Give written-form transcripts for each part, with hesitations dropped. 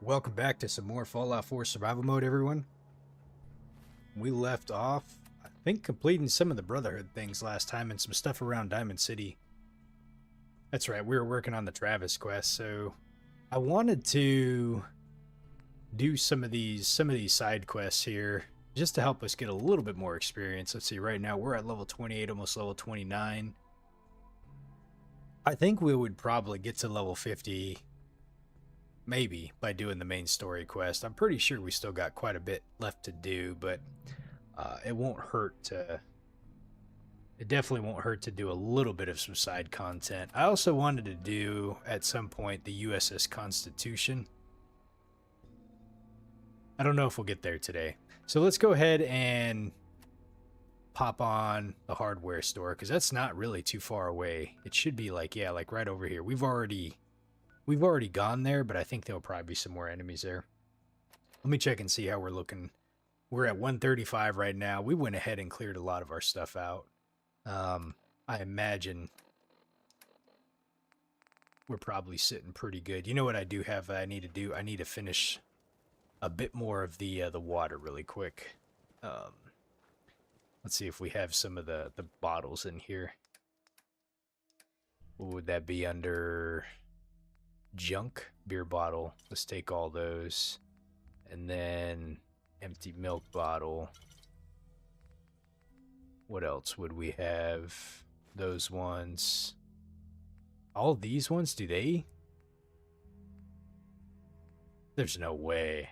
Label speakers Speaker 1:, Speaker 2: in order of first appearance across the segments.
Speaker 1: Welcome back to some more Fallout 4 survival mode, everyone. We left off, I think, completing some of the Brotherhood things last time and some stuff around Diamond City. That's right, we were working on the Travis quest, so I wanted to do some of these side quests here just to help us get a little bit more experience. Let's see, right now we're at level 28, almost level 29. I think we would probably get to level 50 maybe by doing the main story quest. I'm pretty sure we still got quite a bit left to do, but it won't hurt to... It definitely won't hurt to do a little bit of some side content. I also wanted to do, at some point, the USS Constitution. I don't know if we'll get there today. So let's go ahead and pop on the hardware store, because that's not really too far away. It should be like, yeah, like right over here. We've already gone there, but I think there'll probably be some more enemies there. Let me check and see how we're looking. We're at 135 right now. We went ahead and cleared a lot of our stuff out. I imagine we're probably sitting pretty good. You know what I do have I need to do? I need to finish a bit more of the water really quick. Let's see if we have some of the bottles in here. What would that be under? Junk beer bottle. Let's take all those. And then empty milk bottle. What else would we have? Those ones. All these ones, do they? There's no way.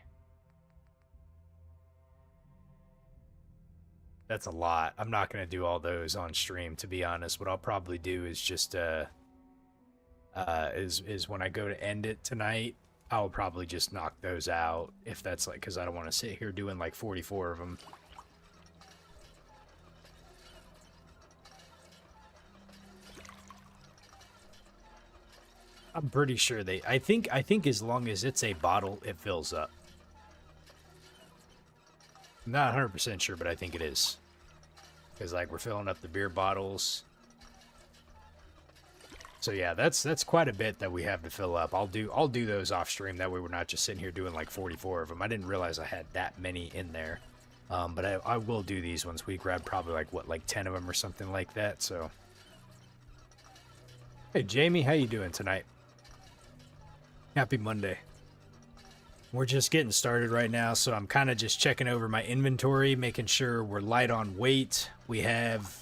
Speaker 1: That's a lot. I'm not going to do all those on stream, to be honest. What I'll probably do is just is when I go to end it tonight, I'll probably just knock those out, if that's like, because I don't want to sit here doing like 44 of them. I'm pretty sure I think as long as it's a bottle, it fills up. I'm not 100% sure, but I think it is. Because like we're filling up the beer bottles. So yeah, that's quite a bit that we have to fill up. I'll do those off stream. That way we're not just sitting here doing like 44 of them. I didn't realize I had that many in there. But I will do these ones. We grabbed probably like 10 of them or something like that. So hey Jamie, how you doing tonight? Happy Monday. We're just getting started right now, so I'm kind of just checking over my inventory, making sure we're light on weight. We have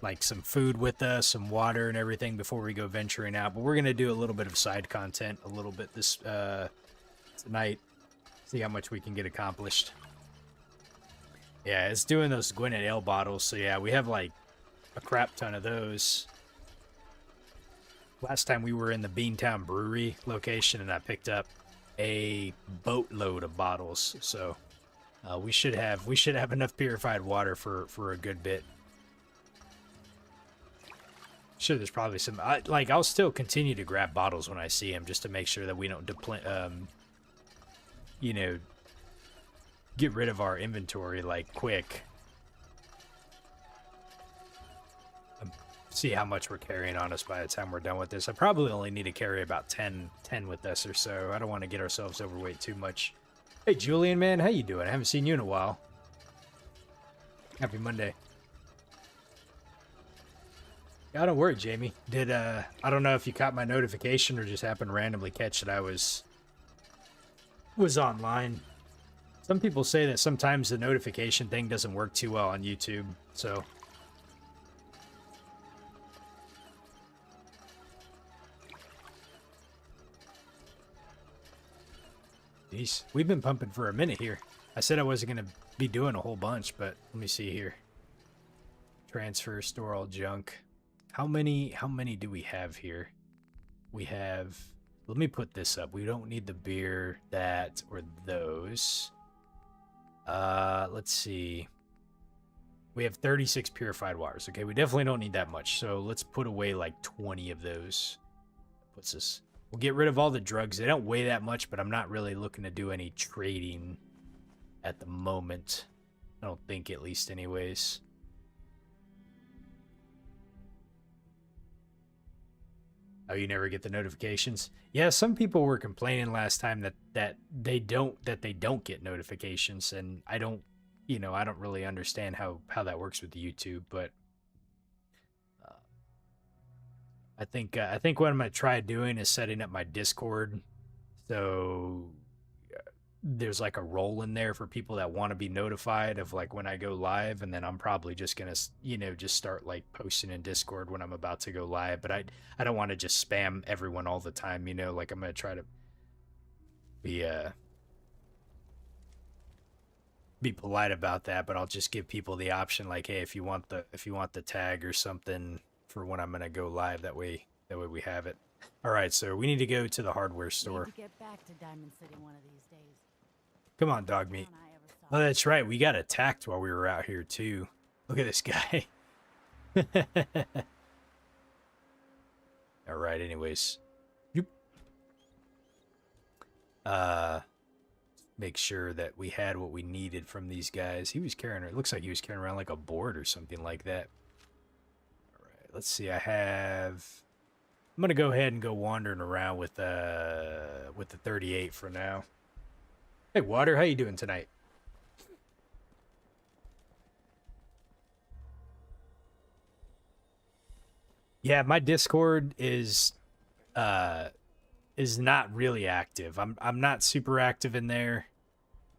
Speaker 1: like some food with us, some water and everything before we go venturing out. But we're going to do a little bit of side content a little bit this tonight. See how much we can get accomplished. Yeah, it's doing those Gwinnett Ale bottles. So yeah, we have like a crap ton of those. Last time we were in the Beantown Brewery location and I picked up a boatload of bottles. So we should have enough purified water for a good bit. Sure, there's probably some. I'll still continue to grab bottles when I see them, just to make sure that we don't you know, get rid of our inventory like quick. See how much we're carrying on us by the time we're done with this. I probably only need to carry about 10 with us or so. I don't want to get ourselves overweight too much. Hey, Julian, man, how you doing? I haven't seen you in a while. Happy Monday. Yeah, don't worry, Jamie. I don't know if you caught my notification or just happened to randomly catch that I was online. Some people say that sometimes the notification thing doesn't work too well on YouTube, so... Jeez, we've been pumping for a minute here. I said I wasn't going to be doing a whole bunch, but let me see here. Transfer, store all junk. How many do we have here? We have... Let me put this up. We don't need the beer, that, or those. Let's see. We have 36 purified waters. Okay, we definitely don't need that much. So let's put away like 20 of those. Puts us... We'll get rid of all the drugs. They don't weigh that much, but I'm not really looking to do any trading at the moment. I don't think, at least anyways. Oh, you never get the notifications? Yeah, some people were complaining last time that they don't get notifications, and I don't, I don't really understand how that works with YouTube, but uh, I think what I'm gonna try doing is setting up my Discord so there's like a role in there for people that want to be notified of like when I go live, and then I'm probably just gonna just start like posting in Discord when I'm about to go live. But I don't want to just spam everyone all the time, like I'm gonna try to be be polite about that, but I'll just give people the option like, hey, if you want the tag or something for when I'm gonna go live, that way we have it. All right, so we need to go to the hardware store.
Speaker 2: Need to get back to Diamond City one of these days.
Speaker 1: Come on, dog meat. Oh, that's right. We got attacked while we were out here, too. Look at this guy. All right, anyways. Yep. Make sure that we had what we needed from these guys. He was carrying, it looks like he was carrying around like a board or something like that. All right, let's see. I'm going to go ahead and go wandering around with the 38 for now. Hey, Water, how you doing tonight? Yeah, my Discord is not really active. I'm not super active in there.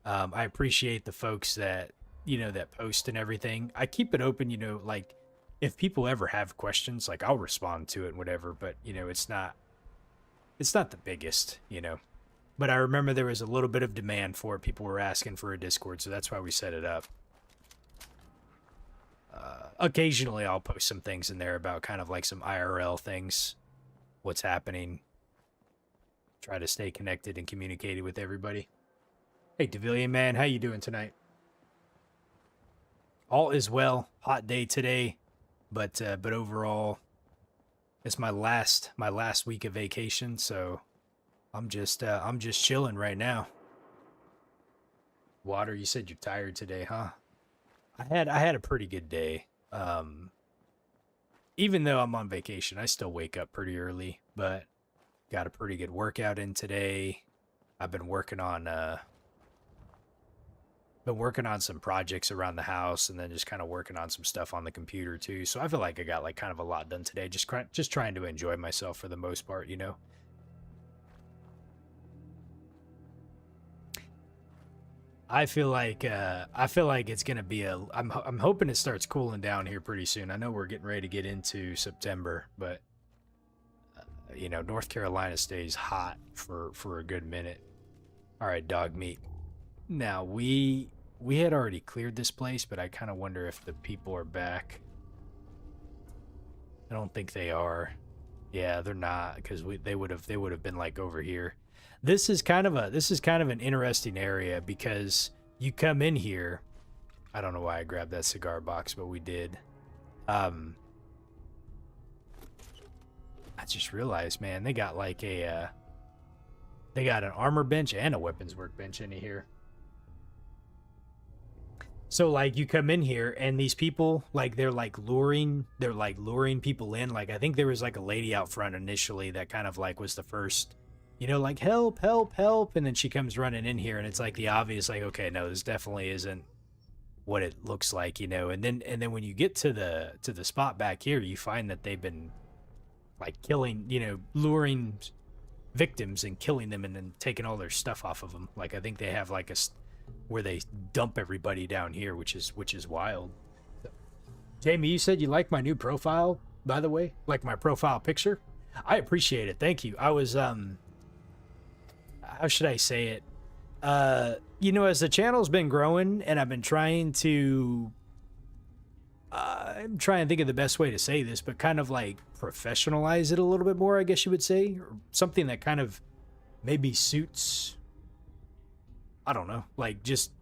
Speaker 1: I appreciate the folks that that post and everything. I keep it open, like if people ever have questions, like I'll respond to it and whatever, but it's not the biggest, But I remember there was a little bit of demand for it. People were asking for a Discord, so that's why we set it up. Occasionally, I'll post some things in there about kind of like some IRL things, what's happening. Try to stay connected and communicated with everybody. Hey, Devillian man, how you doing tonight? All is well. Hot day today, but overall, it's my last week of vacation, so I'm just chilling right now. Water, you said you're tired today, huh? I had a pretty good day. Even though I'm on vacation, I still wake up pretty early, but got a pretty good workout in today. I've been working on some projects around the house, and then just kind of working on some stuff on the computer too. So I feel like I got like kind of a lot done today. Just trying to enjoy myself for the most part, I feel like it's gonna be I'm hoping it starts cooling down here pretty soon. I know we're getting ready to get into September, but North Carolina stays hot for a good minute. All right, dog meat. Now we had already cleared this place, but I kind of wonder if the people are back. I don't think they are. Yeah, they're not, because they would have been like over here. This is kind of an interesting area because you come in here. I don't know why I grabbed that cigar box, but we did. I just realized, man, they got like they got an armor bench and a weapons workbench in here. So like you come in here and these people, like they're luring people in. Like I think there was like a lady out front initially that kind of like was the first, like help, help, help, and then she comes running in here and it's like the obvious, like, okay, no, this definitely isn't what it looks like, and then when you get to the spot back here, you find that they've been like killing, luring victims and killing them and then taking all their stuff off of them. Like I think they have like where they dump everybody down here, which is wild. Jamie, you said you like my new profile, by the way, like my profile picture. I appreciate it. Thank you. I was how should I say it? As the channel's been growing and I've been trying to I'm trying to think of the best way to say this, but kind of like professionalize it a little bit more, I guess you would say, or something that kind of maybe suits, I don't know, like just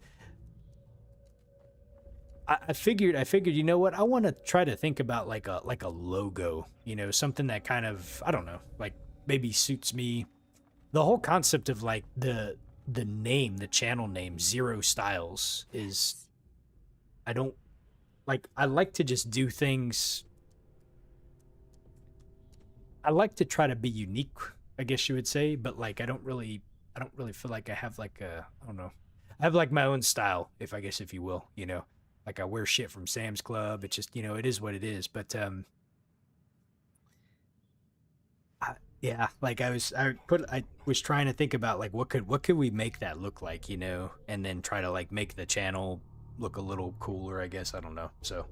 Speaker 1: I figured, you know what? I want to try to think about like a logo, something that kind of, I don't know, like maybe suits me. The whole concept of like the name, the channel name, Zrostylz is, I like to just do things I like to try to be unique, I guess you would say, but like I don't really feel like I have like a, I don't know. I have like my own style, if I guess if you will, you know. Like I wear shit from Sam's Club. It just, you know, it is what it is. But yeah, like I was trying to think about like what could we make that look like, you know, and then try to like make the channel look a little cooler, I guess. I don't know. So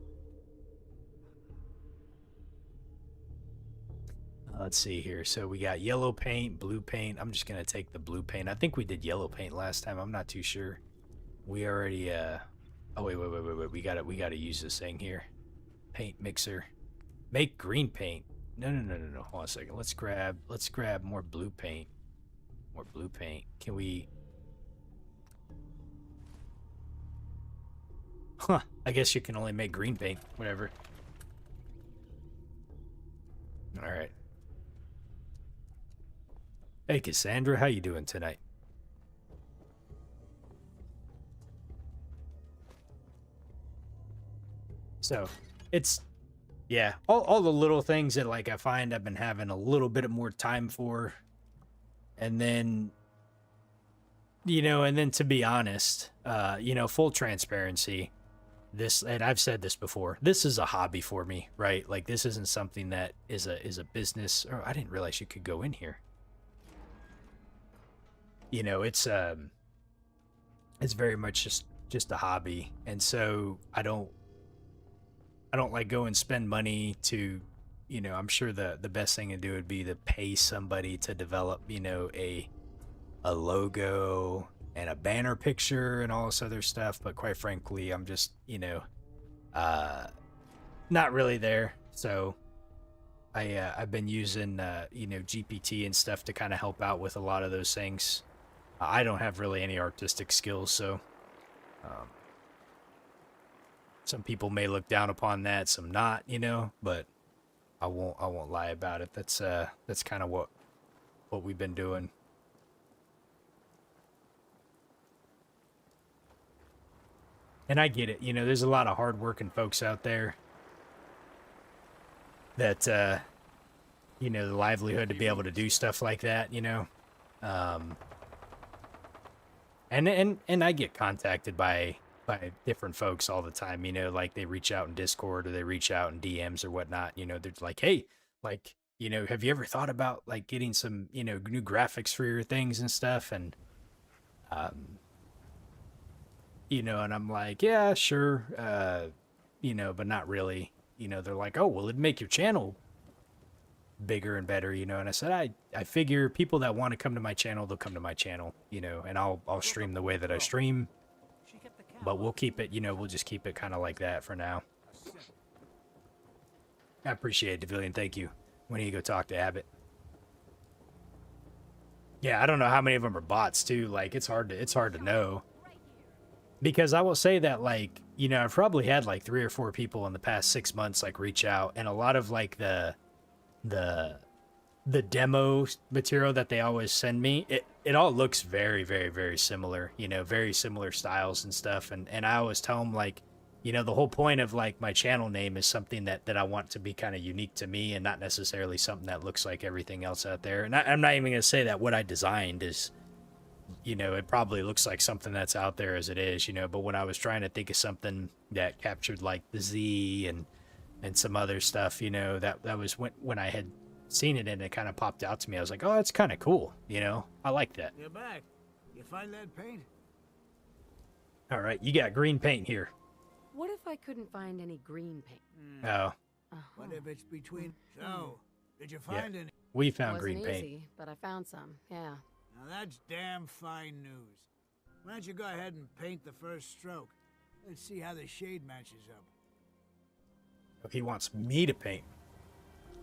Speaker 1: let's see here. So we got yellow paint, blue paint. I'm just gonna take the blue paint. I think we did yellow paint last time. I'm not too sure. We already oh wait. We gotta use this thing here. Paint mixer. Make green paint. No. Hold on a second. Let's grab more blue paint. More blue paint. Can we? Huh. I guess you can only make green paint. Whatever. All right. Hey Cassandra, how you doing tonight? So, it's yeah, all the little things that like I find I've been having a little bit of more time for, and then you know, and then to be honest, you know, full transparency, this and I've said this before, this is a hobby for me, right? Like this isn't something that is a business. Or I didn't realize you could go in here. You know, it's very much just a hobby, and so I don't like go and spend money to, you know, I'm sure the best thing to do would be to pay somebody to develop, you know, a logo and a banner picture and all this other stuff. But quite frankly, I'm just, you know, uh, not really there. So I've been using, you know, GPT and stuff to kind of help out with a lot of those things. I don't have really any artistic skills, so um, some people may look down upon that, some not, you know, but I won't lie about it. That's kind of what we've been doing. And I get it, you know, there's a lot of hardworking folks out there that you know, the livelihood to be able to do stuff like that, you know. Um and I get contacted by different folks all the time, you know, like they reach out in Discord or they reach out in DMs or whatnot, you know, they're like, hey, like, you know, have you ever thought about like getting some, you know, new graphics for your things and stuff? And, um, you know, and I'm like, yeah, sure. You know, but not really, you know, they're like, oh, well, it'd make your channel bigger and better, you know. And I said, I figure people that want to come to my channel, they'll come to my channel, you know, and I'll stream the way that I stream, but we'll keep it, you know, we'll just keep it kind of like that for now. I appreciate it, Devillian. Thank you. When you go talk to Abbott. Yeah, I don't know how many of them are bots too. Like it's hard to know. Because I will say that like, you know, I've probably had like 3 or 4 people in the past 6 months like reach out, and a lot of like the the demo material that they always send me, it all looks very similar, you know, very similar styles and stuff. And I always tell them like, you know, the whole point of like my channel name is something that I want to be kind of unique to me and not necessarily something that looks like everything else out there. And I'm not even gonna say that what I designed is, you know, it probably looks like something that's out there as it is, you know, but when I was trying to think of something that captured like the Z and some other stuff, you know, that was when I had seen it and it kind of popped out to me. I was like, oh, that's kind of cool, you know, I like that.
Speaker 3: You're back. You find that paint?
Speaker 1: All right, you got green paint here.
Speaker 2: What if I couldn't find any green paint?
Speaker 1: Oh,
Speaker 3: What if it's between... So, did you find any?
Speaker 1: we found
Speaker 2: Wasn't
Speaker 1: green paint.
Speaker 2: easy, but I found some. Yeah.
Speaker 3: Now that's damn fine news. Why don't you go ahead and paint the first stroke? Let's see how the shade matches up.
Speaker 1: He wants me to paint.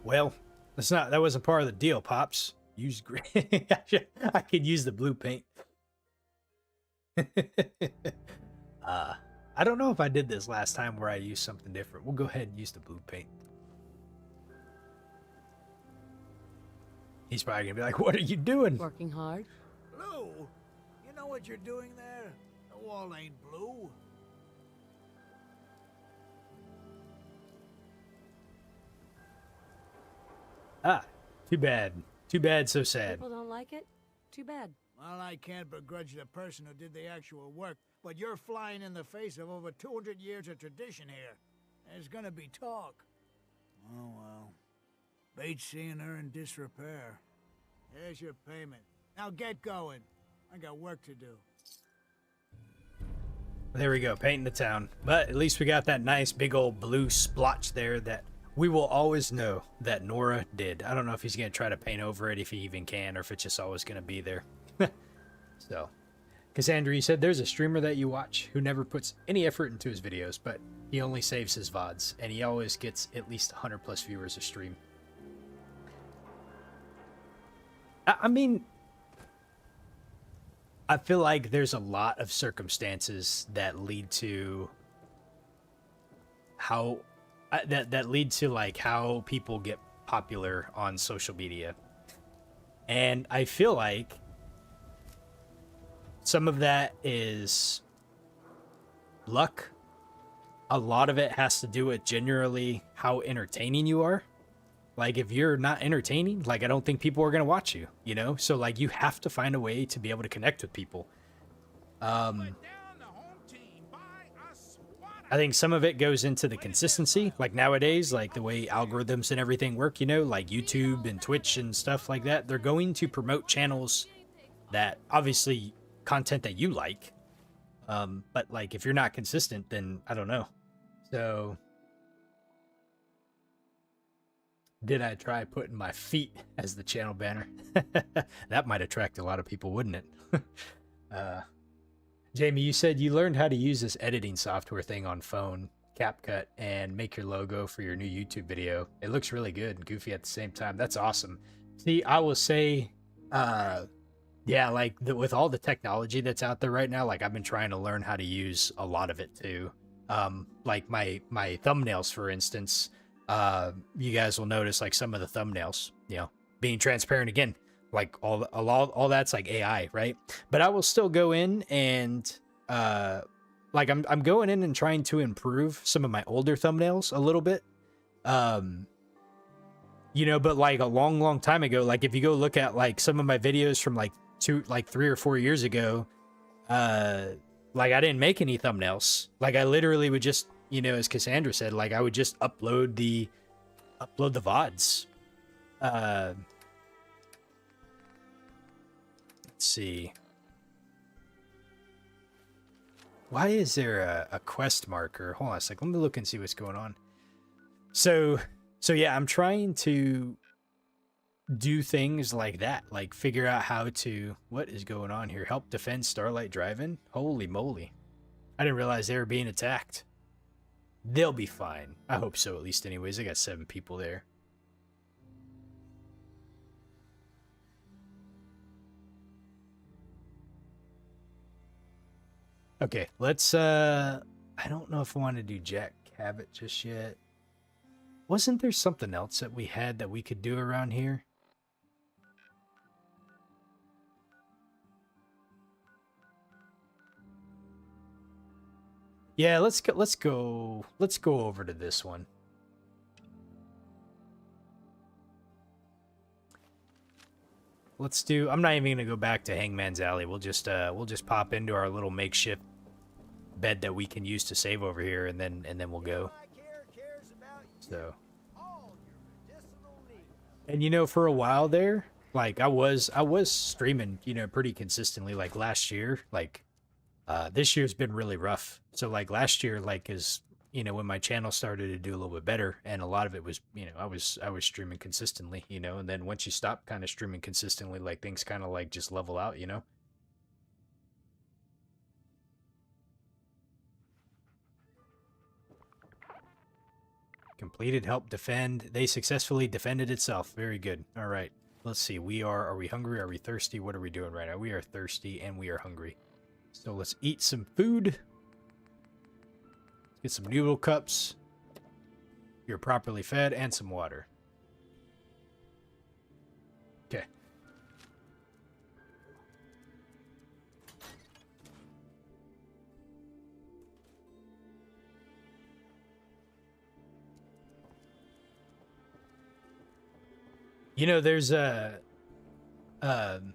Speaker 1: Well, that wasn't part of the deal, Pops. Use green. I could use the blue paint. I don't know if I did this last time where I used something different. We'll go ahead and use the blue paint. He's probably gonna be like, what are you doing?
Speaker 2: Working hard?
Speaker 3: Blue? You know what you're doing there? The wall ain't blue.
Speaker 1: Ah, Too bad. Too bad, so sad.
Speaker 2: People don't like it? Too bad.
Speaker 3: Well, I can't begrudge the person who did the actual work, but you're flying in the face of over 200 years of tradition here. There's gonna be talk. Oh, well. Bates seeing her in disrepair. Here's your payment. Now get going. I got work to do.
Speaker 1: There we go, painting the town. But at least we got that nice big old blue splotch there that we will always know that Nora did. I don't know if he's going to try to paint over it, if he even can, or if it's just always going to be there. So, Cassandra, you said there's a streamer that you watch who never puts any effort into his videos, but he only saves his VODs, and he always gets at least 100 plus viewers a stream. I mean, I feel like there's a lot of circumstances that lead to how that lead to like how people get popular on social media. And I feel like some of that is luck. A lot of it has to do with generally how entertaining you are. Like, if you're not entertaining, like, I don't think people are going to watch you, you know? So, like, you have to find a way to be able to connect with people. I think some of it goes into the consistency. Like, nowadays, like, the way algorithms and everything work, you know? Like, YouTube and Twitch and stuff like that. They're going to promote channels that, obviously, content that you like. But, like, if you're not consistent, then I don't know. So... did I try putting my feet as the channel banner? That might attract a lot of people, wouldn't it? Jamie, you said you learned how to use this editing software thing on phone, CapCut, and make your logo for your new YouTube video. It looks really good and goofy at the same time. That's awesome. See, I will say, yeah, like with all the technology that's out there right now, like I've been trying to learn how to use a lot of it too. Like my thumbnails, for instance. You guys will notice like some of the thumbnails, you know, being transparent again, like all that's like AI, right? But I will still go in and like I'm going in and trying to improve some of my older thumbnails a little bit. You know, but like a long time ago, like if you go look at like some of my videos from like 3 or 4 years ago, like I didn't make any thumbnails. Like I literally would just, you know, as Cassandra said, like I would just upload the VODs. Let's see. Why is there a quest marker? Hold on a sec. Let me look and see what's going on. So yeah, I'm trying to do things like that, like figure out how to, what is going on here? Help defend Starlight Drive-In? Holy moly. I didn't realize they were being attacked. They'll be fine. I hope so, at least anyways. I got 7 people there. Okay, let's, I don't know if I want to do Jack Cabot just yet. Wasn't there something else that we had that we could do around here? Yeah, let's go over to this one. Let's do, I'm not even gonna go back to Hangman's Alley. We'll just pop into our little makeshift bed that we can use to save over here, and then we'll go. So, and you know, for a while there, like I was streaming, you know, pretty consistently. Like last year, like this year's been really rough. So like last year, like is, you know, when my channel started to do a little bit better, and a lot of it was, you know, I was streaming consistently, you know, and then once you stop kind of streaming consistently, like things kind of like just level out, you know. Completed, help defend. They successfully defended itself. Very good. All right. Let's see. Are we hungry? Are we thirsty? What are we doing right now? We are thirsty and we are hungry. So let's eat some food. Get some noodle cups. You're properly fed, and some water. Okay. You know, there's a um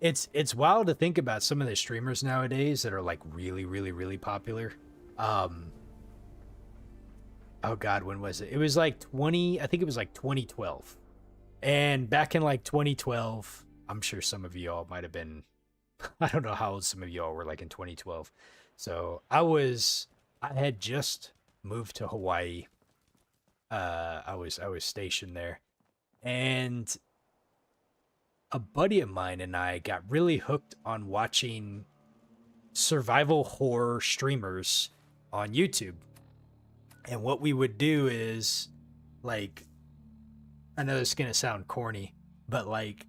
Speaker 1: it's wild to think about some of the streamers nowadays that are like really popular. Um oh god, when was it? It was like 20, I think it was like 2012. And back in like 2012, I'm sure some of y'all might have been I don't know how old some of y'all were like in 2012. So, I had just moved to Hawaii. I was stationed there. And a buddy of mine and I got really hooked on watching survival horror streamers on YouTube. And what we would do is, like, I know this is gonna sound corny, but like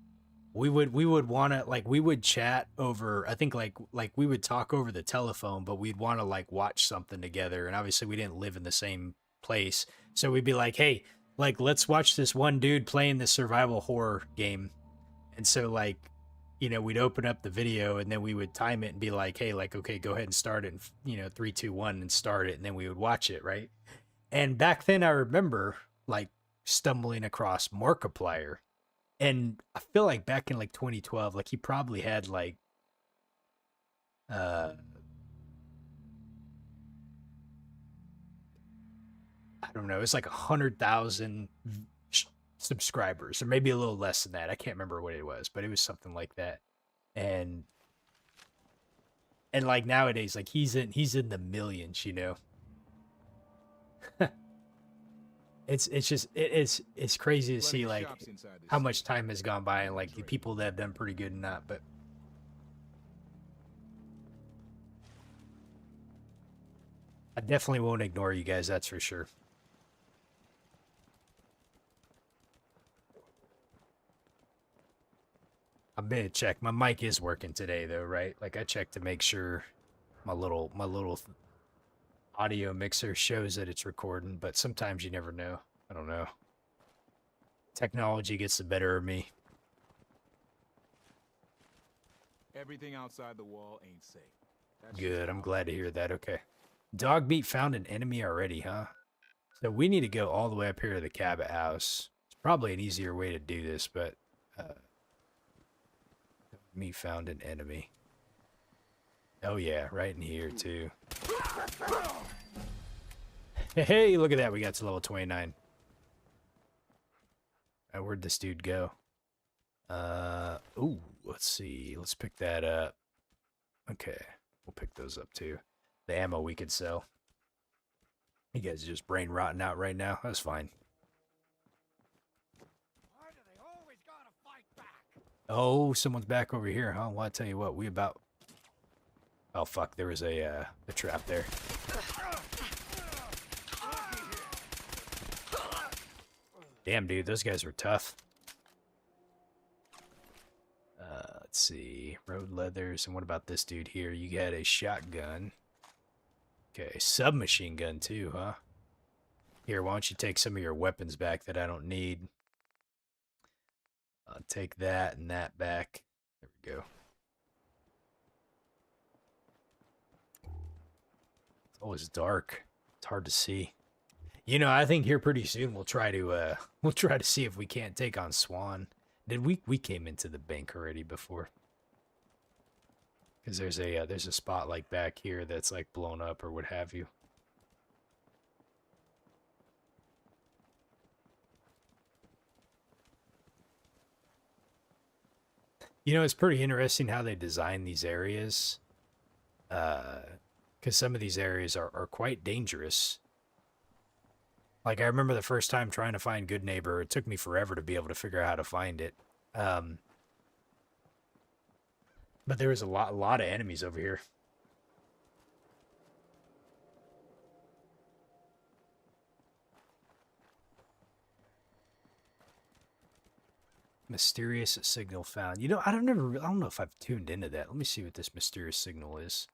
Speaker 1: we would want to, like, we would chat over, I think, like we would talk over the telephone, but we'd want to like watch something together. And obviously we didn't live in the same place, so we'd be like, hey, like, let's watch this one dude playing this survival horror game. And so, like, we'd open up the video and then we would time it and be like, hey, like, okay, go ahead and start it in, 3, 2, 1, and start it. And then we would watch it, right? And back then I remember like stumbling across Markiplier. And I feel like back in like 2012, like he probably had like, uh, I don't know, it's like 100,000 subscribers, or maybe a little less than that. I can't remember what it was, but it was something like that. And like nowadays, like he's in the millions. It's just it's crazy to see like how much time has gone by, and like the people that have done pretty good and not. But I definitely won't ignore you guys, that's for sure. I'm gonna check. My mic is working today though, right? Like I checked to make sure my little audio mixer shows that it's recording, but sometimes you never know. I don't know. Technology gets the better of me.
Speaker 4: Everything outside the wall ain't safe.
Speaker 1: Good, I'm glad to hear that. Okay. Dog meat found an enemy already, huh? So we need to go all the way up here to the Cabot house. It's probably an easier way to do this, but meat found an enemy. Oh yeah, right in here too. Hey, look at that. We got to level 29. Where'd this dude go? Ooh, let's see. Let's pick that up. Okay, we'll pick those up too. The ammo we could sell. You guys are just brain rotting out right now. That's fine.
Speaker 3: Why do they always gotta fight back?
Speaker 1: Oh, someone's back over here, huh? Well, I tell you what, we about... Oh, fuck, there was a trap there. Damn, dude, those guys were tough. Let's see. Road leathers. And what about this dude here? You got a shotgun. Okay, submachine gun too, huh? Here, why don't you take some of your weapons back that I don't need? I'll take that and that back. There we go. It's always dark. It's hard to see. I think here pretty soon we'll try to see if we can't take on Swan. Did we came into the bank already before? Because there's a spot like back here that's like blown up or what have you. It's pretty interesting how they design these areas. Because some of these areas are quite dangerous. Like, I remember the first time trying to find Good Neighbor, it took me forever to be able to figure out how to find it. But there was a lot of enemies over here. Mysterious signal found. I don't know if I've tuned into that. Let me see what this mysterious signal is.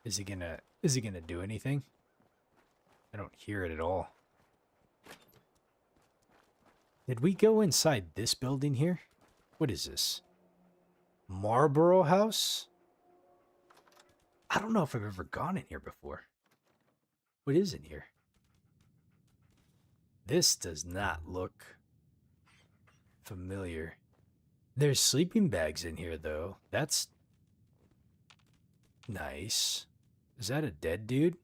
Speaker 1: Is he gonna do anything? I don't hear it at all. Did we go inside this building here? What is this? Marlborough House? I don't know if I've ever gone in here before. What is in here? This does not look familiar. There's sleeping bags in here, though. That's nice. Is that a dead dude?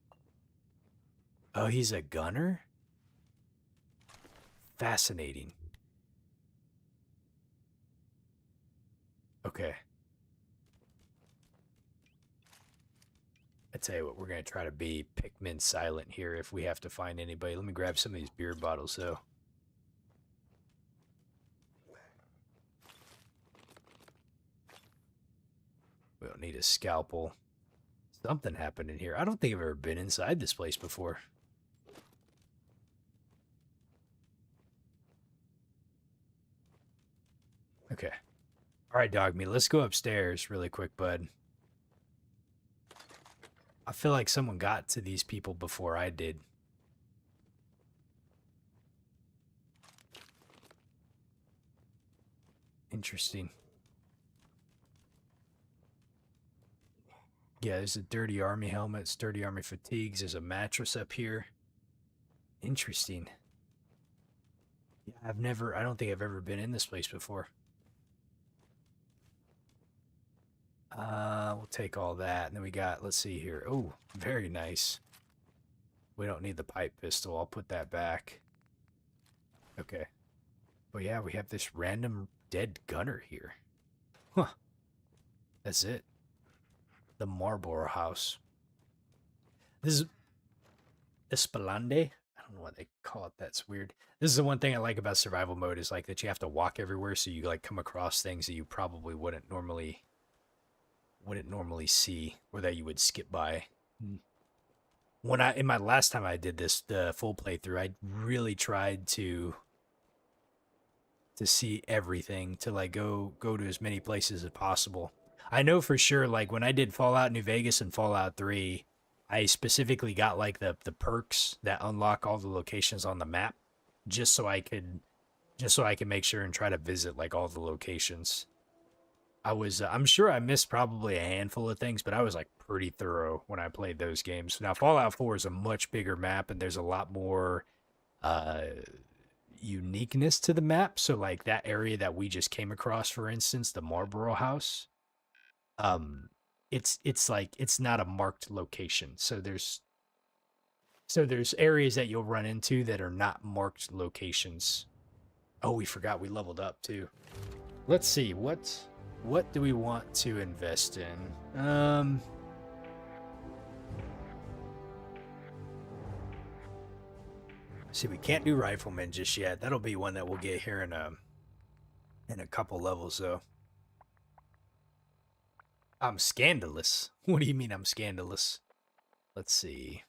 Speaker 1: Oh, he's a gunner? Fascinating. Okay. I tell you what, we're going to try to be Pikmin silent here if we have to find anybody. Let me grab some of these beer bottles, though. We don't need a scalpel. Something happened in here. I don't think I've ever been inside this place before. Okay. All right, dog meat. Let's go upstairs really quick, bud. I feel like someone got to these people before I did. Interesting. Yeah, there's a dirty army helmet, dirty army fatigues. There's a mattress up here. Interesting. Yeah, I don't think I've ever been in this place before. We'll take all that. And then we got, let's see here. Oh, very nice. We don't need the pipe pistol. I'll put that back. Okay. But yeah, we have this random dead gunner here. Huh. That's it. The Marlborough House. This is Espelande. I don't know why they call it. That's weird. This is the one thing I like about survival mode is like that you have to walk everywhere, so you like come across things that you probably wouldn't normally see or that you would skip by. When in my last time I did this, the full playthrough, I really tried to see everything, to like go to as many places as possible. I know for sure, like when I did Fallout New Vegas and Fallout 3, I specifically got like the perks that unlock all the locations on the map, just so I could make sure and try to visit like all the locations. I'm sure I missed probably a handful of things, but I was like pretty thorough when I played those games. Now Fallout 4 is a much bigger map and there's a lot more uniqueness to the map. So like that area that we just came across, for instance, the Marlborough House, it's like it's not a marked location. So there's areas that you'll run into that are not marked locations. Oh, we forgot we leveled up too. Let's see, what do we want to invest in? See, we can't do riflemen just yet. That'll be one that we'll get here in a couple levels though. I'm scandalous. What do you mean I'm scandalous? Let's see.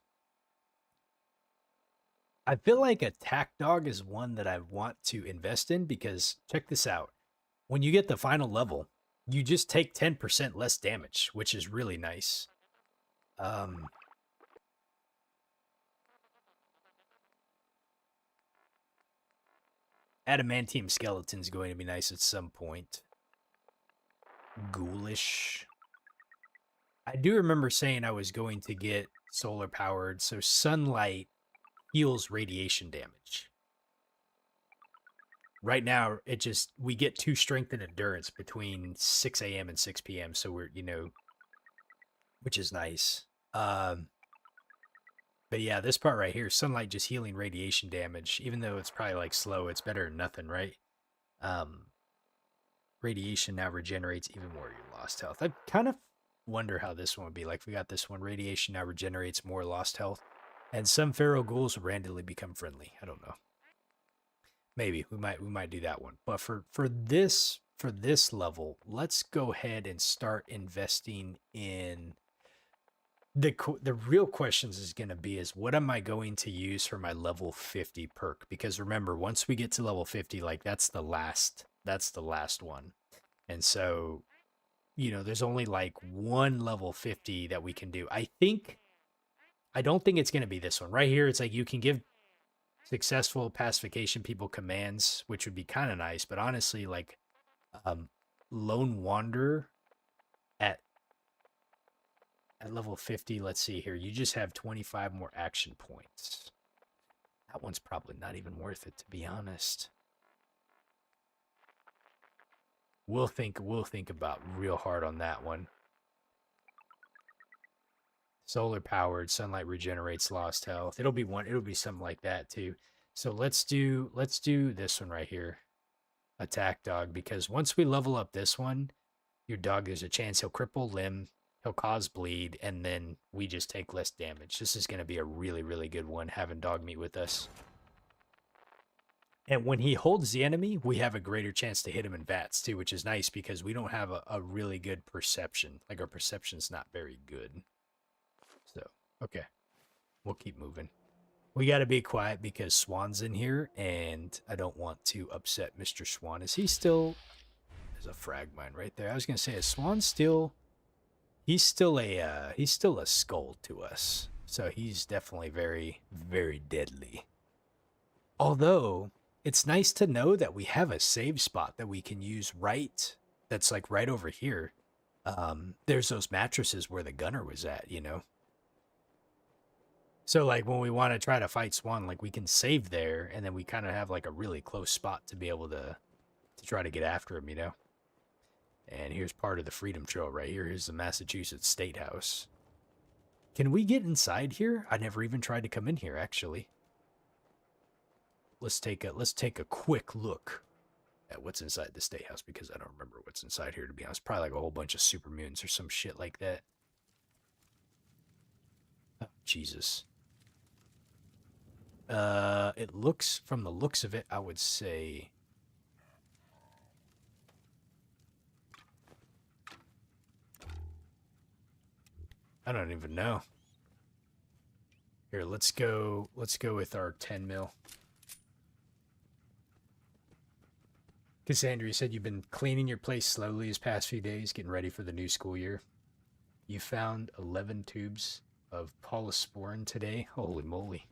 Speaker 1: I feel like attack dog is one that I want to invest in because check this out. When you get the final level, you just take 10% less damage, which is really nice. Adamantium skeleton's going to be nice at some point. Ghoulish. I do remember saying I was going to get solar powered, so sunlight heals radiation damage. Right now, we get 2 strength and endurance between 6 a.m. and 6 p.m. So we're, which is nice. But yeah, this part right here, sunlight just healing radiation damage, even though it's probably like slow, it's better than nothing, right? Radiation now regenerates even more your lost health. I kind of wonder how this one would be. Like we got this one, radiation now regenerates more lost health. And some feral ghouls will randomly become friendly. I don't know. Maybe we might do that one. But for this level, let's go ahead and start investing in the real questions is going to be is what am I going to use for my level 50 perk? Because remember, once we get to level 50, like that's the last one. And so, there's only like one level 50 that we can do. I don't think it's going to be this one right here. It's like you can give successful pacification people commands, which would be kind of nice. But honestly, like, Lone Wanderer at level 50. Let's see here. You just have 25 more action points. That one's probably not even worth it, to be honest. We'll think about real hard on that one. Solar powered, sunlight regenerates lost health. It'll be something like that too. So let's do this one right here. Attack dog, because once we level up this one, your dog, there's a chance he'll cripple limb, he'll cause bleed, and then we just take less damage. This is going to be a really, really good one, having dog meat with us. And when he holds the enemy, we have a greater chance to hit him in VATS too, which is nice because we don't have a really good perception. Like, our perception's not very good. So, okay. We'll keep moving. We got to be quiet because Swan's in here, and I don't want to upset Mr. Swan. Is he still... There's a frag mine right there. I was going to say, is Swan still... He's still a skull to us. So he's definitely very, very deadly. Although, it's nice to know that we have a save spot that we can use that's like right over here. There's those mattresses where the gunner was at, you know? So, like, when we want to try to fight Swan, like, we can save there, and then we kind of have, like, a really close spot to be able to try to get after him, you know? And here's part of the Freedom Trail right here. Here's the Massachusetts State House. Can we get inside here? I never even tried to come in here, actually. Let's take a quick look at what's inside the State House, because I don't remember what's inside here, to be honest. Probably like a whole bunch of super mutants or some shit like that. Oh, Jesus. It looks, from the looks of it, I would say... I don't even know. Here, let's go with our 10 mil. Cassandra, you said you've been cleaning your place slowly these past few days, getting ready for the new school year. You found 11 tubes of polysporin today? Holy moly.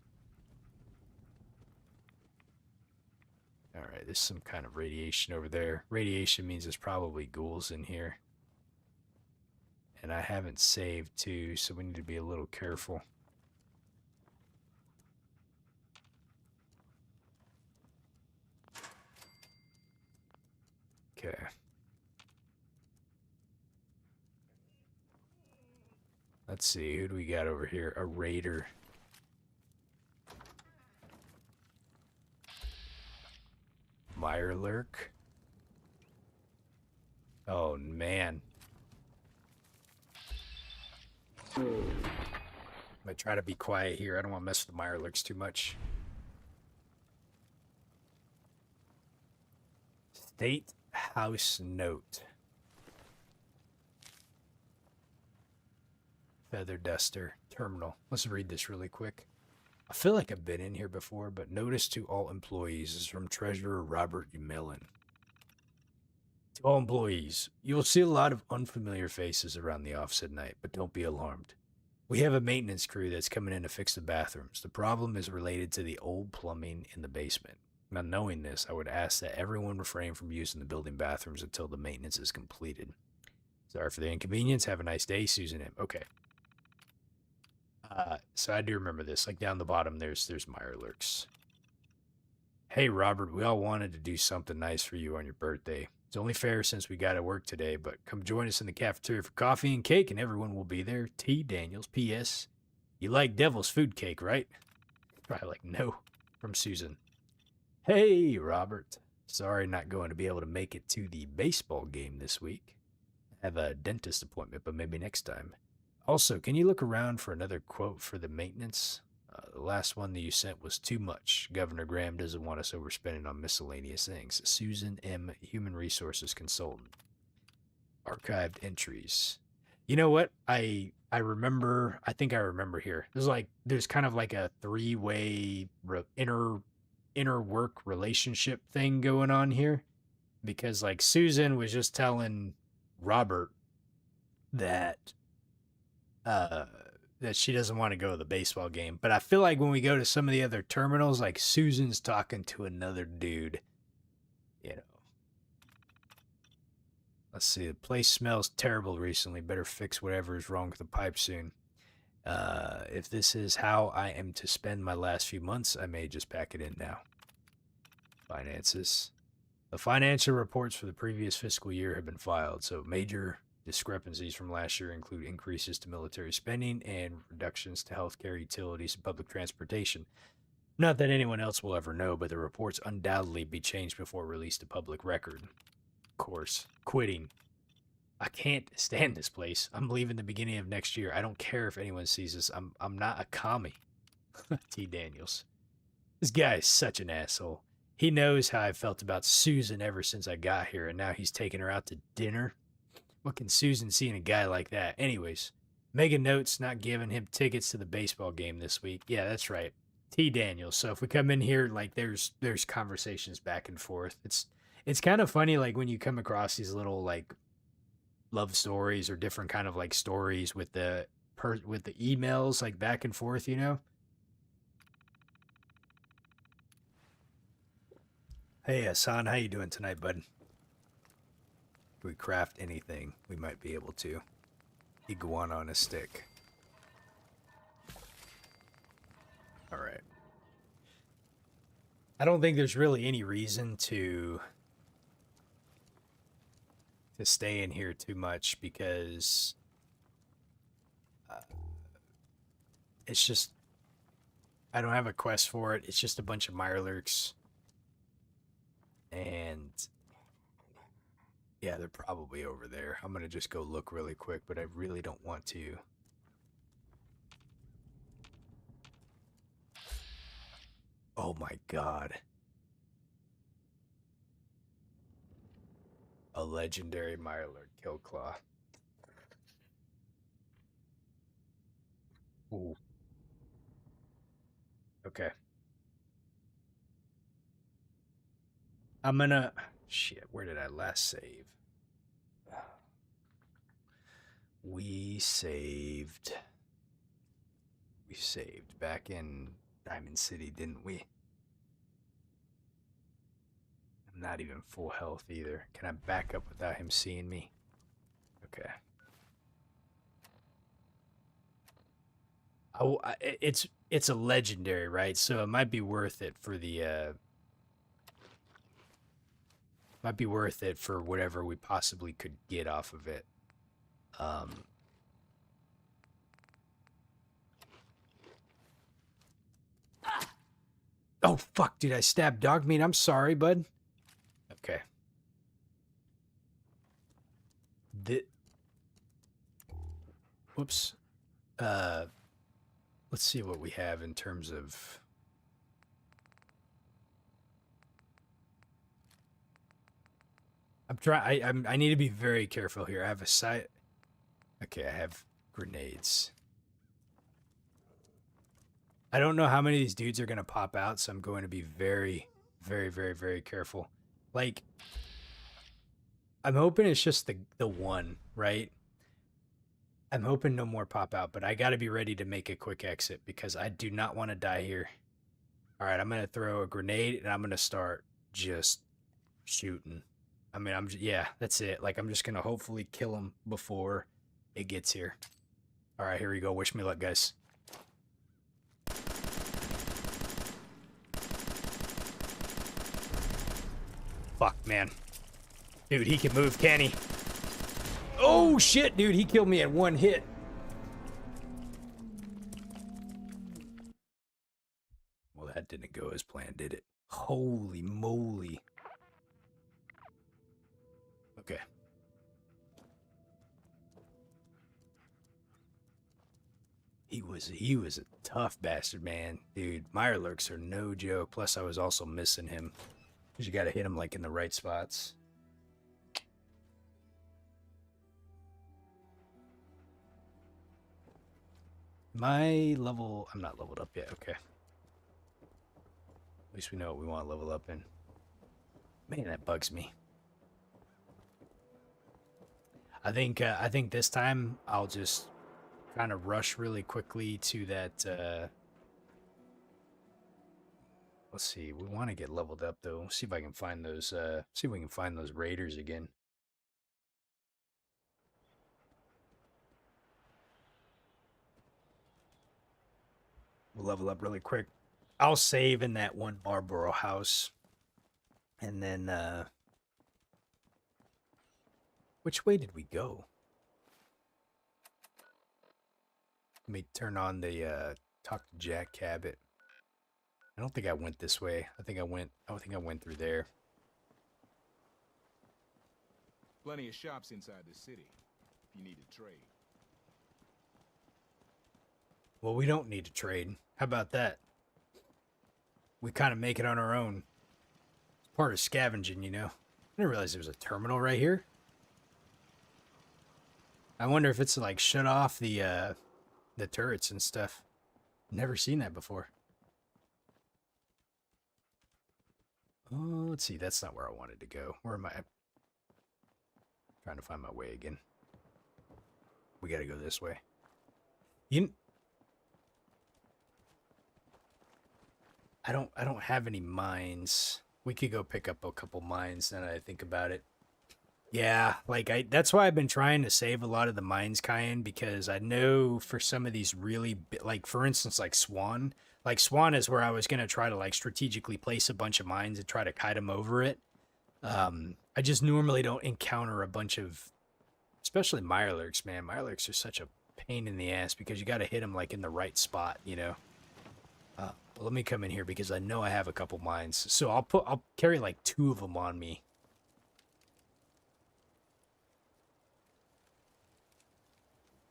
Speaker 1: Alright, there's some kind of radiation over there. Radiation means there's probably ghouls in here. And I haven't saved too, so we need to be a little careful. Okay. Let's see, who do we got over here? A raider. Mirelurk. Oh, man. I'm gonna try to be quiet here. I don't want to mess with the Mirelurks too much. State House Note. Feather Duster. Terminal. Let's read this really quick. I feel like I've been in here before, but notice to all employees is from Treasurer Robert Mellon. To all employees, you will see a lot of unfamiliar faces around the office at night, but don't be alarmed. We have a maintenance crew that's coming in to fix the bathrooms. The problem is related to the old plumbing in the basement. Now, knowing this, I would ask that everyone refrain from using the building bathrooms until the maintenance is completed. Sorry for the inconvenience. Have a nice day, Susan M. Okay. So I do remember this. Like, down the bottom, there's Mirelurks. Hey, Robert, we all wanted to do something nice for you on your birthday. It's only fair since we got to work today, but come join us in the cafeteria for coffee and cake, and everyone will be there. T. Daniels. P.S. You like Devil's Food Cake, right? Probably like, no. From Susan. Hey, Robert. Sorry not going to be able to make it to the baseball game this week. I have a dentist appointment, but maybe next time. Also, can you look around for another quote for the maintenance? The last one that you sent was too much. Governor Graham doesn't want us overspending on miscellaneous things. Susan M., Human Resources Consultant. Archived entries. You know what? I think I remember here. There's kind of like a three-way inner work relationship thing going on here. Because, like, Susan was just telling Robert that she doesn't want to go to the baseball game. But I feel like when we go to some of the other terminals, like, Susan's talking to another dude, you know. Let's see. The place smells terrible recently. Better fix whatever is wrong with the pipe soon. If this is how I am to spend my last few months, I may just pack it in now. Finances. The financial reports for the previous fiscal year have been filed, so major discrepancies from last year include increases to military spending and reductions to healthcare, utilities, and public transportation. Not that anyone else will ever know, but the reports undoubtedly be changed before released to public record. Of course, quitting. I can't stand this place. I'm leaving the beginning of next year. I don't care if anyone sees this. I'm not a commie. T. Daniels. This guy is such an asshole. He knows how I felt about Susan ever since I got here, and now he's taking her out to dinner. What can Susan see in a guy like that? Anyways, Megan notes not giving him tickets to the baseball game this week. Yeah, that's right. T. Daniels. So if we come in here, like there's conversations back and forth. It's kind of funny, like when you come across these little like love stories or different kind of like stories with the emails like back and forth, you know. Hey Hassan, how you doing tonight, bud? Can we craft anything? We might be able to. Iguana on a stick. All right. I don't think there's really any reason to stay in here too much because it's just I don't have a quest for it. It's just a bunch of mirelurks. And yeah, they're probably over there. I'm going to just go look really quick, but I really don't want to. Oh my god. A legendary mirelurk Killclaw. Ooh. Okay. I'm gonna... Shit, where did I last save? We saved back in Diamond City, didn't we? I'm not even full health either. Can I back up without him seeing me? Okay. Oh, it's a legendary, right? So it might be worth it for the might be worth it for whatever we possibly could get off of it. Oh fuck, dude, I stabbed dog meat. I'm sorry, bud. Okay. Whoops. Let's see what we have in terms of... I need to be very careful here. I have a sight. Okay, I have grenades. I don't know how many of these dudes are going to pop out, so I'm going to be very, very, very, very careful. Like, I'm hoping it's just the one, right? I'm hoping no more pop out, but I got to be ready to make a quick exit because I do not want to die here. All right, I'm going to throw a grenade and I'm going to start just shooting. I mean, yeah, that's it. Like, I'm just going to hopefully kill him before it gets here. All right, here we go. Wish me luck, guys. Fuck, man. Dude, he can move, can he? Oh, shit, dude. He killed me at one hit. Well, that didn't go as planned, did it? Holy moly. Okay. He was a tough bastard, man. Dude, mirelurks are no joke. Plus, I was also missing him. Because you got to hit him, like, in the right spots. My level... I'm not leveled up yet. Okay. At least we know what we want to level up in. Man, that bugs me. I think this time I'll just kind of rush really quickly to that... Let's see. We want to get leveled up, though. See if I can find those... see if we can find those raiders again. We'll level up really quick. I'll save in that one Marlboro house. And then, which way did we go? Let me turn on the, talk to Jack Cabot. I don't think I went this way. I think I went through there.
Speaker 4: Plenty of shops inside the city, if you need to trade.
Speaker 1: Well, we don't need to trade. How about that? We kind of make it on our own. It's part of scavenging, you know. I didn't realize there was a terminal right here. I wonder if it's like shut off the turrets and stuff. Never seen that before. Oh, let's see. That's not where I wanted to go. Where am I? Trying to find my way again. We gotta go this way. I don't have any mines. We could go pick up a couple mines now that I think about it. Yeah, like that's why I've been trying to save a lot of the mines, Cayenne, because I know for some of these really like for instance like Swan. Like Swan is where I was gonna try to like strategically place a bunch of mines and try to kite them over it. I just normally don't encounter a bunch of, especially Mirelurks, man. Mirelurks are such a pain in the ass because you got to hit them like in the right spot, you know. Well, let me come in here because I know I have a couple mines, so I'll carry like 2 of them on me.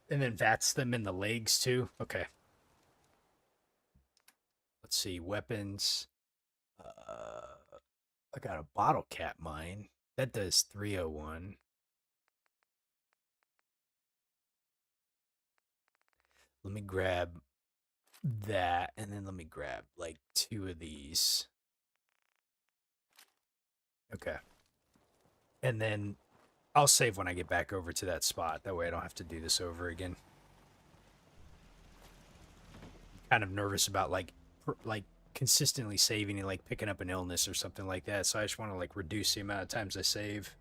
Speaker 1: And then VATS them in the legs too. Okay. Let's see, weapons. I got a bottle cap mine. That does 301. Let me grab that, and then let me grab like 2 of these. Okay. And then I'll save when I get back over to that spot. That way I don't have to do this over again. Kind of nervous about like consistently saving and like picking up an illness or something like that. So I just want to like reduce the amount of times I save.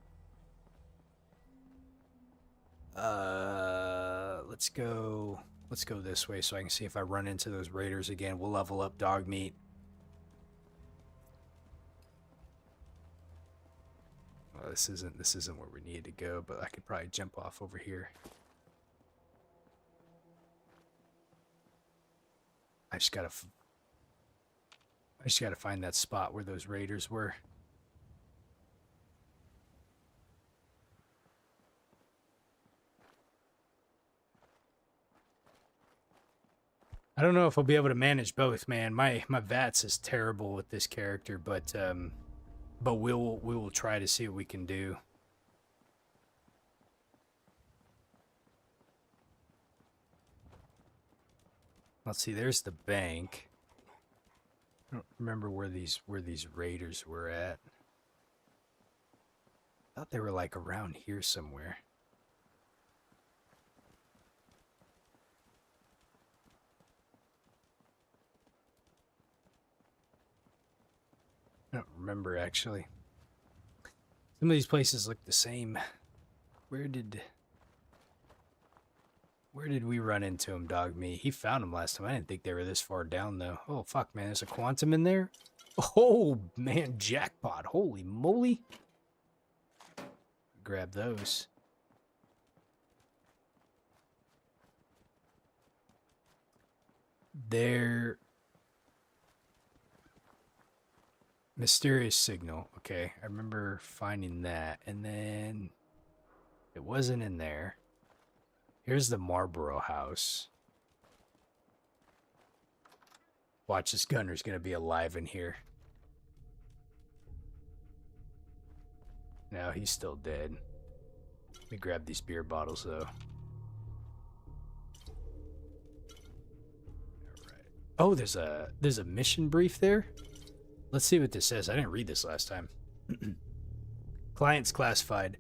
Speaker 1: Let's go this way so I can see if I run into those raiders again. We'll level up dog meat. Well, this isn't where we need to go, but I could probably jump off over here. I just gotta find that spot where those raiders were. I don't know if I'll be able to manage both, man. My VATS is terrible with this character, but we will try to see what we can do. Let's see. There's the bank. I don't remember where these raiders were at. I thought they were like around here somewhere. I don't remember actually. Some of these places look the same. Where did we run into him, dog me? He found him last time. I didn't think they were this far down though. Oh fuck, man, there's a quantum in there. Oh man, jackpot! Holy moly! Grab those. They're mysterious signal. Okay, I remember finding that, and then it wasn't in there. Here's the Marlboro house. Watch, this gunner's gonna be alive in here. No, he's still dead. Let me grab these beer bottles though. Alright. Oh, there's a mission brief there? Let's see what this says. I didn't read this last time. Clients classified.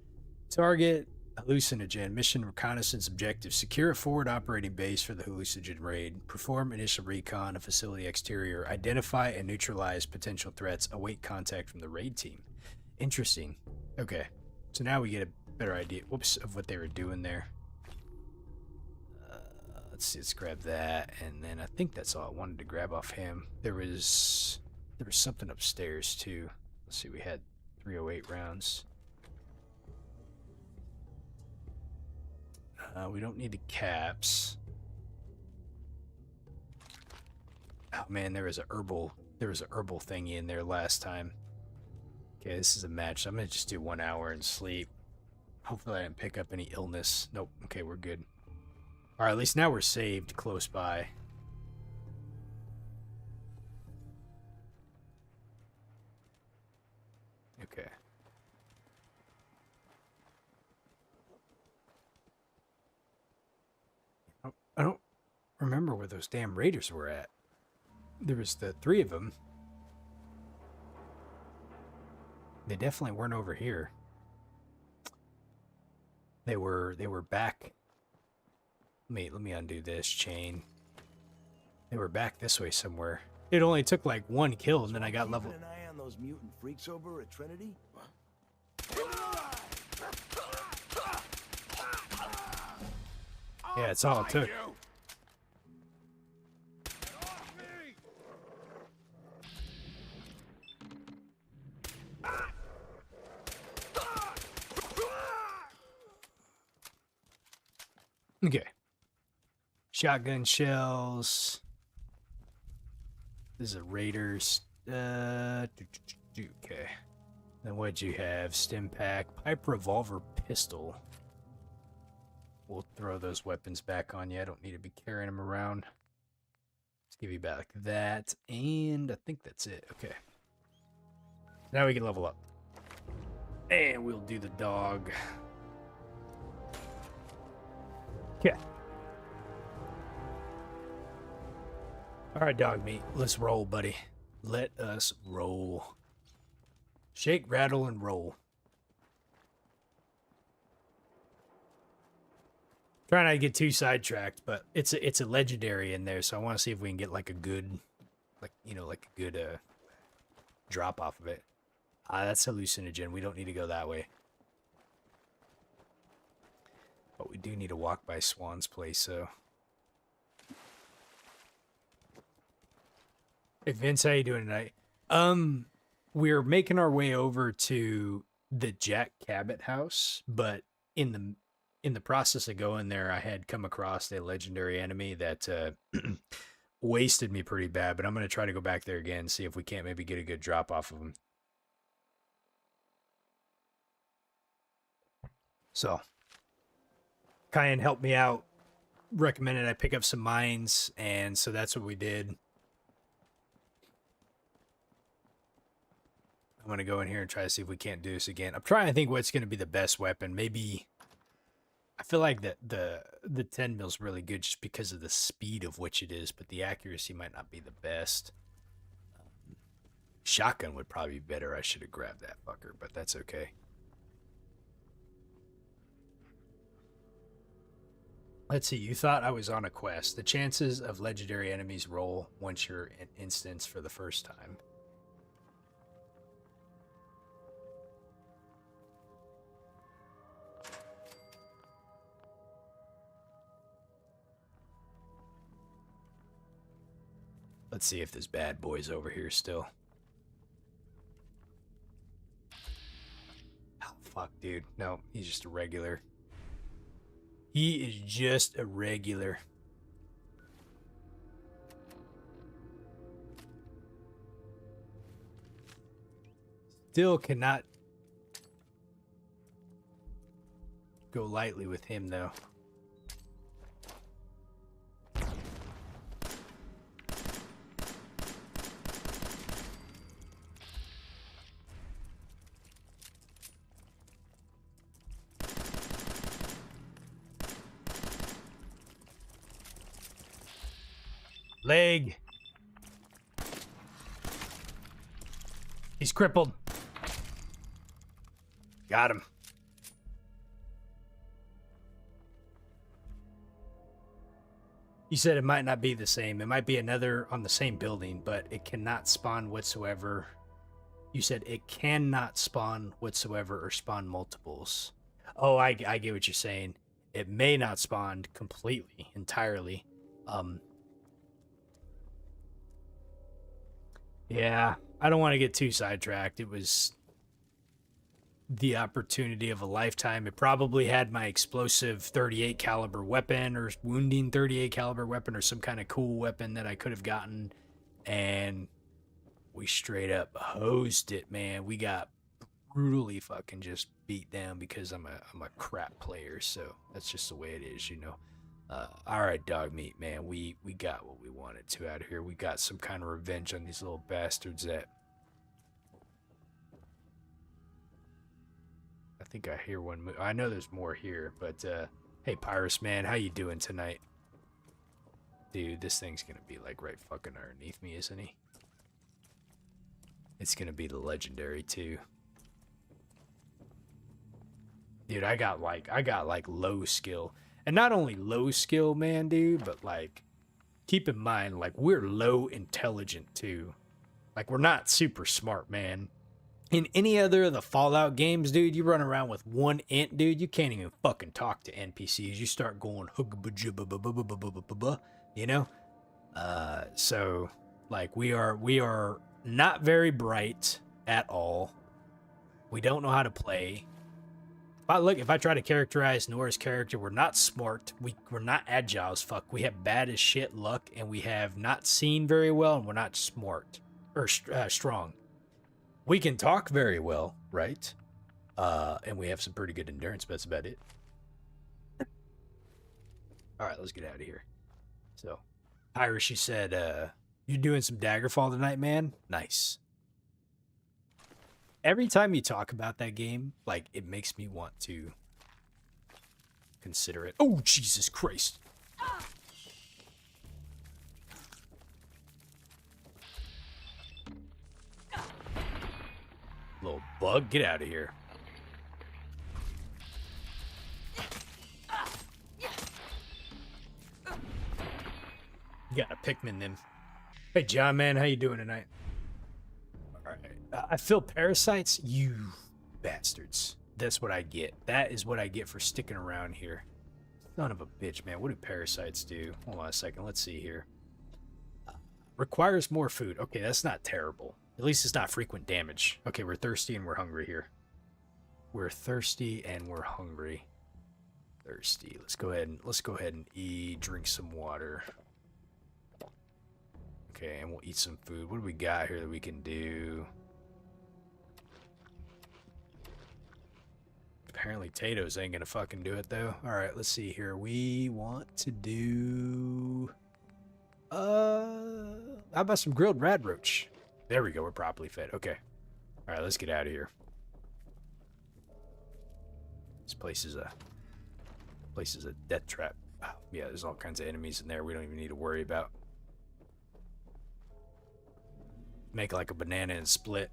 Speaker 1: Target, hallucinogen. Mission reconnaissance objective. Secure a forward operating base for the hallucinogen raid. Perform initial recon of facility exterior. Identify and neutralize potential threats. Await contact from the raid team. Interesting. Okay. So now we get a better idea, whoops, of what they were doing there. let's see, let's grab that, and then I think that's all I wanted to grab off him. There was something upstairs too. Let's see, we had 308 rounds. We don't need the caps. Oh man, there was a herbal thingy in there last time. Okay, this is a match. So I'm gonna just do 1 hour and sleep. Hopefully I didn't pick up any illness. Nope. Okay, we're good. All right, at least now we're saved close by. Okay. I don't remember where those damn raiders were at. There was the 3 of them. They definitely weren't over here. They were back. Let me undo this chain. They were back this way somewhere. It only took like 1 kill and then I got level.
Speaker 5: Keeping an eye on those mutant freaks over at Trinity?
Speaker 1: Yeah, it's all it took. Okay. Shotgun shells. This is a raiders. Okay. Then what'd you have? Stim pack, pipe revolver, pistol. We'll throw those weapons back on you. I don't need to be carrying them around. Let's give you back that. And I think that's it. Okay. Now we can level up. And we'll do the dog. Okay. All right, dog meat. Let's roll, buddy. Let us roll. Shake, rattle, and roll. Try not to get too sidetracked, but it's a legendary in there, so I want to see if we can get like a good, like a good drop off of it. That's hallucinogen. We don't need to go that way. But we do need to walk by Swan's place, so. Hey Vince, how you doing tonight? We're making our way over to the Jack Cabot house, but in the process of going there, I had come across a legendary enemy that wasted me pretty bad, but I'm going to try to go back there again, see if we can't maybe get a good drop off of him. So, Kyan helped me out, recommended I pick up some mines, and so that's what we did. I'm going to go in here and try to see if we can't do this again. I'm trying to think what's going to be the best weapon. Maybe, I feel like the 10 mil is really good just because of the speed of which it is, but the accuracy might not be the best. Shotgun would probably be better. I should have grabbed that fucker, but that's okay. Let's see, you thought I was on a quest. The chances of legendary enemies roll once you're in instance for the first time. Let's see if this bad boy's over here still. Oh, fuck, dude. No, he's just a regular. He is just a regular. Still cannot go lightly with him, though. Leg. He's crippled. Got him. You said it might not be the same. It might be another on the same building, but it cannot spawn whatsoever. You said it cannot spawn whatsoever or spawn multiples. Oh, I get what you're saying. It may not spawn completely, entirely, Yeah, I don't want to get too sidetracked. It was the opportunity of a lifetime. It probably had my explosive 38 caliber weapon or wounding 38 caliber weapon or some kind of cool weapon that I could have gotten, and we straight up hosed it, man. We got brutally fucking just beat down because I'm a crap player, so that's just the way it is, you know. All right, dog meat, man. We got what we wanted to out of here. We got some kind of revenge on these little bastards that. I think I hear one move. I know there's more here, but hey, Pyrus, man, how you doing tonight? Dude, this thing's gonna be like right fucking underneath me, isn't he? It's gonna be the legendary too. Dude, I got like low skill. And not only low skill, man, dude, but like keep in mind, like we're low intelligent too. Like we're not super smart, man. In any other of the Fallout games, dude, you run around with one int, dude, you can't even fucking talk to NPCs. You start going you know? So like we are not very bright at all. We don't know how to play. If I try to characterize Nora's character, we're not smart. We're not agile as fuck. We have bad as shit luck, and we have not seen very well, and we're not smart or strong. We can talk very well, right? And we have some pretty good endurance, but that's about it. All right, let's get out of here. So, Iris, she said, "You doing some Daggerfall tonight, man? Nice." Every time you talk about that game, like, it makes me want to consider it. Oh, Jesus Christ. Little bug, get out of here. You got a Pikmin then. Hey, John, man, how you doing tonight? I feel parasites, you bastards. That's what I get. That is what I get for sticking around here. Son of a bitch, man. What do parasites do? Hold on a second. Let's see here. Requires more food. Okay, that's not terrible. At least it's not frequent damage. Okay, we're thirsty and we're hungry here. We're thirsty and we're hungry. Thirsty. Let's go ahead and eat, drink some water. Okay, and we'll eat some food. What do we got here that we can do? Apparently Tato's ain't gonna fucking do it though. Alright, let's see here. We want to do how about some grilled rad roach? There we go, we're properly fed. Okay. Alright, let's get out of here. This place is a death trap. Oh, yeah, there's all kinds of enemies in there we don't even need to worry about. Make like a banana and split.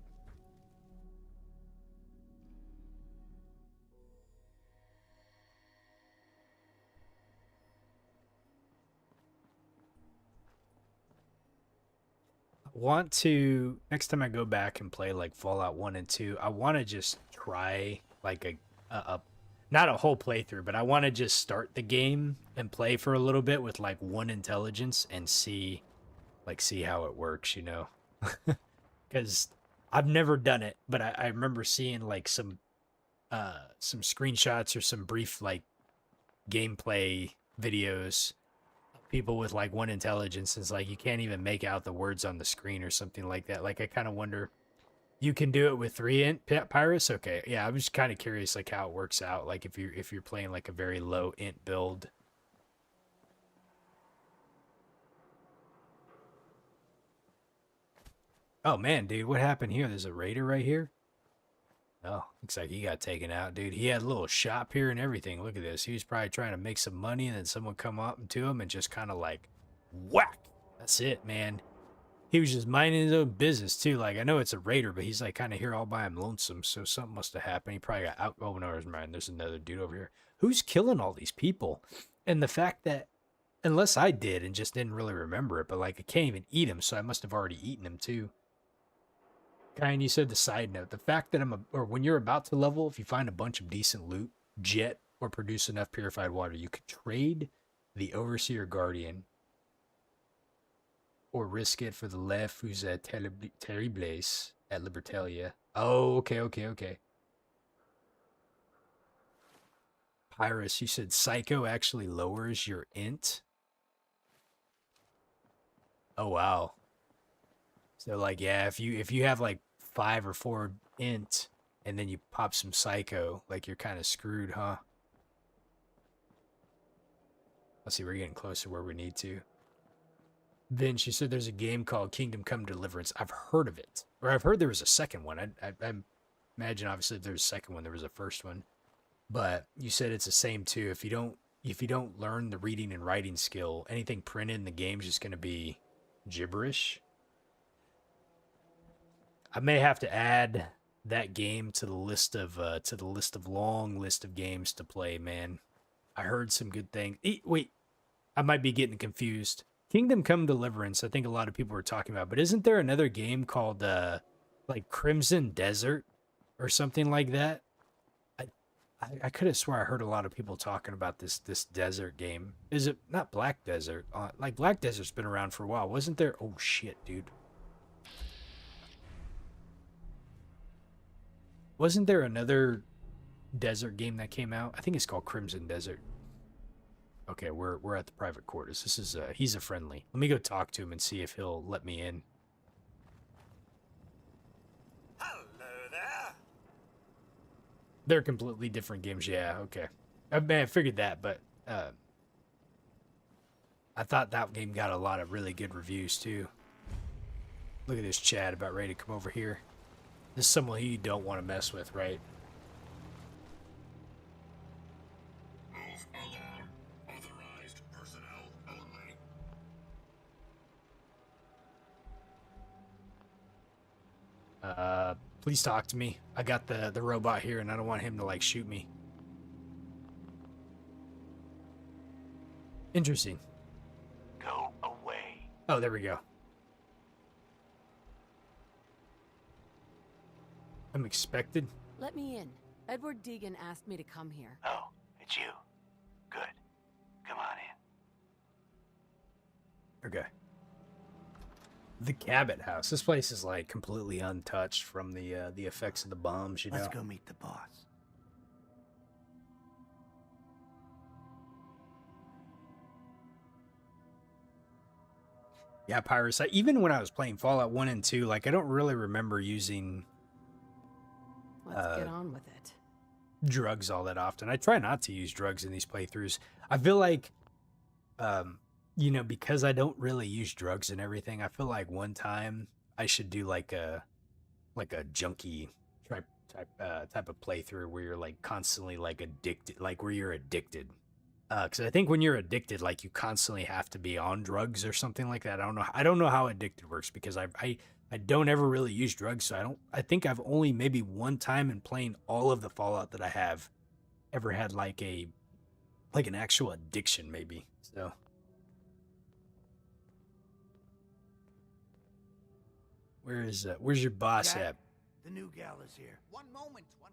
Speaker 1: Want to next time I go back and play like Fallout 1 and 2, I want to just try like a not a whole playthrough, but I want to just start the game and play for a little bit with like 1 intelligence and see how it works, you know. Because I've never done it, but I remember seeing like some screenshots or some brief like gameplay videos. People with like 1 intelligence is like you can't even make out the words on the screen or something like that. Like I kind of wonder, you can do it with 3 int Pyrus? Okay, yeah, I was just kind of curious like how it works out. Like if you're playing like a very low int build. Oh man, dude, what happened here? There's a raider right here. Oh, looks like he got taken out, dude. He had a little shop here and everything. Look at this. He was probably trying to make some money, and then someone come up to him and just kind of like whack. That's it, man. He was just minding his own business too. Like I know it's a raider, but he's like kind of here all by him lonesome. So something must have happened. He probably got out. Oh no, mind. There's another dude over here. Who's killing all these people? And the fact that, unless I did and just didn't really remember it, but like I can't even eat him, so I must have already eaten him too. Kind, you said the side note, the fact that or when you're about to level, if you find a bunch of decent loot, jet, or produce enough purified water, you could trade the Overseer Guardian or risk it for the left who's at Terribles at Libertalia. Oh, okay. Pyrus, you said Psycho actually lowers your int? Oh, wow. So, like, yeah, if you have, like, 5 or 4 int, and then you pop some Psycho, like, you're kind of screwed, huh? Let's see, we're getting close to where we need to. Vince, you said there's a game called Kingdom Come Deliverance. I've heard of it. Or I've heard there was a second one. I imagine, obviously, if there's a second one, there was a first one. But you said it's the same, too. If you don't learn the reading and writing skill, anything printed in the game is just going to be gibberish. I may have to add that game to the long list of games to play, man. I heard some good things. Wait, I might be getting confused. Kingdom Come Deliverance, I think a lot of people were talking about, but isn't there another game called like Crimson Desert or something like that? I could have swore I heard a lot of people talking about this desert game. Is it not Black Desert? Like Black Desert's been around for a while, wasn't there? Oh shit, dude. Wasn't there another desert game that came out? I think it's called Crimson Desert. Okay, we're at the private quarters. This is he's a friendly. Let me go talk to him and see if he'll let me in.
Speaker 5: Hello there.
Speaker 1: They're completely different games. Yeah, okay. I figured that, but I thought that game got a lot of really good reviews too. Look at this Chad about ready to come over here. This is someone you don't want to mess with, right?
Speaker 6: Move along. Authorized personnel only.
Speaker 1: Please talk to me. I got the robot here and I don't want him to like shoot me. Interesting.
Speaker 5: Go away.
Speaker 1: Oh, there we go. I'm expected.
Speaker 2: Let me in. Edward Deegan asked me to come here.
Speaker 5: Oh, it's you. Good. Come on in.
Speaker 1: Okay. The Cabot House. This place is like completely untouched from the effects of the bombs, you know.
Speaker 5: Let's go meet the boss.
Speaker 1: Yeah, Pyrus. Even when I was playing Fallout 1 and 2, like I don't really remember using
Speaker 2: Let's get on with it.
Speaker 1: drugs all that often. I try not to use drugs in these playthroughs. I feel like you know, because I don't really use drugs and everything, I feel like one time I should do like a junkie type of playthrough where you're like constantly like addicted, like where you're addicted. Because I think when you're addicted, like you constantly have to be on drugs or something like that. I don't know how addicted works because I don't ever really use drugs, so I think I've only maybe one time in playing all of the Fallout that I have ever had like an actual addiction maybe. So where's your boss
Speaker 3: Jack,
Speaker 1: at?
Speaker 3: The new gal is here.
Speaker 7: One moment. I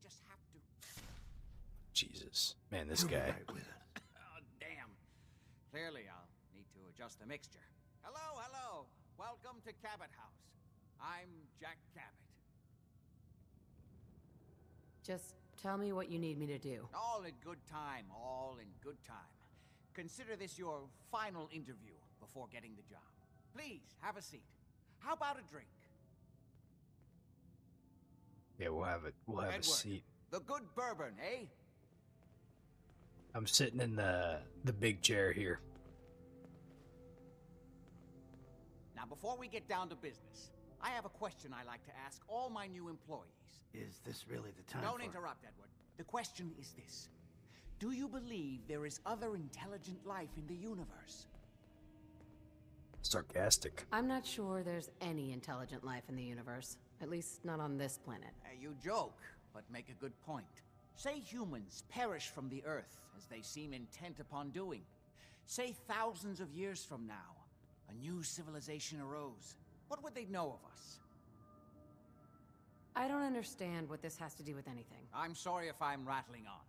Speaker 7: just have to.
Speaker 1: Jesus. Man, this
Speaker 3: You'll be
Speaker 1: guy.
Speaker 3: right with us.
Speaker 7: Oh, damn. Clearly, I'll need to adjust the mixture. Hello. Welcome to Cabot House. I'm Jack Cabot.
Speaker 2: Just tell me what you need me to do.
Speaker 7: All in good time. Consider this your final interview before getting the job. Please, have a seat. How about a drink?
Speaker 1: Yeah, we'll have a
Speaker 7: Edward,
Speaker 1: seat.
Speaker 7: The good bourbon, eh?
Speaker 1: I'm sitting in the big chair here.
Speaker 7: Now, before we get down to business, I have a question I like to ask all my new employees.
Speaker 3: Is this really the time
Speaker 7: Don't
Speaker 3: for...
Speaker 7: interrupt, Edward. The question is this. Do you believe there is other intelligent life in the universe?
Speaker 1: Sarcastic.
Speaker 2: I'm not sure there's any intelligent life in the universe. At least not on this planet.
Speaker 7: You joke, but make a good point. Say humans perish from the Earth, as they seem intent upon doing. Say thousands of years from now, a new civilization arose. What would they know of us?
Speaker 2: I don't understand what this has to do with anything.
Speaker 7: I'm sorry if I'm rattling on.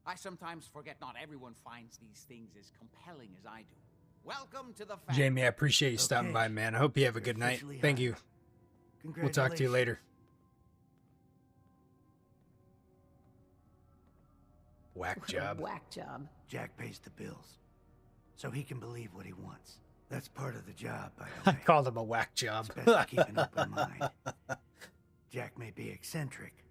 Speaker 7: I sometimes forget not everyone finds these things as compelling as I do. Welcome to the family.
Speaker 1: Jamie, I appreciate you stopping by, man. I hope you have a good night.
Speaker 3: Officially
Speaker 1: Thank
Speaker 3: hired.
Speaker 1: you. We'll talk to you later. Whack job.
Speaker 2: Whack job.
Speaker 3: Jack pays the bills, so he can believe what he wants. That's part of the job, by
Speaker 1: I
Speaker 3: the way.
Speaker 1: called him a whack job.
Speaker 3: It's best to keep an open mind. Jack may be eccentric,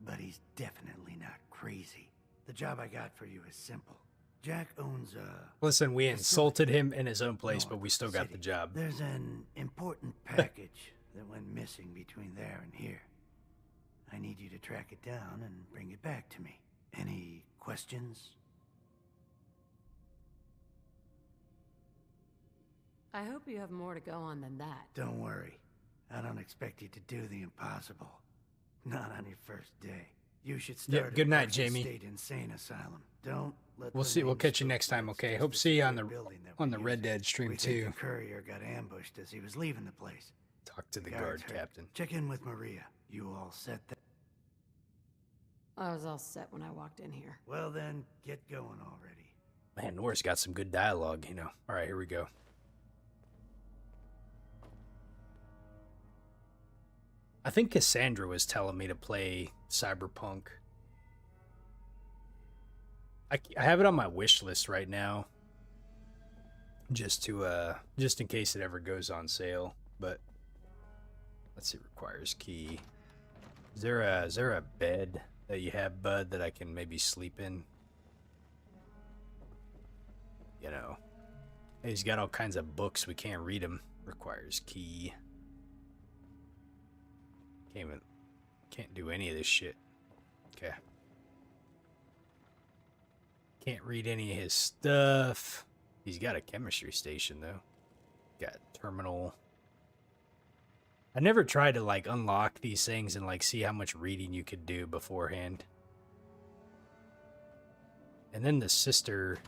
Speaker 3: but he's definitely not crazy. The job I got for you is simple. Jack owns a...
Speaker 1: Listen, we insulted him in his own place, but we still got
Speaker 3: City.
Speaker 1: the job.
Speaker 3: There's an important package that went missing between there and here. I need you to track it down and bring it back to me. Any questions?
Speaker 2: I hope you have more to go on than that.
Speaker 3: Don't worry. I don't expect you to do the impossible. Not on your first day. You should
Speaker 1: Yeah,
Speaker 3: start
Speaker 1: good
Speaker 3: at
Speaker 1: night,
Speaker 3: Washington
Speaker 1: Jamie.
Speaker 3: State Insane Asylum. Don't let
Speaker 1: We'll
Speaker 3: the
Speaker 1: see. We'll
Speaker 3: names
Speaker 1: catch you
Speaker 3: spook
Speaker 1: next time,
Speaker 3: you.
Speaker 1: okay?
Speaker 3: It's
Speaker 1: Hope to
Speaker 3: just
Speaker 1: see you
Speaker 3: the
Speaker 1: on the
Speaker 3: building that we're
Speaker 1: on the Red
Speaker 3: using.
Speaker 1: Dead stream
Speaker 3: We think
Speaker 1: too.
Speaker 3: the courier got ambushed as he was leaving the place.
Speaker 1: Talk to the
Speaker 3: Guards
Speaker 1: guard
Speaker 3: hurt.
Speaker 1: captain.
Speaker 3: Check in with Maria. You all set that?
Speaker 2: I was all set when I walked in here.
Speaker 3: Well then, get going already.
Speaker 1: Man, Norris got some good dialogue, you know. All right, here we go. I think Cassandra was telling me to play Cyberpunk. I have it on my wish list right now, just in case it ever goes on sale. But let's see, requires key. Is there a bed that you have, bud, that I can maybe sleep in? You know, he's got all kinds of books. We can't read them. Requires key. Can't do any of this shit. Okay. Can't read any of his stuff. He's got a chemistry station though. Got terminal. I never tried to like unlock these things and like see how much reading you could do beforehand. And then the sister.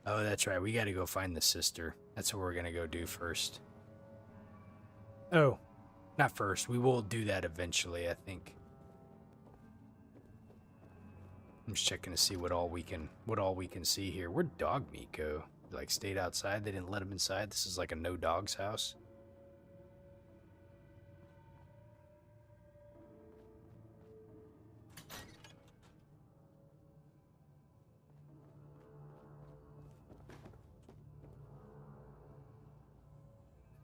Speaker 1: Oh, that's right. We got to go find the sister. That's what we're going to go do first. Oh, not first. We will do that eventually, I think. I'm just checking to see what all we can see here. Where'd dog meat go? Like stayed outside. They didn't let him inside. This is like a no dogs house.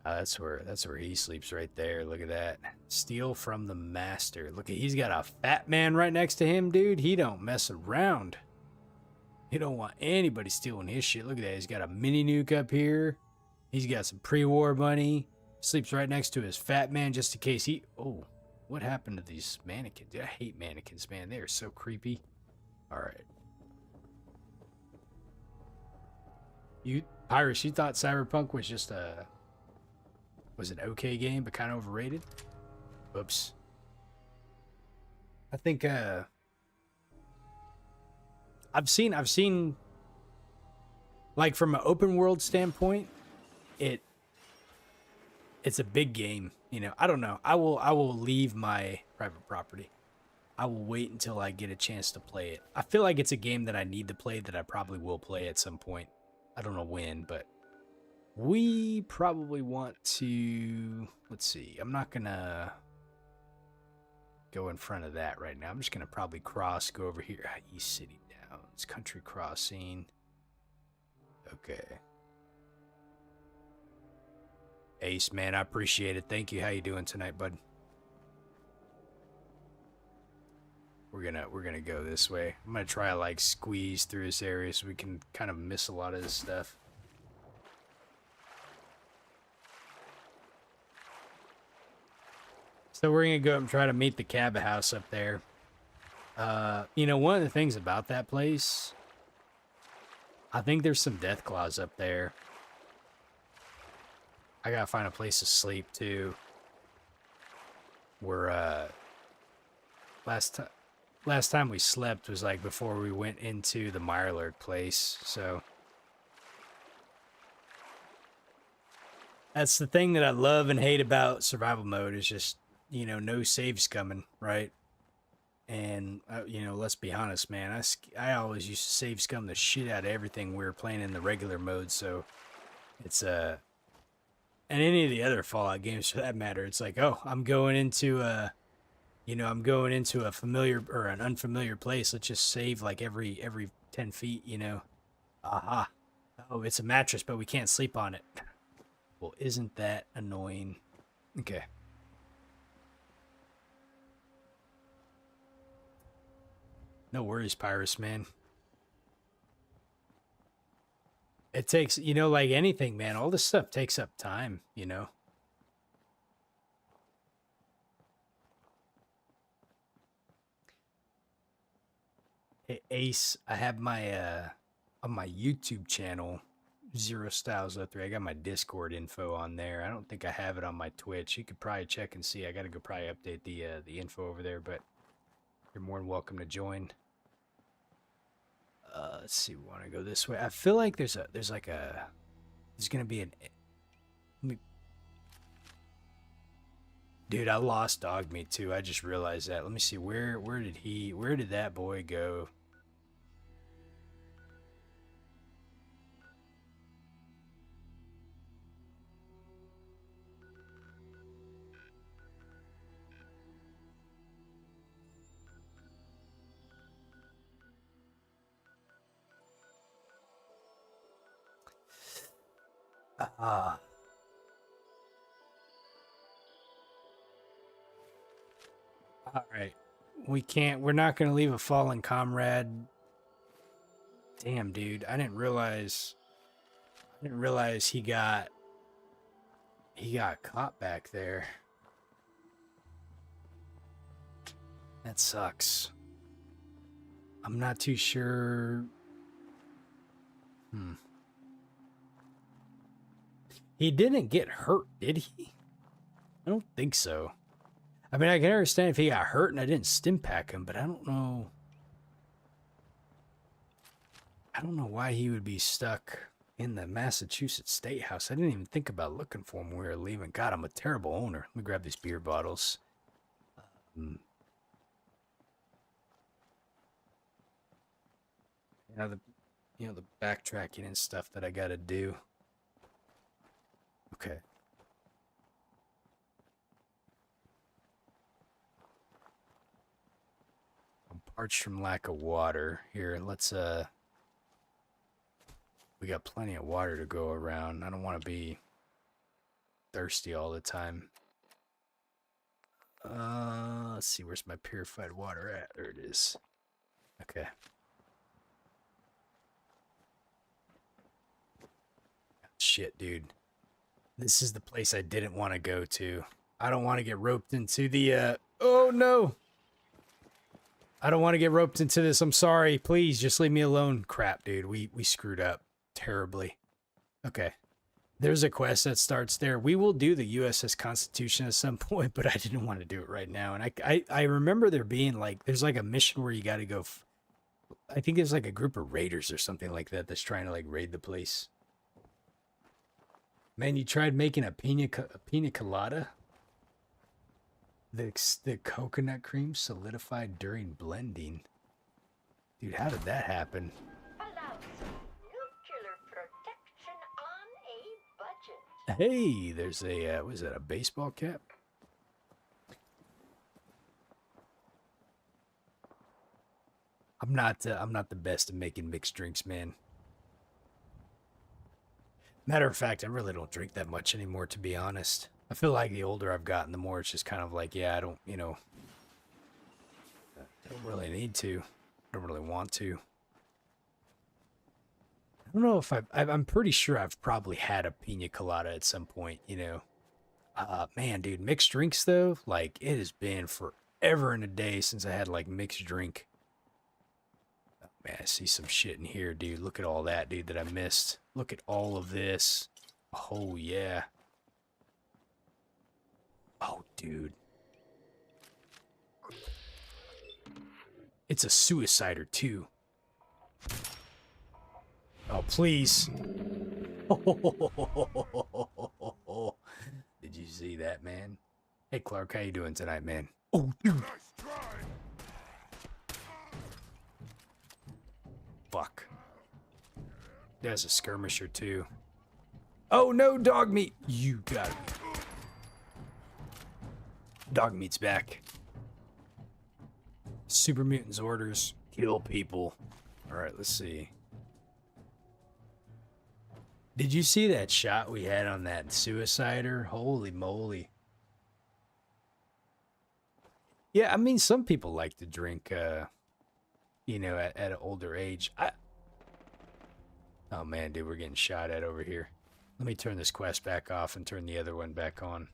Speaker 1: That's where he sleeps right there. Look at that. Steal from the master. Look at, he's got a fat man right next to him, dude. He don't mess around. He don't want anybody stealing his shit. Look at that. He's got a mini nuke up here. He's got some pre-war money. Sleeps right next to his fat man just in case he... Oh, what happened to these mannequins? I hate mannequins, man. They are so creepy. All right. Pirates, you thought Cyberpunk was just was an okay game, but kind of overrated? Oops. I think I've seen like from an open world standpoint, it's a big game, you know. I don't know. I will leave my private property. I will wait until I get a chance to play it. I feel like it's a game that I need to play, that I probably will play at some point. I don't know when, but we probably want to, let's see, I'm not gonna go in front of that right now. I'm just gonna probably go over here. East City Downs, Country Crossing. Okay. Ace, man, I appreciate it. Thank you. How you doing tonight, bud? We're gonna go this way. I'm gonna try to like squeeze through this area so we can kind of miss a lot of this stuff. So we're gonna go up and try to meet the cabin house up there. You know, one of the things about that place, I think there's some death claws up there. I gotta find a place to sleep too. We're last time we slept was like before we went into the Mirelurk place, so that's the thing that I love and hate about survival mode, is just, you know, no saves coming, right? And you know, let's be honest, man, I always used to save scum the shit out of everything we were playing in the regular mode, so It's and any of the other Fallout games for that matter, it's like, oh, I'm going into I'm going into a familiar or an unfamiliar place. Let's just save like every 10 feet, you know. Aha. Oh, it's a mattress, but we can't sleep on it. Well, isn't that annoying? Okay. No worries, Pyrus, man. It takes, like anything, man, all this stuff takes up time, you know? Hey, Ace, I have my, on my YouTube channel, Zrostylz03, I got my Discord info on there. I don't think I have it on my Twitch. You could probably check and see. I gotta go probably update the info over there, but you're more than welcome to join. Let's see, we want to go this way. I feel like there's gonna be dude, I lost dog meat too. I just realized that. Let me see, where did that boy go? All right. We're not going to leave a fallen comrade. Damn, dude. I didn't realize he got caught back there. That sucks. I'm not too sure. He didn't get hurt, did he? I don't think so. I mean, I can understand if he got hurt and I didn't stim pack him, but I don't know. I don't know why he would be stuck in the Massachusetts State House. I didn't even think about looking for him when we were leaving. God, I'm a terrible owner. Let me grab these beer bottles. The backtracking and stuff that I gotta do. Okay. I'm parched from lack of water. Here, let's we got plenty of water to go around. I don't want to be thirsty all the time. Let's see, where's my purified water at? There it is. Okay. Shit, dude. This is the place I didn't want to go to. I don't want to get roped into the, oh no! I don't want to get roped into this. I'm sorry. Please, just leave me alone. Crap, dude. We screwed up terribly. Okay. There's a quest that starts there. We will do the USS Constitution at some point, but I didn't want to do it right now. And I remember there being like, there's like a mission where you got to go. I think there's like a group of raiders or something like that that's trying to like raid the place. Man, you tried making a pina colada? The coconut cream solidified during blending. Dude, how did that happen?
Speaker 8: Allows nuclear protection on a budget.
Speaker 1: Hey, there's a, was that a baseball cap? I'm not the best at making mixed drinks, man. Matter of fact, I really don't drink that much anymore, to be honest. I feel like the older I've gotten, the more it's just kind of like, yeah, I don't, I don't really need to. I don't really want to. I don't know if I'm pretty sure I've probably had a pina colada at some point, Man, dude, mixed drinks, though, like, it has been forever and a day since I had, like, mixed drink. Oh, man, I see some shit in here, dude. Look at all that, dude, that I missed. Look at all of this. Oh, yeah. Oh, dude. It's a suicider, too. Oh, please. Did you see that, man? Hey, Clark, how you doing tonight, man? Oh, dude. Fuck. There's a skirmisher, too. Oh no, dog meat! You got it. Dog meat's back. Super mutants orders. Kill people. Alright, let's see. Did you see that shot we had on that suicider? Holy moly. Yeah, I mean, some people like to drink, you know, at an older age. Oh man, dude, we're getting shot at over here. Let me turn this quest back off and turn the other one back on.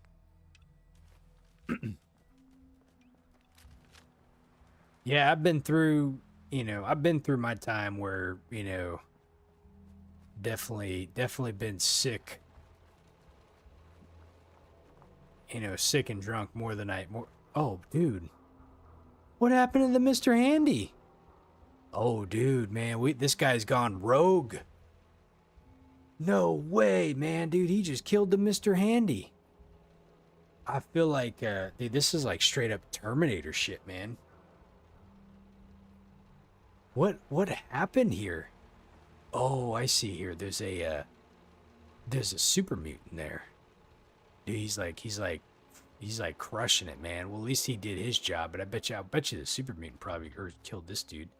Speaker 1: Yeah, I've been through, you know, I've been through my time where, you know, definitely been sick. You know, sick and drunk more than Oh, dude. What happened to the Mr. Handy? Oh, dude, man, this guy's gone rogue. No way, man, dude, he just killed the Mr. Handy. I feel like, dude, this is like straight up Terminator shit, man. What happened here? Oh, I see here. There's a super mutant there. Dude, he's like crushing it, man. Well, at least he did his job, but I bet you the super mutant probably killed this dude.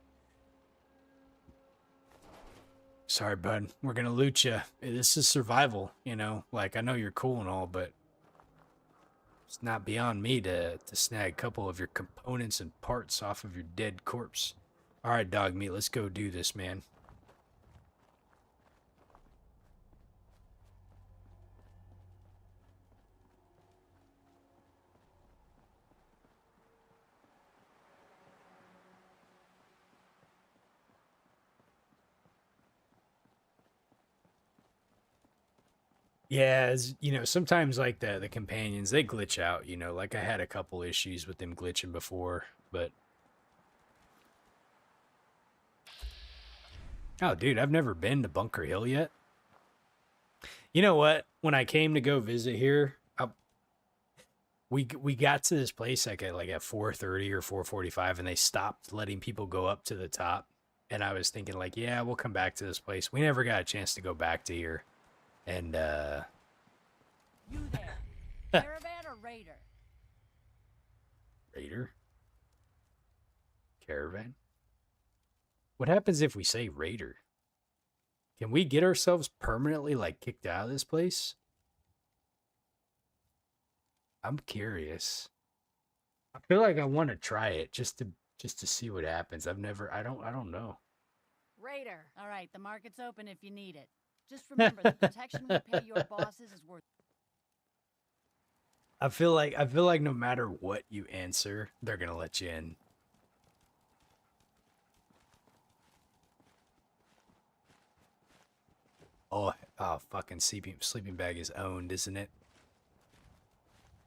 Speaker 1: Sorry, bud. We're gonna loot you. This is survival, you know. Like, I know you're cool and all, but it's not beyond me to snag a couple of your components and parts off of your dead corpse. All right, dog meat. Let's go do this, man. Yeah, you know, sometimes like the companions, they glitch out, you know, like I had a couple issues with them glitching before, but oh, dude, I've never been to Bunker Hill yet. You know what? When I came to go visit here, we got to this place like at 4:30 or 4:45, and they stopped letting people go up to the top. And I was thinking like, yeah, we'll come back to this place. We never got a chance to go back to here. And
Speaker 9: You there, caravan or raider?
Speaker 1: Raider? Caravan? What happens if we say raider? Can we get ourselves permanently like kicked out of this place? I'm curious. I feel like I want to try it just to see what happens. I don't know.
Speaker 9: Raider. All right, the market's open if you need it. Just remember, the protection we pay your bosses is worth.
Speaker 1: I feel like no matter what you answer, they're gonna let you in. Oh, fucking sleeping bag is owned, isn't it?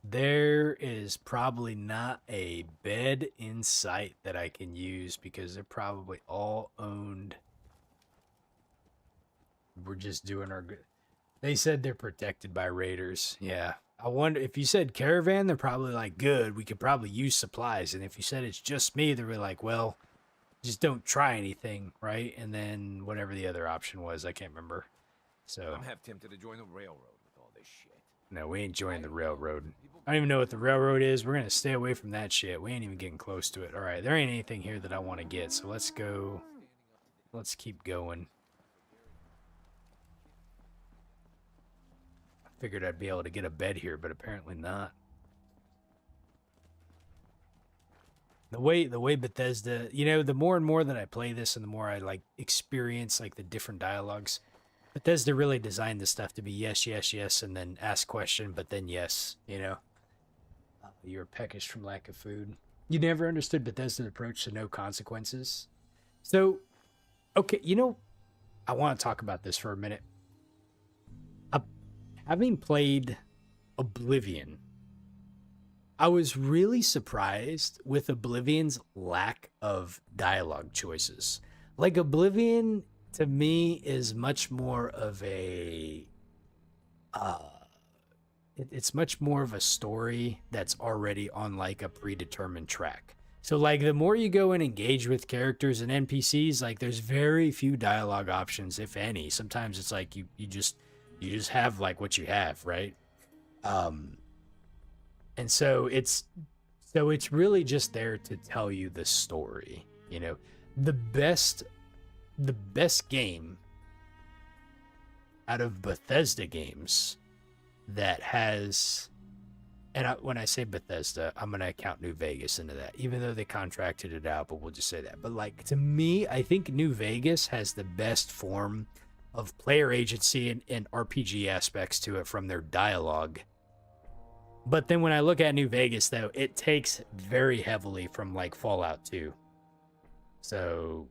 Speaker 1: There is probably not a bed in sight that I can use because they're probably all owned. We're just doing our good. They said they're protected by raiders. Yeah. I wonder if you said caravan, they're probably like, good, we could probably use supplies. And if you said it's just me, they're like, well, just don't try anything, right? And then whatever the other option was, I can't remember. So
Speaker 10: I'm half tempted to join the railroad with all this shit.
Speaker 1: no, we ain't joining the railroad. I don't even know what the railroad is. We're gonna stay away from that shit. We ain't even getting close to it. All right, there ain't anything here that I want to get, so let's go. Let's keep going. I figured I'd be able to get a bed here, but apparently not. The way Bethesda, you know, the more and more that I play this and the more I like experience like the different dialogues, Bethesda really designed this stuff to be yes, yes, yes, and then ask question, but then yes, you know. You're peckish from lack of food. You never understood Bethesda's approach to no consequences. So, okay, you know, I want to talk about this for a minute. Having played Oblivion, I was really surprised with Oblivion's lack of dialogue choices. Like, Oblivion, to me, is much more of a... it's much more of a story that's already on, like, a predetermined track. So, like, the more you go and engage with characters and NPCs, like, there's very few dialogue options, if any. Sometimes it's like you just You just have like what you have, right? And so it's really just there to tell you the story. You know, the best game out of Bethesda games that has, and when I say Bethesda, I'm gonna count New Vegas into that, even though they contracted it out. But we'll just say that. But like to me, I think New Vegas has the best form of player agency and RPG aspects to it from their dialogue. But then when I look at New Vegas, though, it takes very heavily from like Fallout 2. So,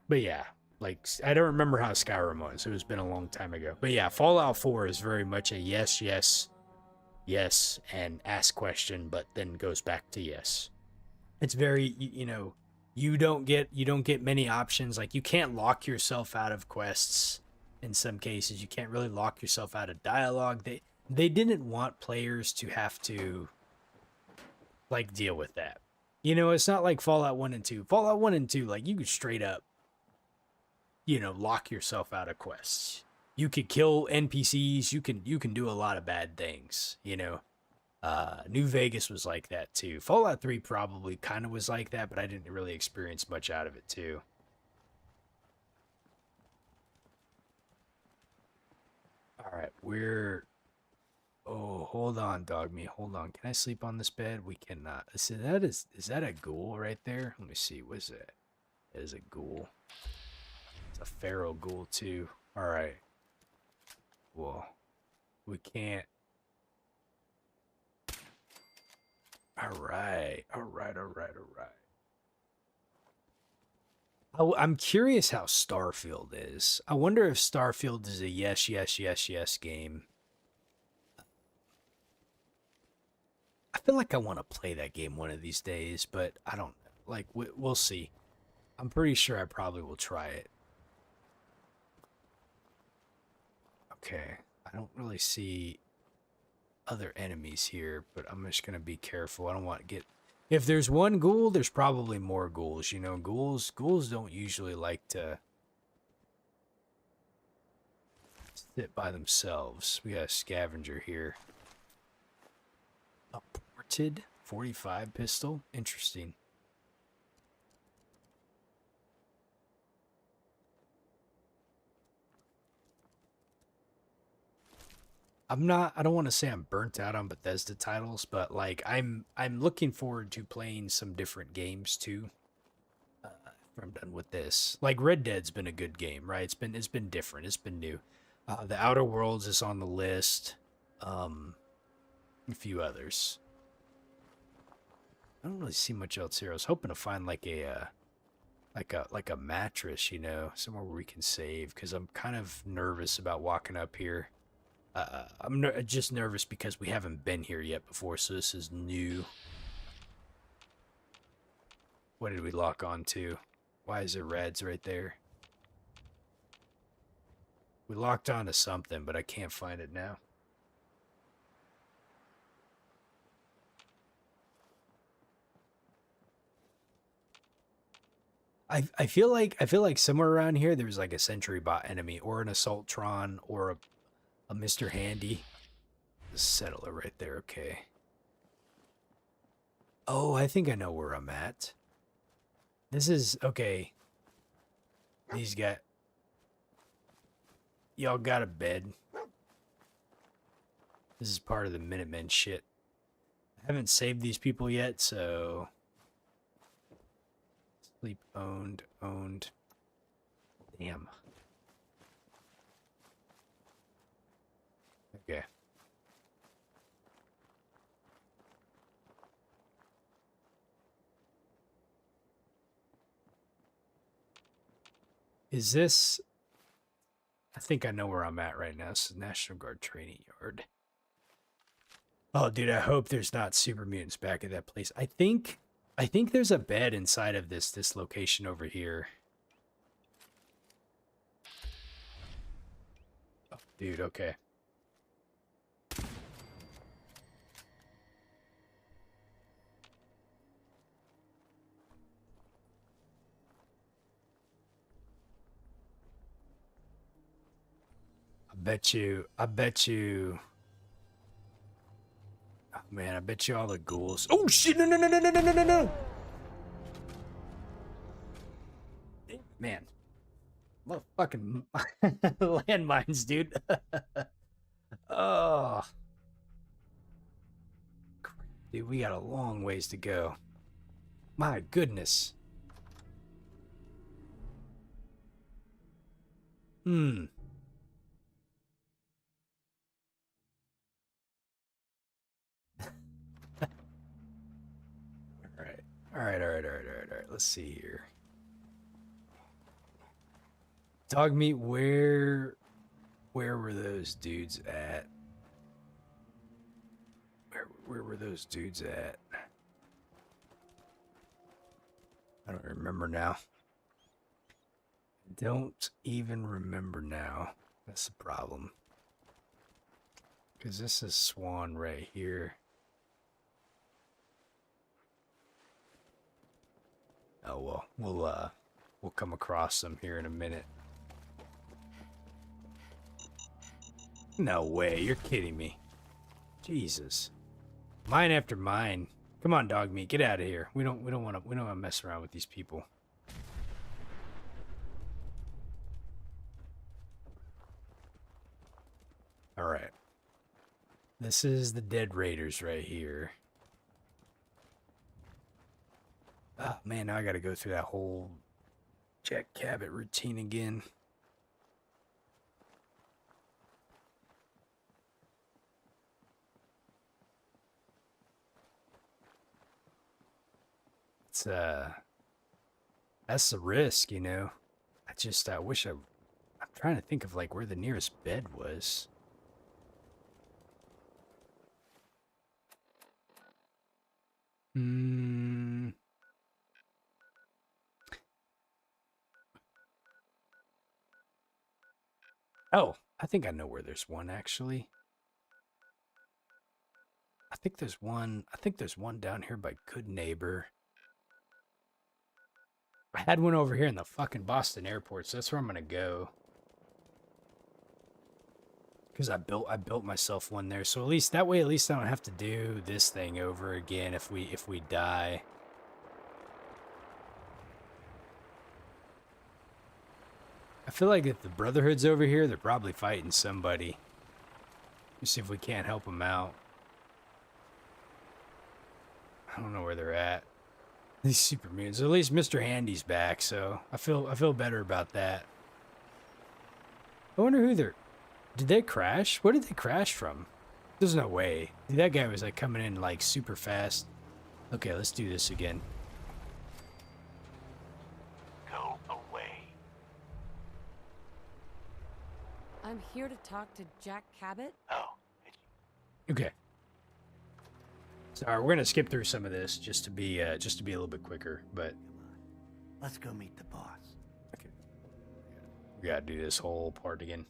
Speaker 1: but yeah, like I don't remember how Skyrim was. It was been a long time ago. But yeah, Fallout 4 is very much a yes, yes, yes, and ask question, but then goes back to yes. It's very, you know, you don't get many options. Like you can't lock yourself out of quests. In some cases, you can't really lock yourself out of dialogue. They didn't want players to have to like deal with that. You know, it's not like Fallout 1 and 2. Fallout 1 and 2, like you could straight up, you know, lock yourself out of quests. You could kill NPCs, you can do a lot of bad things, you know. New Vegas was like that too. Fallout 3 probably kind of was like that, but I didn't really experience much out of it too. All right, oh, hold on, dog me. Hold on. Can I sleep on this bed? We cannot. So is that a ghoul right there? Let me see. What is that? That is a ghoul. It's a feral ghoul too. All right. Well, we can't. All right. All right. All right. All right. I'm curious how Starfield is. I wonder if Starfield is a yes, yes, yes, yes game. I feel like I want to play that game one of these days, but I don't know. Like, we'll see. I'm pretty sure I probably will try it. Okay. I don't really see other enemies here, but I'm just going to be careful. I don't want to get... If there's one ghoul, there's probably more ghouls. You know, ghouls don't usually like to sit by themselves. We got a scavenger here. A ported 45 pistol? Interesting. I don't want to say I'm burnt out on Bethesda titles, but like I'm looking forward to playing some different games too. After I'm done with this. Like Red Dead's been a good game, right? It's been different. It's been new. The Outer Worlds is on the list. A few others. I don't really see much else here. I was hoping to find like a mattress, you know, somewhere where we can save, because I'm kind of nervous about walking up here. I'm just nervous because we haven't been here yet before, so this is new. What did we lock on to? Why is there reds right there? We locked on to something, but I can't find it now. I feel like somewhere around here there's like a sentry bot enemy or an assaultron or a Mr. Handy. The settler right there, okay. Oh, I think I know where I'm at. This is okay. These guys. Y'all got a bed. This is part of the Minutemen shit. I haven't saved these people yet, so sleep owned. Damn. Okay. Is this... I think I know where I'm at right now. This is National Guard Training Yard. Oh, dude, I hope there's not super mutants back at that place. I think there's a bed inside of this location over here. Oh, dude, okay. bet you. Oh, man, I bet you all the ghouls. Oh shit! No! Man, love fucking landmines, dude. Oh, dude, we got a long ways to go. My goodness. All right. Let's see here. Dog meat, where were those dudes at? Where were those dudes at? I don't remember now. Don't even remember now. That's the problem. Because this is Swan right here. Oh well, we'll come across them here in a minute. No way, you're kidding me. Jesus. Mine after mine. Come on, dog meat, get out of here. We don't want to mess around with these people. All right. This is the dead raiders right here. Oh man, now I got to go through that whole Jack Cabot routine again. It's that's the risk, you know. I wish I'm trying to think of like where the nearest bed was. Oh, I think I know where there's one actually. I think there's one down here by Good Neighbor. I had one over here in the fucking Boston airport, so that's where I'm gonna go. Because I built myself one there, so at least I don't have to do this thing over again if we die. I feel like if the Brotherhood's over here, they're probably fighting somebody. Let's see if we can't help them out. I don't know where they're at. These super mutants. At least Mr. Handy's back, so I feel better about that. I wonder who they're... Did they crash? Where did they crash from? There's no way. Dude, that guy was like coming in like super fast. Okay, let's do this again.
Speaker 5: Go away.
Speaker 2: I'm here to talk to Jack Cabot.
Speaker 5: Oh, it's...
Speaker 1: Okay. Sorry, we're gonna skip through some of this just to be a little bit quicker, but
Speaker 3: Let's go meet the boss.
Speaker 1: okay. We gotta do this whole part again.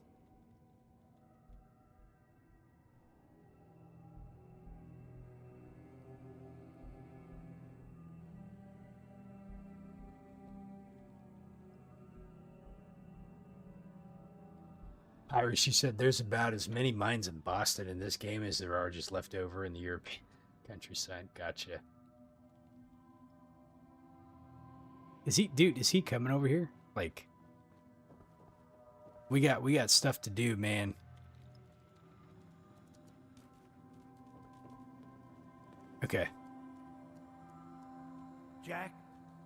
Speaker 1: Iris, she said there's about as many mines in Boston in this game as there are just left over in the European countryside. Gotcha. Is he coming over here? Like, we got stuff to do, man. Okay.
Speaker 3: Jack,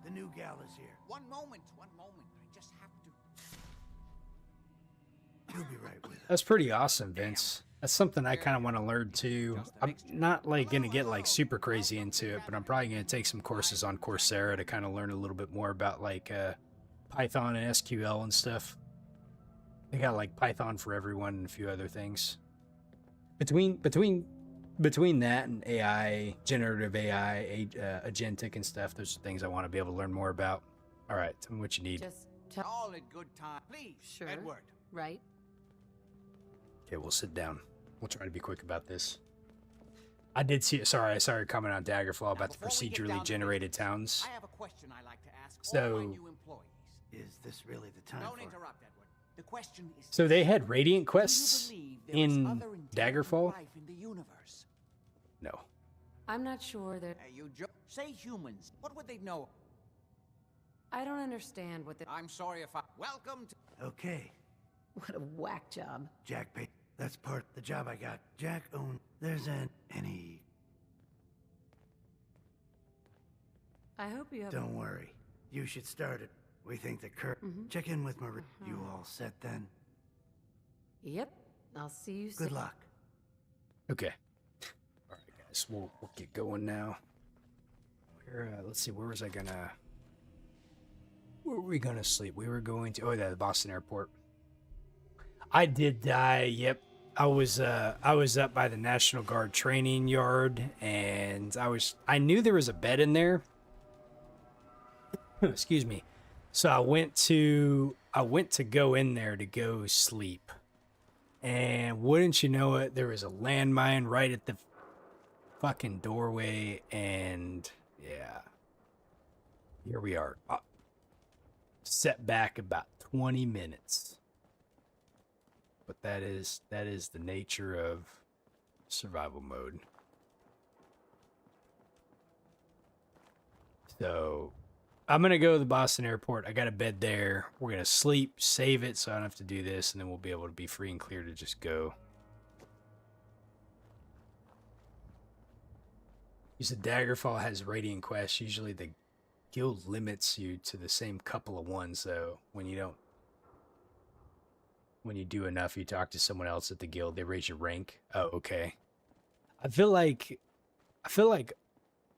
Speaker 3: the new gal is here.
Speaker 7: One moment. I just have to...
Speaker 3: You'll be right with her.
Speaker 1: That's pretty awesome, Vince. That's something I kind of want to learn too. I'm not like going to get like super crazy into it, but I'm probably going to take some courses on Coursera to kind of learn a little bit more about like Python and SQL and stuff. They got like Python for everyone and a few other things. Between that and AI, generative AI, agentic and stuff, those are things I want to be able to learn more about. All right, tell me what you need.
Speaker 2: Just tell...
Speaker 7: All in good time. Please,
Speaker 2: Sure.
Speaker 7: Edward.
Speaker 2: Right?
Speaker 1: Okay, we'll sit down. We'll try to be quick about this. I did see. Sorry, I saw your comment on Daggerfall about the
Speaker 7: Before we get down
Speaker 1: procedurally
Speaker 7: to
Speaker 1: generated
Speaker 7: business,
Speaker 1: towns.
Speaker 7: I have a question I like to ask all
Speaker 1: So-
Speaker 7: my new employees.
Speaker 3: Is this really the time
Speaker 7: Don't
Speaker 3: for...
Speaker 7: interrupt, Edward. The question is,
Speaker 1: So they had radiant
Speaker 7: do you
Speaker 1: quests
Speaker 7: believe there is
Speaker 1: in
Speaker 7: other intelligent
Speaker 1: Daggerfall?
Speaker 7: life in the universe?
Speaker 1: No.
Speaker 2: I'm not sure that...
Speaker 7: Say humans. What would they know?
Speaker 2: I don't understand what the...
Speaker 7: I'm sorry if I... Welcome to...
Speaker 3: Okay,
Speaker 2: What a whack job.
Speaker 3: Jack paid. That's part the job I got. Jack owned. There's any.
Speaker 2: I hope you have...
Speaker 3: Don't worry. You should start it. We think the Check in with Marie. You all set then?
Speaker 2: Yep. I'll see you soon.
Speaker 3: Good luck.
Speaker 1: Okay. All right, guys. We'll get going now. Let's see. Where was I gonna? Where were we gonna sleep? We were going to. Oh, yeah, the Boston airport. I did die. Yep. I was up by the National Guard training yard, and I knew there was a bed in there. Excuse me. So I went to go in there to go sleep. And wouldn't you know it, there was a landmine right at the fucking doorway, and yeah. Here we are. Set back about 20 minutes. But that is the nature of survival mode. So I'm going to go to the Boston airport. I got a bed there. We're going to sleep, save it so I don't have to do this, and then we'll be able to be free and clear to just go. You said Daggerfall has Radiant quests. Usually the guild limits you to the same couple of ones, though. When you do enough, you talk to someone else at the guild, they raise your rank. Oh, okay. I feel like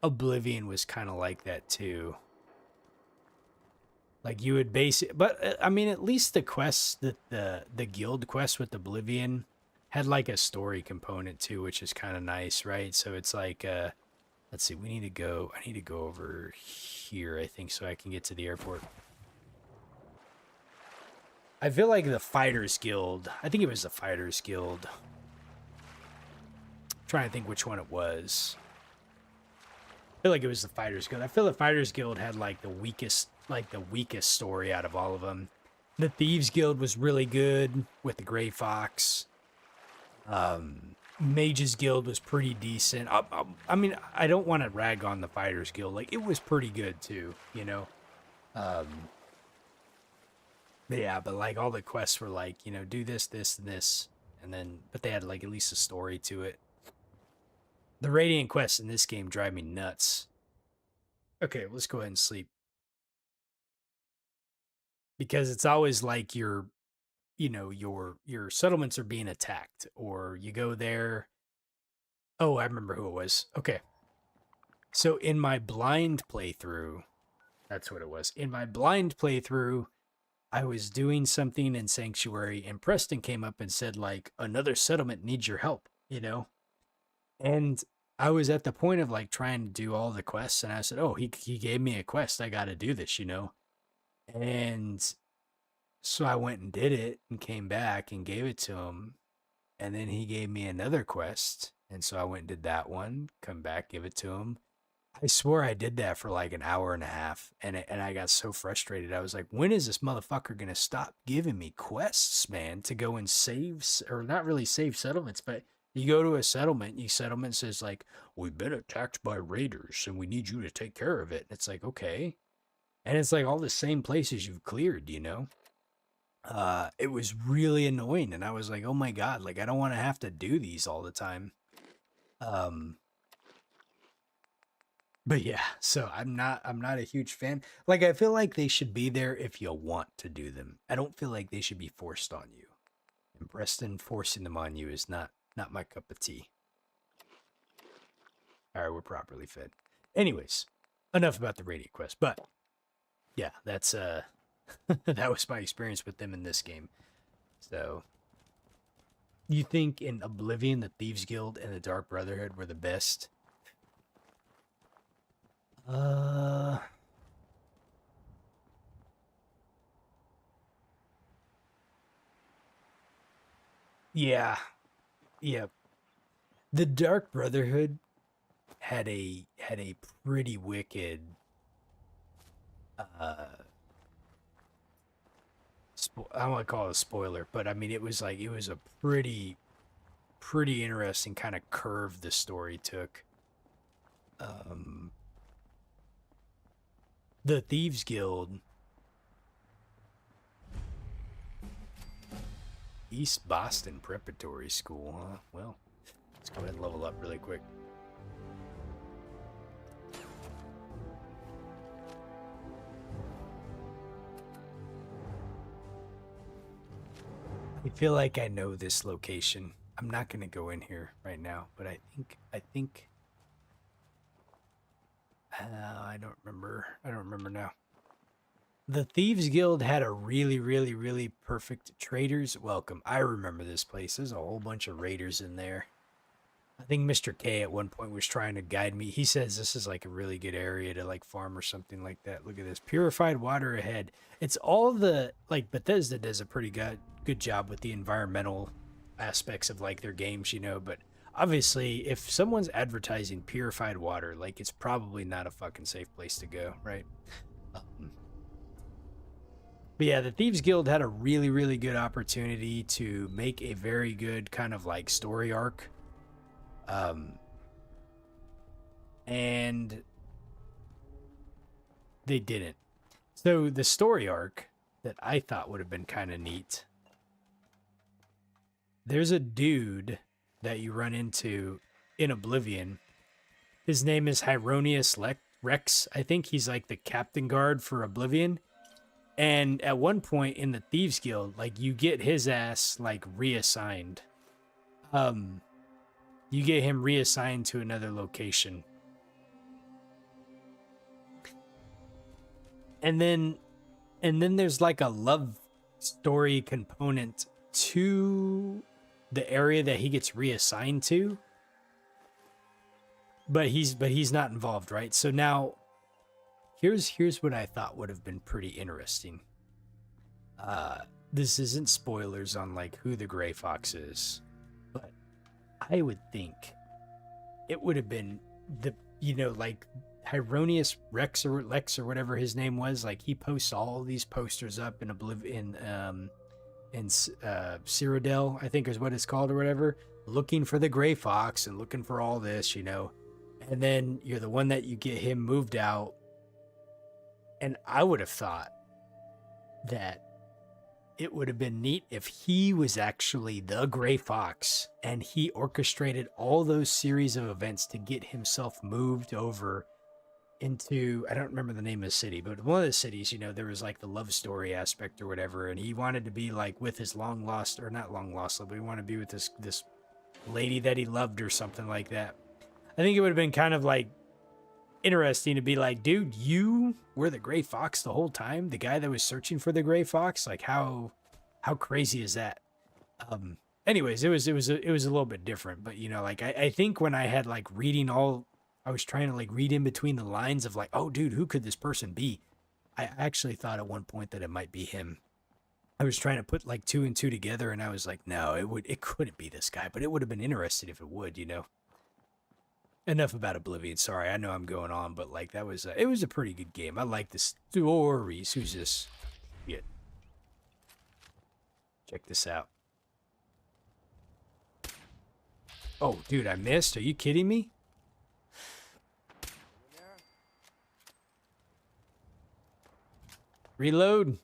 Speaker 1: Oblivion was kind of like that too. Like you would base it, but I mean, at least the quests that the guild quest with Oblivion had like a story component too, which is kind of nice, right? So it's like, let's see, I need to go over here, I think, so I can get to the airport. I feel like the Fighters Guild, I think it was the Fighters Guild. I'm trying to think which one it was. I feel like it was the Fighters Guild. I feel the Fighters Guild had like the weakest story out of all of them. The Thieves Guild was really good with the Gray Fox. Mages Guild was pretty decent. I mean, I don't want to rag on the Fighters Guild. Like, it was pretty good too, you know? Yeah, but like all the quests were like, you know, do this, this, and this. And then, but they had like at least a story to it. The Radiant quests in this game drive me nuts. Okay, let's go ahead and sleep. Because it's always like your settlements are being attacked, or you go there. Oh, I remember who it was. Okay. So in my blind playthrough, that's what it was. In my blind playthrough, I was doing something in Sanctuary, and Preston came up and said, like, another settlement needs your help, you know? And I was at the point of like trying to do all the quests, and I said, oh, he gave me a quest. I got to do this, you know? And so I went and did it and came back and gave it to him. And then he gave me another quest. And so I went and did that one, come back, give it to him. I swore I did that for like an hour and a half. And I got so frustrated. I was like, when is this motherfucker going to stop giving me quests, man, to go and save, or not really save settlements, but you go to a settlement, settlement says like, we've been attacked by raiders and we need you to take care of it. And it's like, okay. And it's like all the same places you've cleared, you know? It was really annoying. And I was like, oh my God, like I don't want to have to do these all the time. But yeah, so I'm not a huge fan. Like, I feel like they should be there if you want to do them. I don't feel like they should be forced on you. And Preston forcing them on you is not my cup of tea. All right, we're properly fed. Anyways, enough about the Radiant quest. But yeah, that's that was my experience with them in this game. So, you think in Oblivion, the Thieves Guild and the Dark Brotherhood were the best? Yeah. Yeah. The Dark Brotherhood had a pretty wicked I don't want to call it a spoiler, but I mean, it was like, it was a pretty interesting kind of curve the story took. The Thieves Guild, East Boston Preparatory School, huh? Well, let's go ahead and level up really quick. I feel like I know this location. I'm not going to go in here right now, but I think I don't remember now. The Thieves Guild had a really perfect traders welcome. I remember this place. There's a whole bunch of raiders in there. I think Mr. K at one point was trying to guide me. He says this is like a really good area to like farm or something like that. Look at this. Purified water ahead. It's all the, like, Bethesda does a pretty good job with the environmental aspects of like their games, you know, but obviously if someone's advertising purified water, like, it's probably not a fucking safe place to go, right? But yeah, the Thieves Guild had a really good opportunity to make a very good kind of like story arc. And they didn't. So the story arc that I thought would have been kind of neat. There's a dude that you run into in Oblivion. His name is Hieronius Rex. I think he's like the captain guard for Oblivion. And at one point in the Thieves Guild, like, you get his ass like reassigned. You get him reassigned to another location. And then there's like a love story component to the area that he gets reassigned to. But he's not involved, right? So now here's what I thought would have been pretty interesting. This isn't spoilers on like who the Gray Fox is, but I would think it would have been the, you know, like Hieronius Rex or Lex or whatever his name was. Like, he posts all these posters up in Cyrodiil, I think is what it's called or whatever, looking for the Gray Fox and looking for all this, you know. And then you're the one that you get him moved out. And I would have thought that it would have been neat if he was actually the Gray Fox and he orchestrated all those series of events to get himself moved over into, I don't remember the name of the city, but one of the cities, you know, there was like the love story aspect or whatever, and he wanted to be like with his long lost, or not long lost, but he wanted to be with this lady that he loved or something like that. I think it would have been kind of like interesting to be like, dude, you were the Gray Fox the whole time, the guy that was searching for the Gray Fox. Like, how crazy is that? Anyways, it was a little bit different, but you know, like I think when I had like reading all, I was trying to like read in between the lines of like, oh dude, who could this person be? I actually thought at one point that it might be him. I was trying to put like 2 and 2 together, and I was like, no, it couldn't be this guy, but it would have been interesting if it would, you know. Enough about Oblivion. Sorry, I know I'm going on, but like that was it was a pretty good game. I like the stories. Who's this? Yeah. Check this out. Oh, dude, I missed. Are you kidding me? Reload.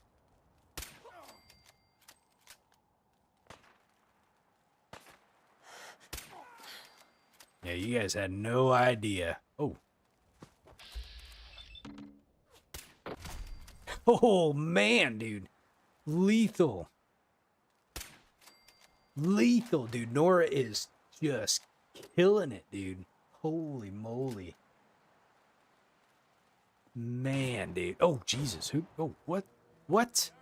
Speaker 1: Yeah, you guys had no idea. Oh. Oh, man, dude. Lethal. Lethal, dude. Nora is just killing it, dude. Holy moly. Man, dude. Oh, Jesus. Who? Oh, what? What?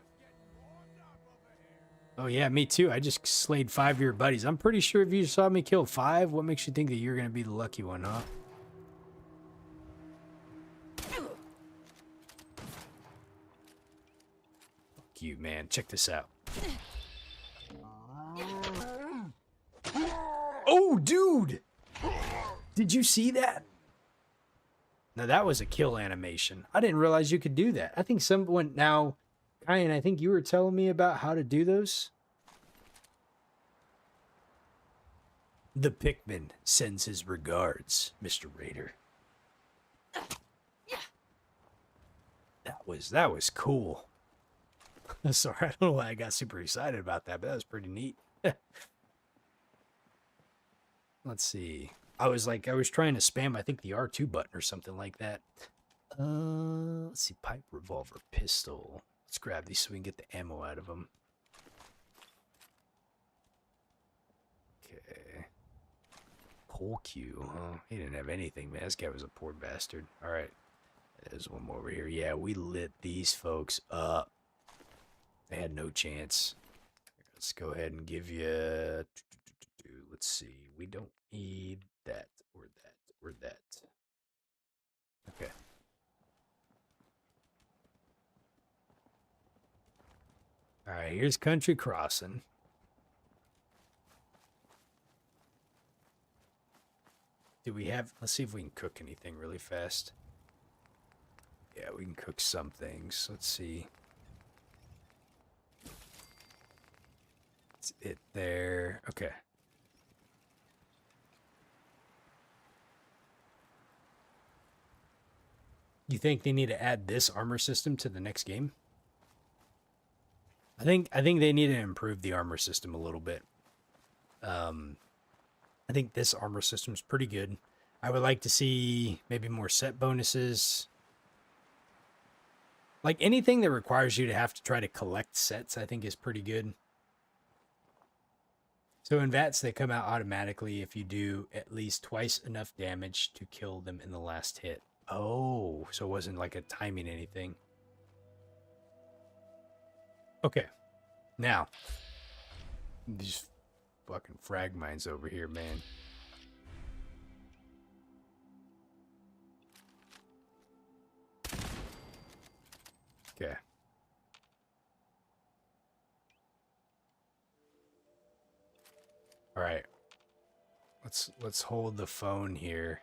Speaker 1: Oh, yeah, me too. I just slayed 5 of your buddies. I'm pretty sure if you saw me kill 5, what makes you think that you're going to be the lucky one, huh? Fuck you, man. Check this out. Oh, dude! Did you see that? Now, that was a kill animation. I didn't realize you could do that. I think someone now... Ryan, I think you were telling me about how to do those. The Pikmin sends his regards, Mr. Raider. That was cool. Sorry, I don't know why I got super excited about that, but that was pretty neat. Let's see. I was trying to spam, I think, the R2 button or something like that. Let's see. Pipe, revolver, pistol. Let's grab these so we can get the ammo out of them. Okay. Pole cue. Oh, he didn't have anything, man. This guy was a poor bastard. All right. There's one more over here. Yeah, we lit these folks up. They had no chance. Let's go ahead and give you... Let's see. We don't need that or that or that. Okay. All right, here's Country Crossing. Do we have... Let's see if we can cook anything really fast. Yeah, we can cook some things. Let's see. It's it there. Okay. You think they need to add this armor system to the next game? I think they need to improve the armor system a little bit. I think this armor system is pretty good. I would like to see maybe more set bonuses. Like anything that requires you to have to try to collect sets, I think is pretty good. So in VATS, they come out automatically if you do at least twice enough damage to kill them in the last hit. Oh, so it wasn't like a timing anything. Okay. Now, these fucking frag mines over here, man. Okay. All right. Let's hold the phone here.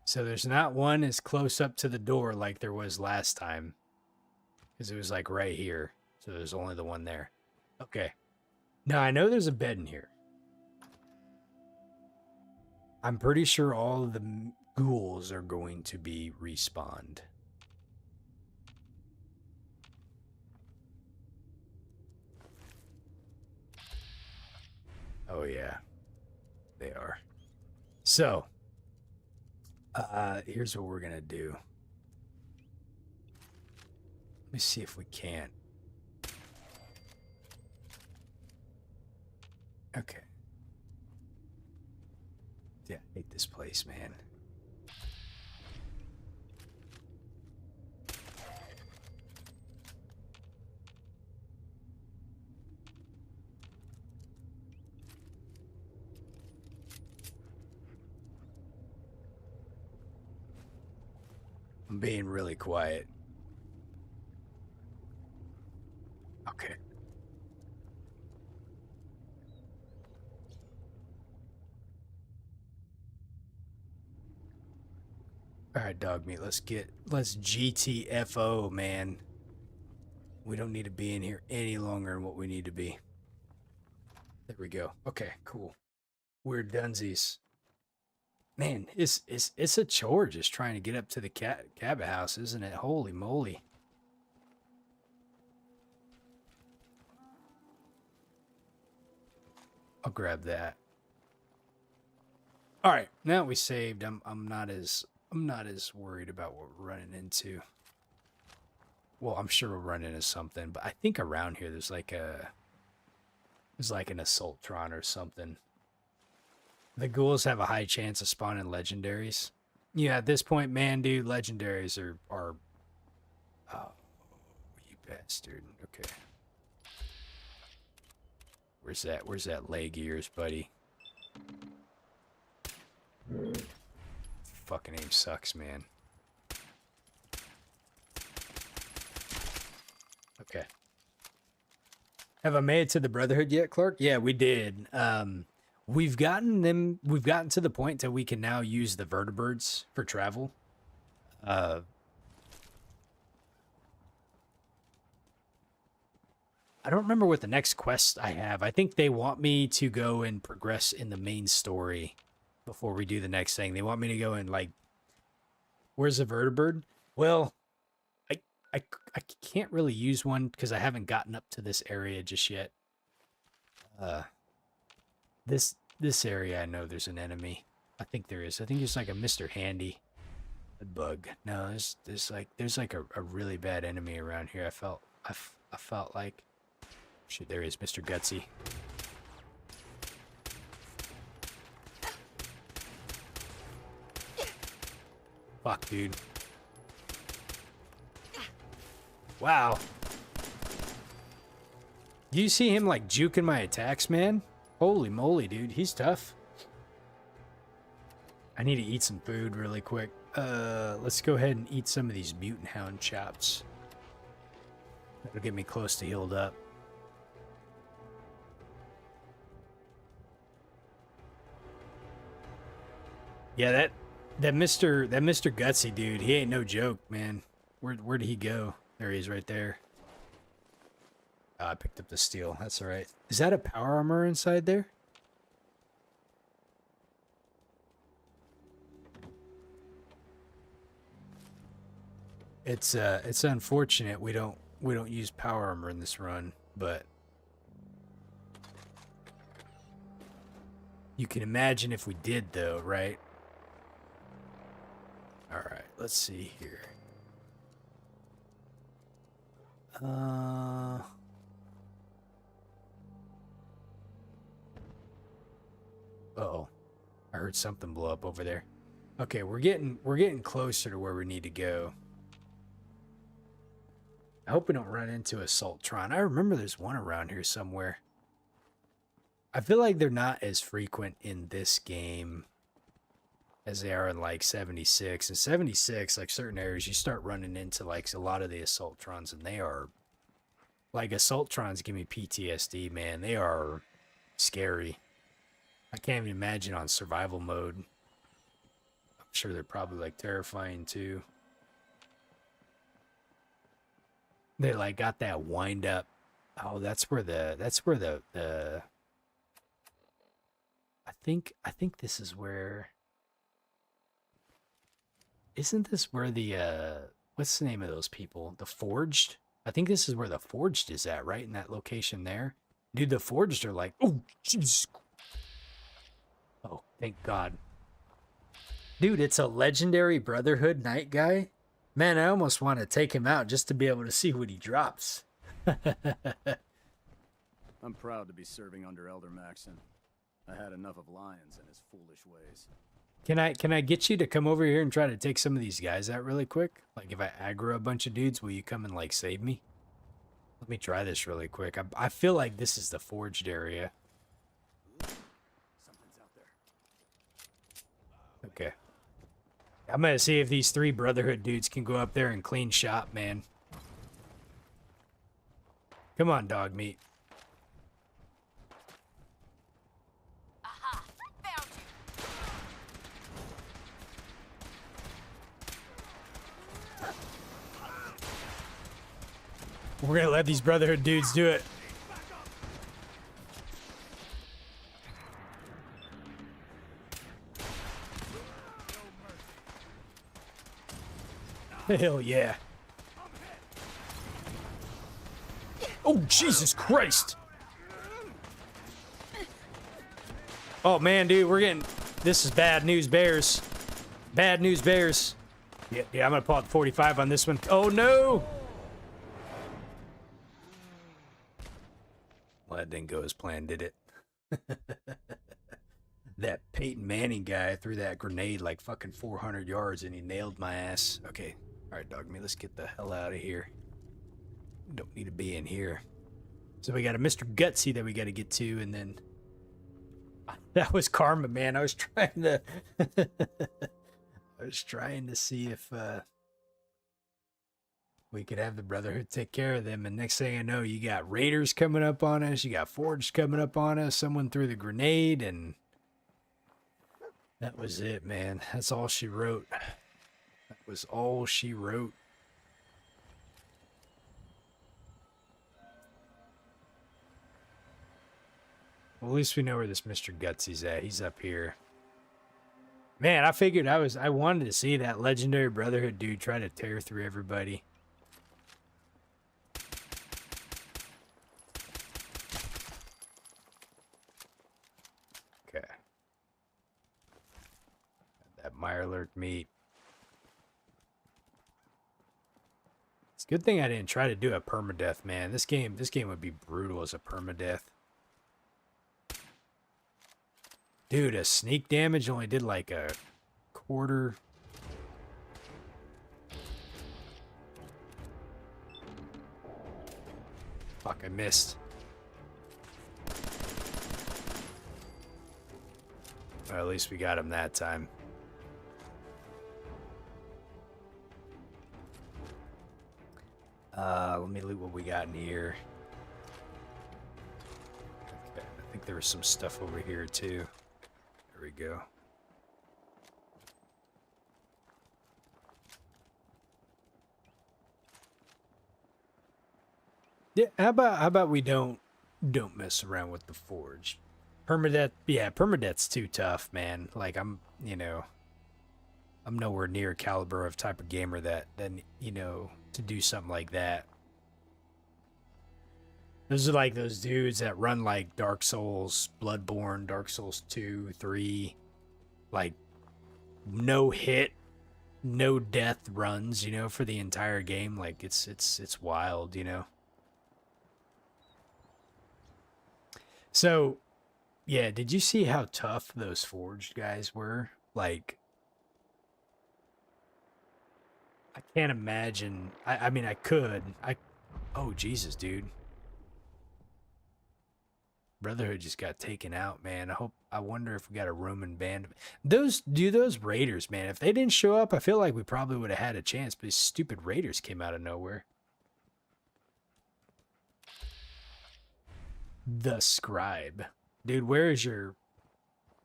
Speaker 1: So there's not one as close up to the door like there was last time. Because it was like right here. So there's only the one there. Okay. Now I know there's a bed in here. I'm pretty sure all of the ghouls are going to be respawned. Oh yeah. They are. So, here's what we're going to do. Let me see if we can. Okay. Yeah, I hate this place, man. I'm being really quiet. Okay. All right, dog meat. Let's GTFO, man. We don't need to be in here any longer than what we need to be. There we go. Okay, cool. We're dunsies. Man, it's a chore just trying to get up to the cabin house, isn't it? Holy moly. I'll grab that. All right, now we saved. I'm not as worried about what we're running into. Well, I'm sure we're running into something, but I think around here there's like an Assaultron or something. The ghouls have a high chance of spawning legendaries. Yeah, at this point, man, dude, legendaries are oh, you bastard. Okay. Where's that leg ears, buddy? Fucking aim sucks, man. Okay. Have I made it to the Brotherhood yet, Clark? Yeah, we did. We've gotten to the point that we can now use the vertibirds for travel. I don't remember what the next quest I have. I think they want me to go and progress in the main story before we do the next thing. They want me to go and, like, where's the vertibird? Well, I can't really use one because I haven't gotten up to this area just yet. This area, I know there's an enemy. I think there is. I think there's like a Mr. Handy. A bug. No, there's like a really bad enemy around here. I felt like shit. There is Mr. Gutsy. Fuck, dude. Wow. Do you see him like juking my attacks, man? Holy moly, dude. He's tough. I need to eat some food really quick. Let's go ahead and eat some of these mutant hound chops. That'll get me close to healed up. Yeah, that Mr. Gutsy dude, he ain't no joke, man. Where did he go? There he is right there. Oh, I picked up the steel. That's all right. Is that a power armor inside there? It's unfortunate we don't use power armor in this run, but you can imagine if we did though, right? All right, let's see here. Uh-oh. I heard something blow up over there. Okay, we're getting closer to where we need to go. I hope we don't run into a Sultron. I remember there's one around here somewhere. I feel like they're not as frequent in this game as they are in like 76. In 76, like certain areas, you start running into like a lot of the Assaultrons, and they are like Assaultrons give me PTSD, man. They are scary. I can't even imagine on survival mode. I'm sure they're probably like terrifying too. They like got that wind up. Oh, that's where the I think this is where, isn't this where the what's the name of those people? The Forged? I think this is where the Forged is at, right? In that location there. Dude, the Forged are like, oh Jesus. Oh, thank God. Dude, it's a legendary Brotherhood Knight guy. Man, I almost want to take him out just to be able to see what he drops.
Speaker 11: I'm proud to be serving under Elder Maxon. I had enough of Lyons and his foolish ways.
Speaker 1: Can I get you to come over here and try to take some of these guys out really quick? Like if I aggro a bunch of dudes, will you come and like save me? Let me try this really quick. I feel like this is the Forged area.
Speaker 11: Something's out there.
Speaker 1: Okay. I'm gonna see if these 3 Brotherhood dudes can go up there and clean shop, man. Come on, dog meat.
Speaker 9: Aha! Found you.
Speaker 1: We're gonna let these Brotherhood dudes do it. Hell yeah. Oh, Jesus Christ. Oh, man, dude, we're getting... This is bad news bears. Bad news bears. Yeah, I'm going to pull out the 45 on this one. Oh, no. Well, that didn't go as planned, did it? That Peyton Manning guy threw that grenade like fucking 400 yards and he nailed my ass. Okay. All right, dog meat, let's get the hell out of here. Don't need to be in here. So we got a Mr. Gutsy that we got to get to, and then... That was karma, man. I was trying to... I was trying to see if we could have the Brotherhood take care of them, and next thing I know, you got Raiders coming up on us, you got Forged coming up on us, someone threw the grenade, and... That was it, man. That's all she wrote. That was all she wrote. Well, at least we know where this Mr. Gutsy's at. He's up here. Man, I figured I wanted to see that legendary Brotherhood dude try to tear through everybody. Okay. That Mirelurk meat. It's a good thing I didn't try to do a permadeath, man. This game would be brutal as a permadeath. Dude, a sneak damage only did like a quarter. Fuck, I missed. Well, at least we got him that time. Let me loot what we got in here. Okay, I think there was some stuff over here too. There we go. Yeah, how about we don't mess around with the forge. Permadeath, yeah, permadeath's too tough, man. Like I'm nowhere near caliber of type of gamer that to do something like that. Those are like those dudes that run like Dark Souls, Bloodborne, Dark Souls 2, 3, like no hit, no death runs, for the entire game. Like it's wild, So, yeah, did you see how tough those forged guys were? Like, I can't imagine. I mean, I could. Oh, Jesus, dude. Brotherhood just got taken out, man. I wonder if we got a Roman band. Those raiders, man. If they didn't show up, I feel like we probably would have had a chance. But these stupid raiders came out of nowhere. The scribe, dude. Where is your?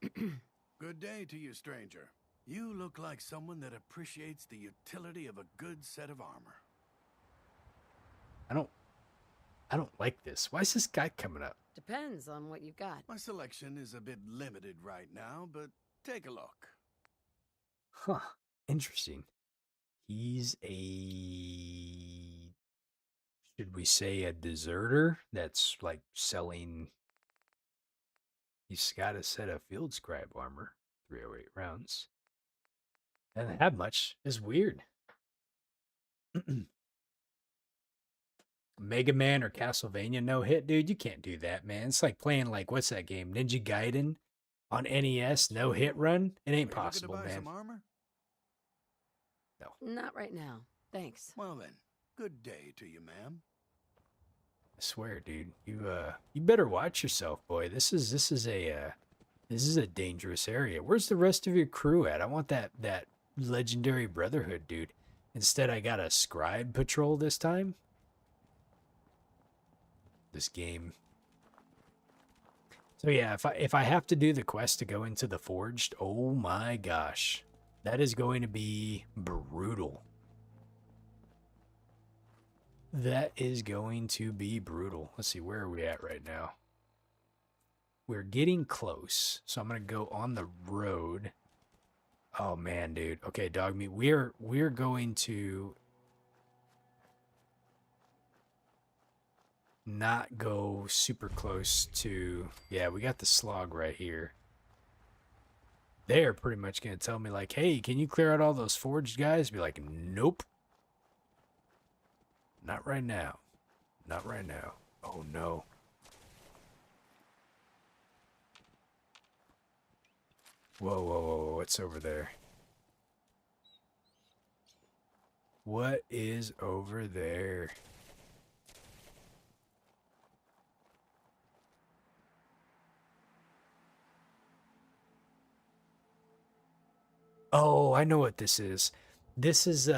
Speaker 6: Good day to you, stranger. You look like someone that appreciates the utility of a good set of armor.
Speaker 1: I don't like this. Why is this guy coming up?
Speaker 2: Depends on what you've got.
Speaker 6: My selection is a bit limited right now, but take a look.
Speaker 1: Huh. Interesting. He's a... should we say a deserter that's like selling... He's got a set of field scribe armor. 308 rounds. Doesn't have much. It's weird. Mega Man or Castlevania no hit, dude. You can't do that, man. It's like playing like what's that game? Ninja Gaiden on NES, no hit run. It ain't possible, man.
Speaker 6: Some armor?
Speaker 1: No.
Speaker 2: Not right now. Thanks.
Speaker 6: Well then, good day to you, ma'am.
Speaker 1: I swear, dude. You better watch yourself, boy. This is a dangerous area. Where's the rest of your crew at? I want that legendary Brotherhood, dude. Instead, I got a scribe patrol this time. This game. So yeah, if I have to do the quest to go into the forged, oh my gosh, that is going to be brutal. That is going to be brutal. Let's see, where are we at right now? We're getting close, so I'm gonna go on the road. Oh man, dude. Okay, dog meat. We're going to not go super close to... Yeah, we got the slog right here. They're pretty much going to tell me like, hey, can you clear out all those forged guys? Be like, nope. Not right now. Not right now. Oh no. Whoa, whoa, whoa, what's over there? What is over there? Oh, I know what this is. This is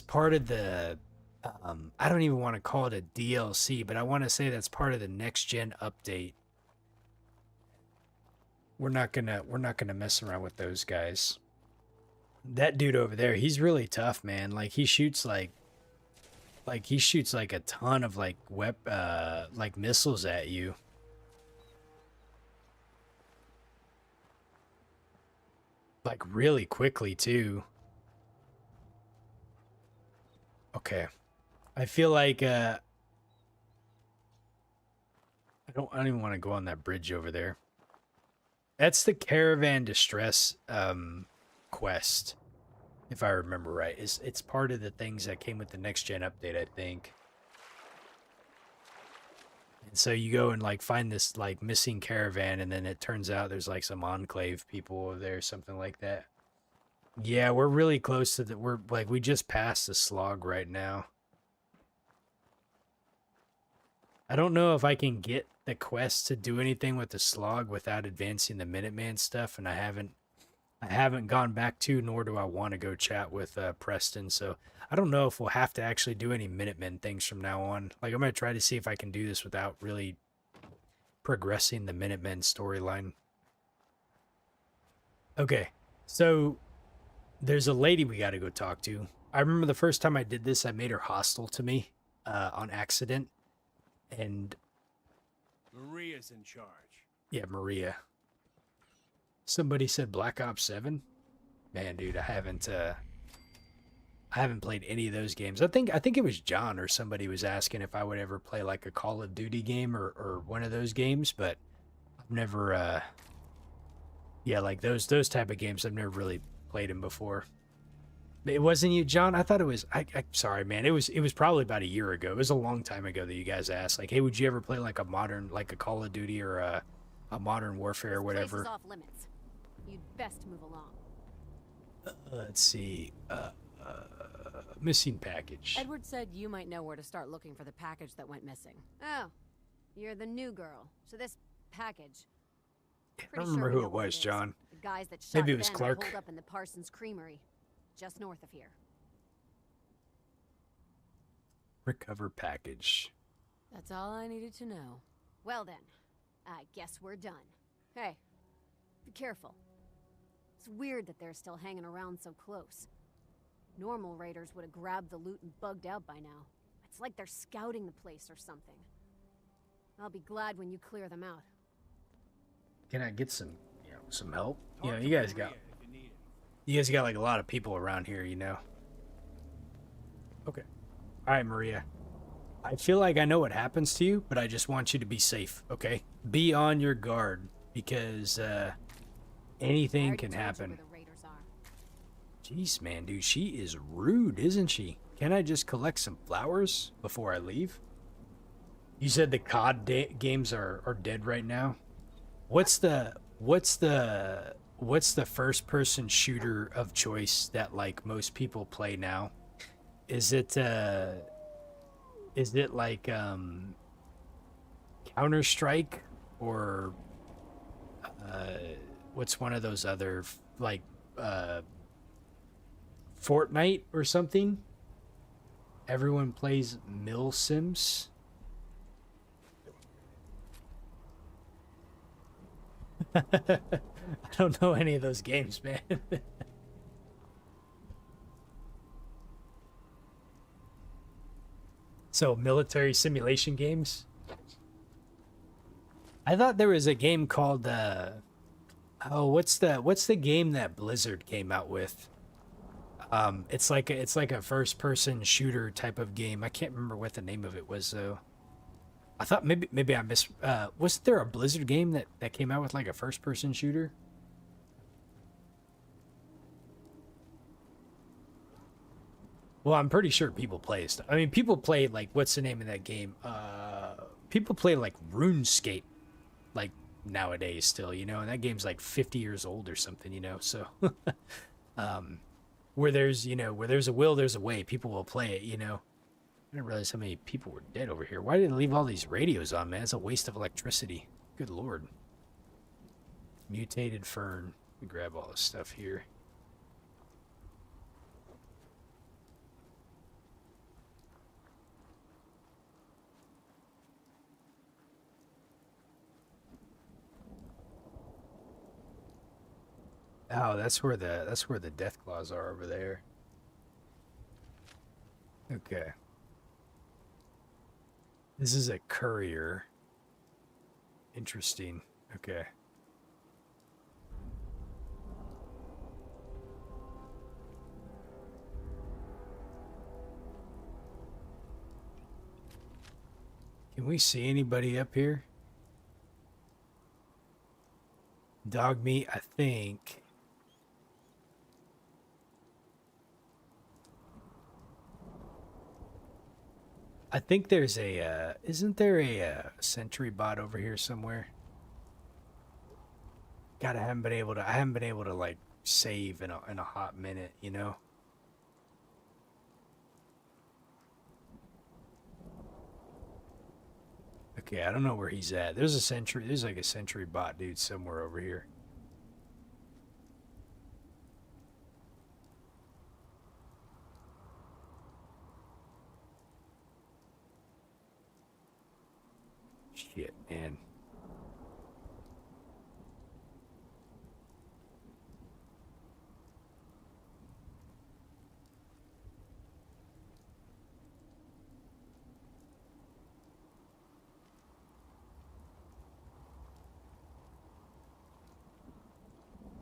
Speaker 1: part of the I don't even want to call it a DLC, but I want to say that's part of the next gen update. We're not gonna mess around with those guys. That dude over there, he's really tough, man. Like he shoots like he shoots like a ton of like like missiles at you. Like really quickly too. Okay. I feel like I don't even want to go on that bridge over there. That's the caravan distress quest, if I remember right. It's part of the things that came with the next gen update, I think. And so you go and like find this like missing caravan, and then it turns out there's like some enclave people over there, something like that. Yeah, we're really close to the we just passed the slog right now. I don't know if I can get the quest to do anything with the slog without advancing the Minuteman stuff, and I haven't gone back to, nor do I want to go chat with Preston. So I don't know if we'll have to actually do any Minutemen things from now on. Like I'm gonna try to see if I can do this without really progressing the Minutemen storyline. Okay, so there's a lady we got to go talk to. I remember the first time I did this, I made her hostile to me on accident. And
Speaker 12: Maria's in charge.
Speaker 1: Yeah, Maria. Somebody said Black Ops 7. Man, dude, I haven't played any of those games. I think it was John or somebody was asking if I would ever play like a Call of Duty game or one of those games, but I've never yeah, like those type of games I've never really played them before. It wasn't you, John? I thought it was. I'm sorry, man. It was probably about a year ago. It was a long time ago that you guys asked, like, "Hey, would you ever play like a modern, like a Call of Duty or a Modern Warfare or whatever?"
Speaker 13: This place is off limits. You'd best move along.
Speaker 1: Let's see. Missing package.
Speaker 2: Edward said you might know where to start looking for the package that went missing.
Speaker 13: Oh, you're the new girl. So this package.
Speaker 1: I don't remember who it was, John.
Speaker 13: The guys that shot
Speaker 1: Maybe it was
Speaker 13: Ben are
Speaker 1: Clark.
Speaker 13: holed up in the Parsons Creamery, just north of here.
Speaker 1: Recover package.
Speaker 2: That's all I needed to know.
Speaker 13: Well then, I guess we're done. Hey, be careful. It's weird that they're still hanging around so close. Normal raiders would have grabbed the loot and bugged out by now. It's like they're scouting the place or something. I'll be glad when you clear them out.
Speaker 1: Can I get some, some help? You guys got like a lot of people around here, Okay. All right, Maria. I feel like I know what happens to you, but I just want you to be safe, okay? Be on your guard because anything can happen. Jeez, man, dude, she is rude, isn't she? Can I just collect some flowers before I leave? You said the COD games are dead right now. What's the first person shooter of choice that like most people play now? Is it like Counter-Strike or what's one of those other like Fortnite or something? Everyone plays Mill Sims. I don't know any of those games, man. So, military simulation games? I thought there was a game called what's the game that Blizzard came out with? It's like a first person shooter type of game. I can't remember what the name of it was though. I thought maybe I missed. Wasn't there a Blizzard game that came out with like a first person shooter? Well, I'm pretty sure people play stuff. I mean, people play like, what's the name of that game? People play like RuneScape, like nowadays still, and that game's like 50 years old or something, So, where there's a will, there's a way. People will play it, I didn't realize how many people were dead over here. Why did they leave all these radios on, man? It's a waste of electricity. Good lord. Mutated fern. Let me grab all this stuff here. Oh, that's where the death claws are over there. Okay. This is a courier. Interesting. Okay. Can we see anybody up here? Dog meat, I think. I think there's a, isn't there a sentry bot over here somewhere? God, I haven't been able to like save in a hot minute, you know? Okay, I don't know where he's at. There's like a sentry bot dude somewhere over here. Shit, man.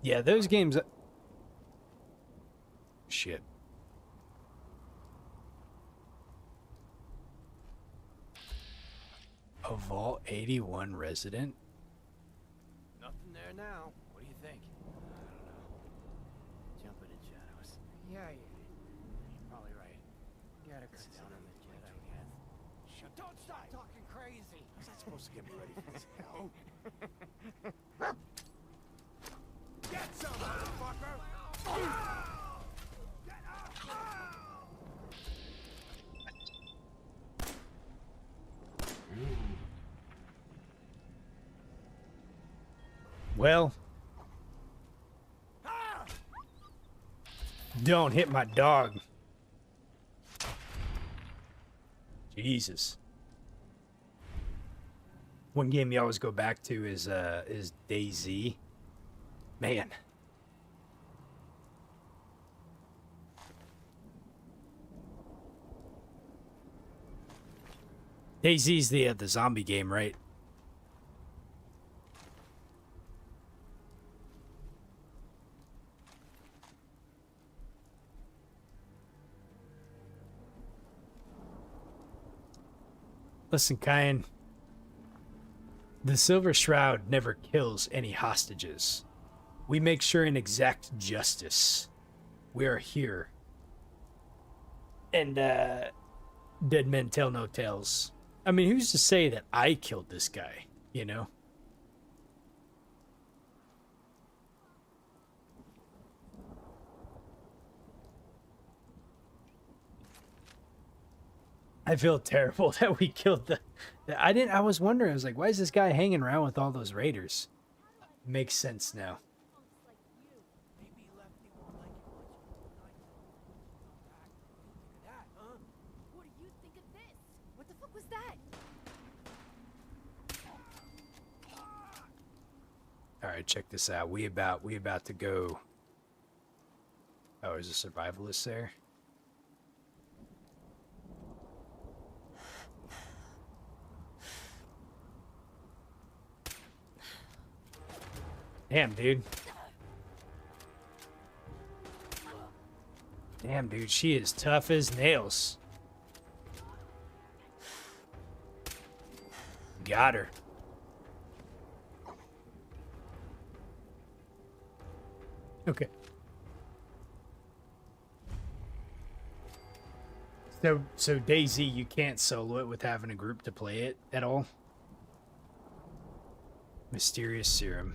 Speaker 1: Yeah, those games. Shit. A Vault 81 resident?
Speaker 11: Nothing there now. What do you think? I don't know. Jumping in shadows. Yeah, you're probably right. Gotta sit down on the jet, I guess. Shut! Don't stop talking crazy. How's that supposed to get me ready for this hell? Get some, motherfucker! Get up!
Speaker 1: Well, don't hit my dog. Jesus. One game you always go back to is DayZ. Man. DayZ's the zombie game, right? Listen, Kyan. The Silver Shroud never kills any hostages. We make sure and exact justice. We are here. And, dead men tell no tales. I mean, who's to say that I killed this guy, you know? I feel terrible that we killed the I was wondering, I was like, why is this guy hanging around with all those raiders? Makes sense now.
Speaker 13: What do you think of this? What the fuck was that?
Speaker 1: All right, check this out. We about to go. Oh, is a survivalist there? Damn, dude. Damn, dude, she is tough as nails. Got her. Okay. So DayZ, you can't solo it with having a group to play it at all? Mysterious serum.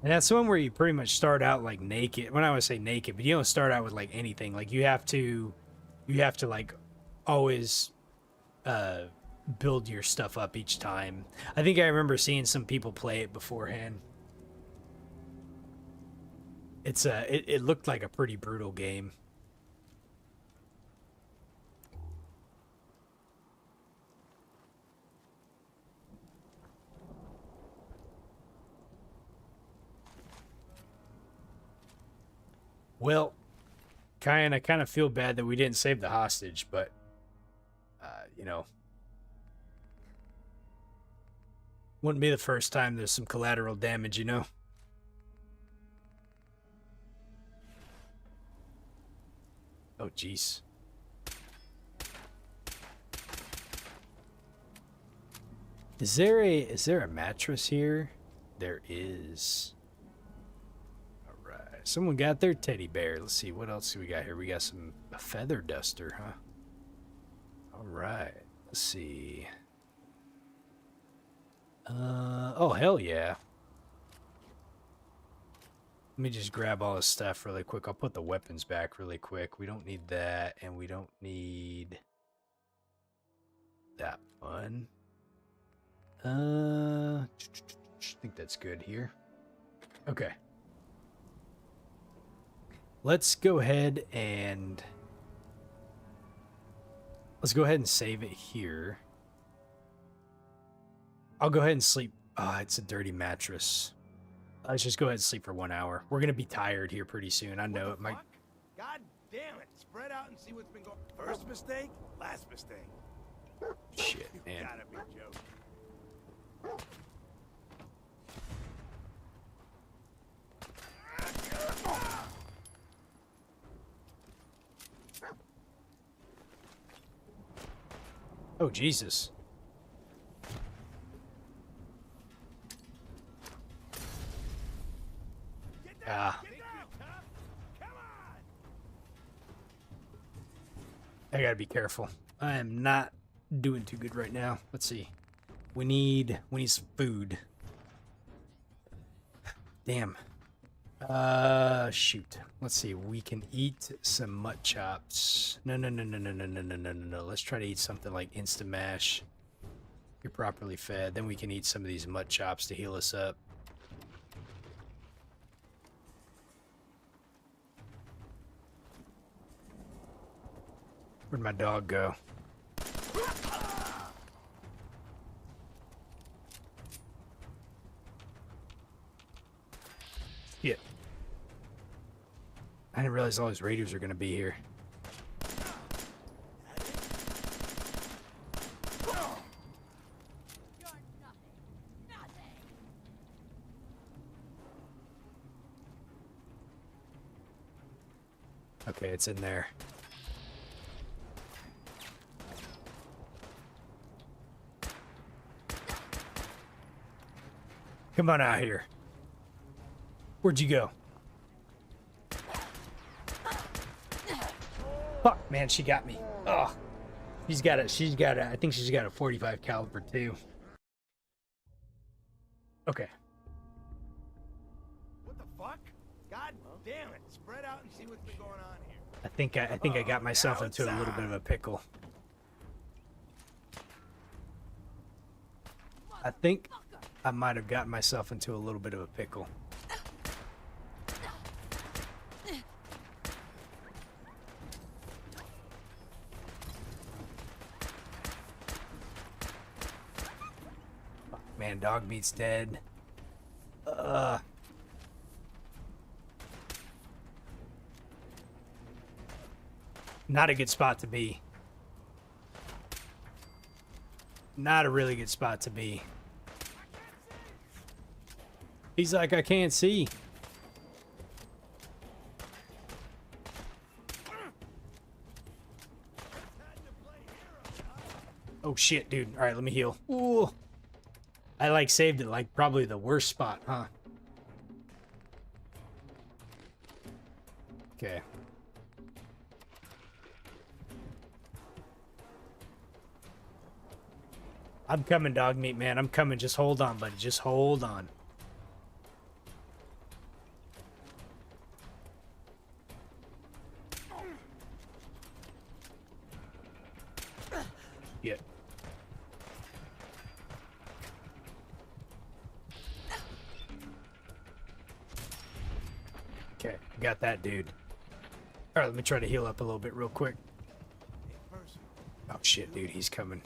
Speaker 1: And that's the one where you pretty much start out like naked. When I would say naked, but you don't start out with like anything. Like you have to like always build your stuff up each time. I think I remember seeing some people play it beforehand. It's it looked like a pretty brutal game. Well, I kind of feel bad that we didn't save the hostage, but, you know, wouldn't be the first time there's some collateral damage, you know? Oh, jeez. Is there a mattress here? There is. All right. Someone got their teddy bear. Let's see, what else do we got here? We got a feather duster, huh? All right. Let's see. Oh, hell yeah. Let me just grab all this stuff really quick. I'll put the weapons back really quick. We don't need that, and we don't need that one. I think that's good here. Okay. Let's go ahead and save it here. I'll go ahead and sleep. Ah, it's a dirty mattress. Let's just go ahead and sleep for 1 hour. We're gonna be tired here pretty soon. I know it might.
Speaker 12: God damn it! Spread out and see what's been going. First mistake, last mistake.
Speaker 1: Shit, man.
Speaker 12: You gotta be joking.
Speaker 1: Oh, Jesus. Ah. I gotta be careful. I am not doing too good right now. Let's see. We need some food. Damn. Shoot. Let's see. We can eat some mutt chops. No. Let's try to eat something like instant mash. You're properly fed. Then we can eat some of these mutt chops to heal us up. Where'd my dog go? Yeah. I didn't realize all these raiders are gonna be here. Okay, it's in there. Come on out here. Where'd you go? Fuck, man, she got me. Oh, I think she's got a 45 caliber too. Okay.
Speaker 12: What the fuck? God damn it! Spread out and see what's been going on here.
Speaker 1: I think I got myself into a little bit of a pickle. I think I might have gotten myself into a little bit of a pickle. Man, dog meat's dead. Not a good spot to be. Not a really good spot to be. He's like, I can't see. Oh shit, dude. All right, let me heal. Ooh. I like saved it like probably the worst spot, huh? Okay. I'm coming, dog meat, man. I'm coming. Just hold on, buddy. Just hold on. Yeah. Okay, got that dude. All right, let me try to heal up a little bit real quick. Oh shit, dude, he's coming.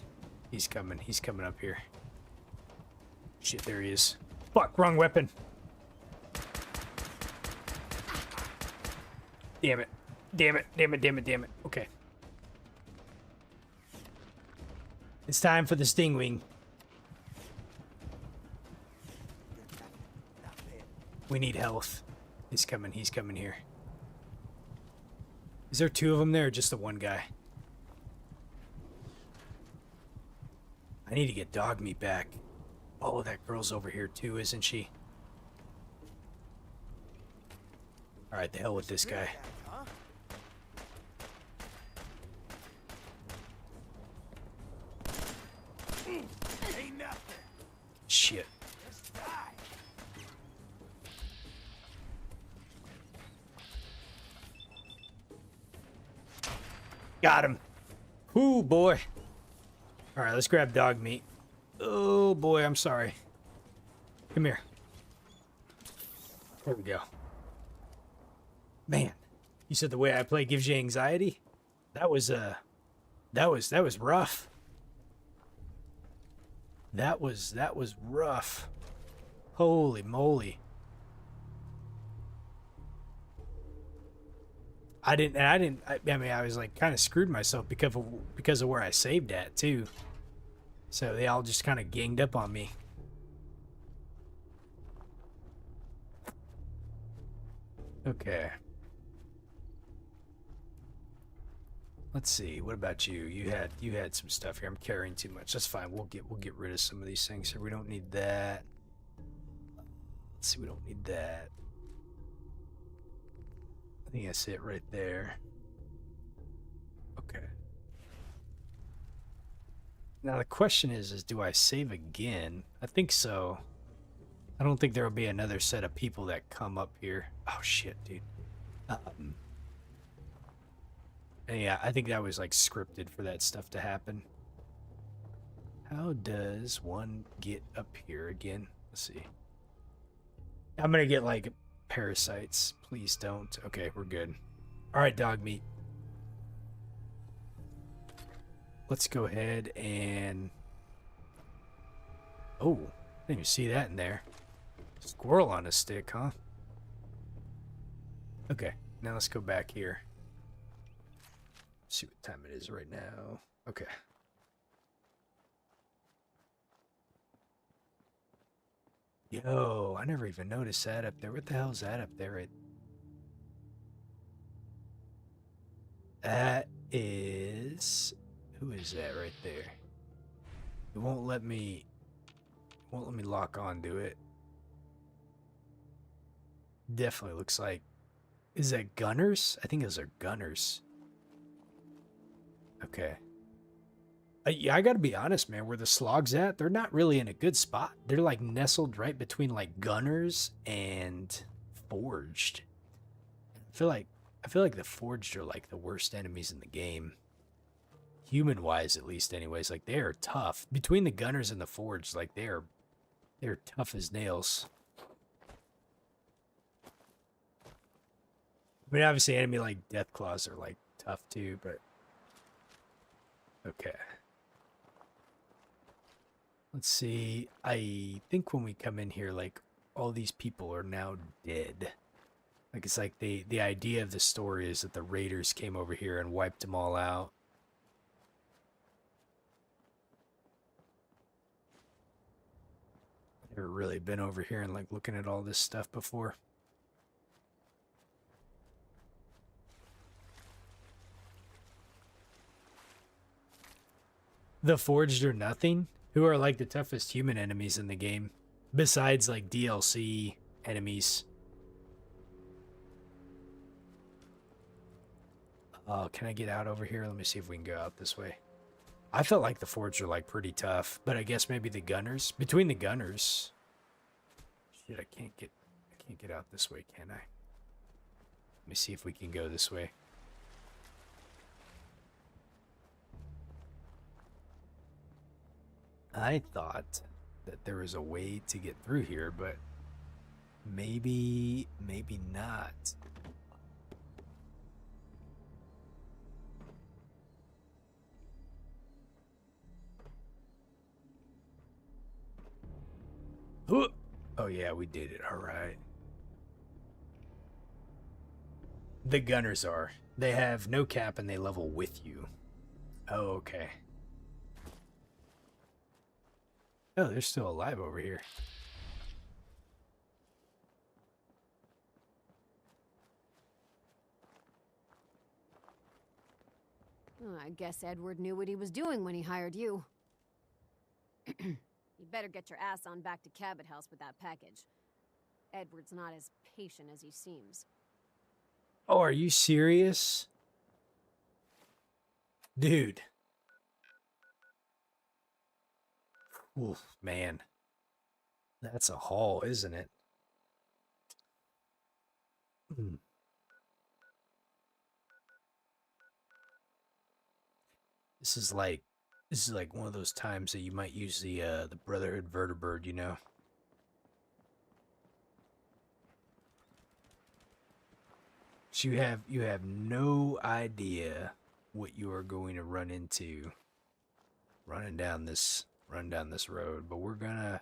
Speaker 1: He's coming. He's coming up here. Shit, there he is. Fuck, wrong weapon. Damn it. Damn it. Damn it. Damn it. Damn it. Okay. It's time for the stingwing. We need health. He's coming. He's coming here. Is there two of them there or just the one guy? I need to get dog meat back. Oh, that girl's over here too, isn't she? Alright, the hell with this guy. Shit. Got him. Ooh, boy. All right, let's grab dog meat. Oh, boy, I'm sorry. Come here. There we go. Man, you said the way I play gives you anxiety? That was rough. That was rough. Holy moly. I mean, I was like kind of screwed myself because of where I saved at too. So they all just kind of ganged up on me. Okay. Let's see. What about you? You had some stuff here. I'm carrying too much. That's fine. We'll get rid of some of these things here. We don't need that. Let's see. We don't need that. I think that's it right there. Okay. Now the question is do I save again? I think so. I don't think there will be another set of people that come up here. Oh shit, dude. Yeah, I think that was like scripted for that stuff to happen. How does one get up here again? Let's see. I'm gonna get like parasites. Please don't. Okay, we're good. All right, dog meat. Let's go ahead and... Oh, didn't even see that in there. Squirrel on a stick, huh? Okay, now let's go back here. See what time it is right now. Okay. Yo, I never even noticed that up there. What the hell is that up there? That is... Who is that right there? It won't let me lock onto it. Definitely looks like... Is that gunners? I think those are gunners. Okay. Yeah, I gotta be honest, man. Where the slog's at, they're not really in a good spot. They're like nestled right between like gunners and forged. I feel like the forged are like the worst enemies in the game. Human-wise, at least, anyways. Like they are tough. Between the gunners and the forged, like they're tough as nails. I mean, obviously, enemy like Deathclaws are like tough too, but okay. Let's see. I think when we come in here, like all these people are now dead. Like it's like the idea of the story is that the raiders came over here and wiped them all out. Never really been over here and like looking at all this stuff before. The forged are nothing? Who are like the toughest human enemies in the game? Besides like DLC enemies. Oh, can I get out over here? Let me see if we can go out this way. I felt like the forged are like pretty tough, but I guess maybe the gunners. Between the gunners. Shit, I can't get out this way, can I? Let me see if we can go this way. I thought that there was a way to get through here, but maybe not. Oh yeah, we did it. All right. The gunners are. They have no cap and they level with you. Oh, okay. Oh, they're still alive over here.
Speaker 13: Oh, I guess Edward knew what he was doing when he hired you. You better get your ass on back to Cabot House with that package. Edward's not as patient as he seems.
Speaker 1: Oh, are you serious? Dude. Oof, man. That's a haul, isn't it? Hmm. This is like one of those times that you might use the Brotherhood Vertibird, you know. So you have no idea what you are going to run into running down this road, but we're gonna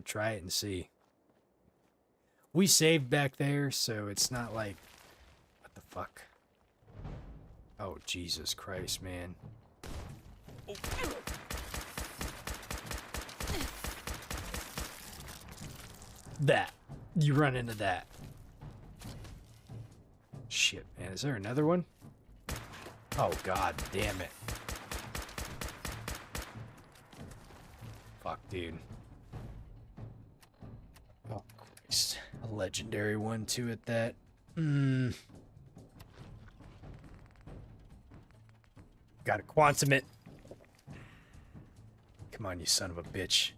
Speaker 1: try it and see. We saved back there, so it's not like what the fuck. Oh, Jesus Christ, man. That. You run into that. Shit, man. Is there another one? Oh, God damn it. Fuck, dude. Oh, Christ. A legendary one, too, at that. Got a quantum it. Come on, you son of a bitch.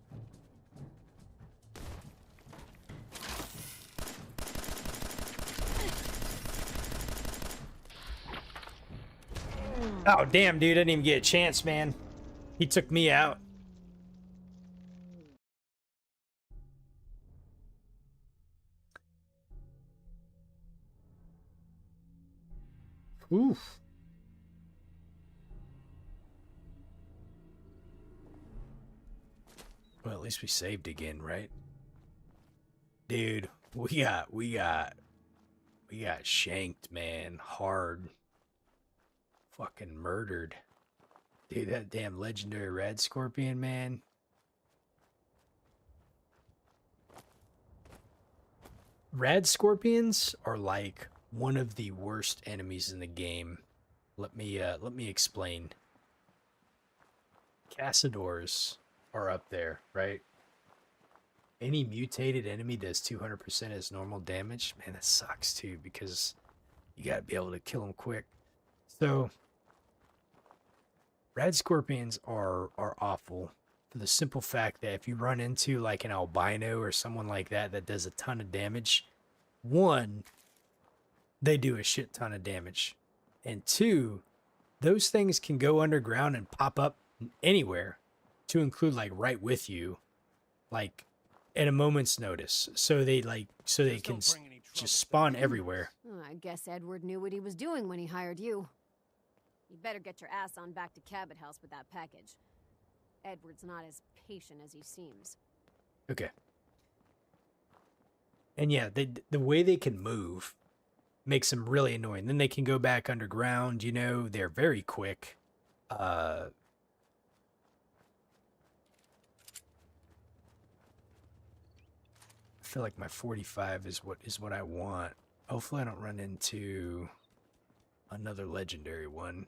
Speaker 1: Oh, damn, dude. I didn't even get a chance, man. He took me out. Oof. Well, at least we saved again, right? Dude, we got shanked, man. Hard. Fucking murdered. Dude, that damn legendary red scorpion, man. Rad scorpions are like one of the worst enemies in the game. Let me explain. Cassadors are up there, right? Any mutated enemy does 200% as normal damage. Man, that sucks too, because you gotta be able to kill them quick. So Red scorpions are awful for the simple fact that if you run into like an albino or someone like that that does a ton of damage, one, they do a shit ton of damage. And two, those things can go underground and pop up anywhere, to include like right with you, like at a moment's notice. So they can just spawn everywhere.
Speaker 13: Oh, I guess Edward knew what he was doing when he hired you. You better get your ass on back to Cabot House with that package. Edward's not as patient as he seems.
Speaker 1: Okay. And yeah, the way they can move makes them really annoying. Then they can go back underground, you know, they're very quick. I feel like my 45 is what I want. Hopefully I don't run into another legendary one.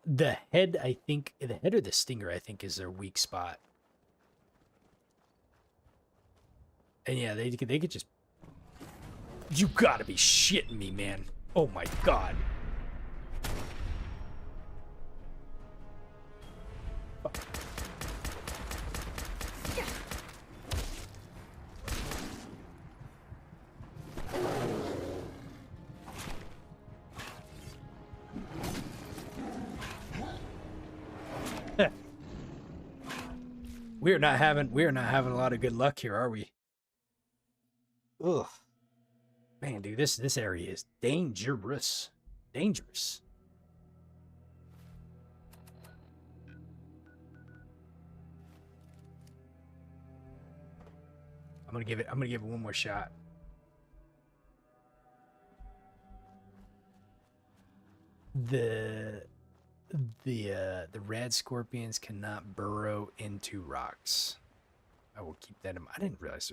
Speaker 1: The head or the stinger, I think, is their weak spot. And yeah, they could just... You gotta be shitting me, man. Oh my god. We are not having a lot of good luck here, are we? Ugh. Man, dude, this area is dangerous. Dangerous. I'm gonna give it one more shot. The red scorpions cannot burrow into rocks. I will keep that in mind. I didn't realize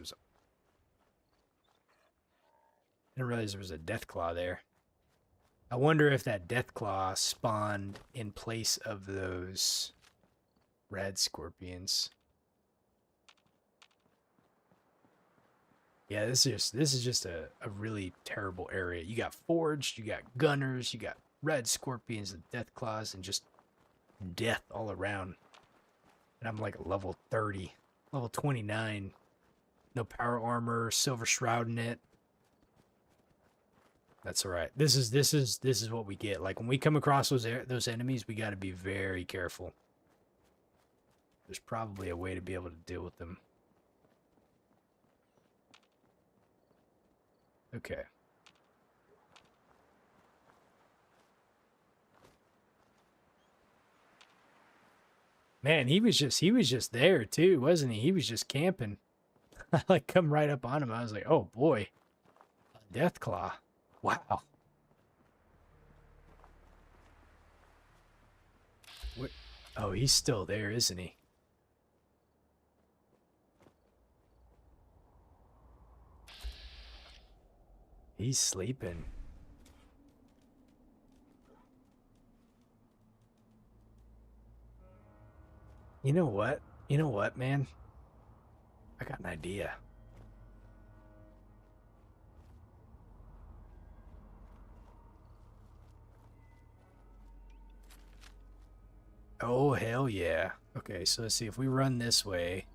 Speaker 1: there was a death claw there. I wonder if that death claw spawned in place of those red scorpions. Yeah, this is just a really terrible area. You got forged, you got gunners, you got red scorpions and death claws, and just death all around. And I'm like level 30, level 29. No power armor, silver shroud in it. That's all right. This is what we get. Like when we come across those enemies, we got to be very careful. There's probably a way to be able to deal with them. Okay. Man, he was just there too, wasn't he? He was just camping. I like come right up on him. I was like, "Oh boy. Deathclaw. Wow." What? Oh, he's still there, isn't he? He's sleeping. You know what? You know what, man? I got an idea. Oh, hell yeah. Okay, so let's see if we run this way.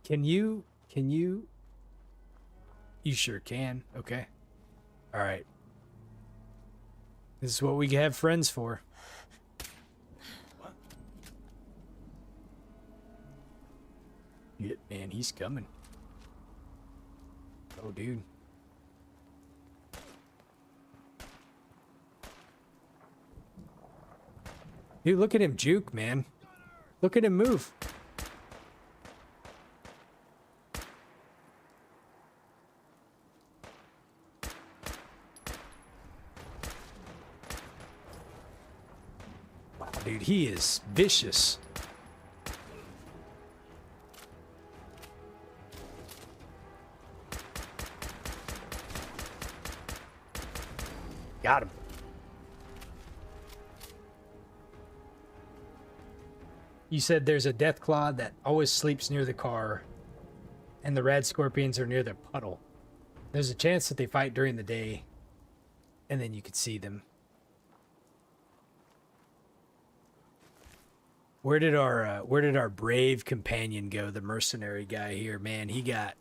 Speaker 1: Can you? You sure can. Okay. All right. This is what we have friends for. Yeah, man, he's coming. Oh, dude. Dude, look at him juke, man. Look at him move. Wow, dude, he is vicious. Got him. You said there's a deathclaw that always sleeps near the car, and the red scorpions are near the puddle. There's a chance that they fight during the day, and then you could see them. Where did our brave companion go? The mercenary guy here, man. He got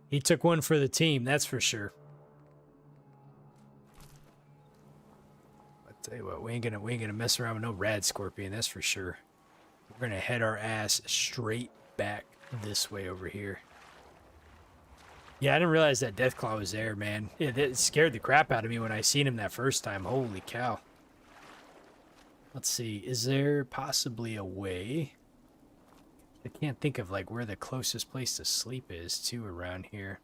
Speaker 1: he took one for the team, that's for sure. I tell you what, we ain't gonna mess around with no rad scorpion, that's for sure. We're gonna head our ass straight back this way over here. Yeah, I didn't realize that Deathclaw was there, man. It scared the crap out of me when I seen him that first time. Holy cow. Let's see, is there possibly a way? I can't think of like where the closest place to sleep is too around here.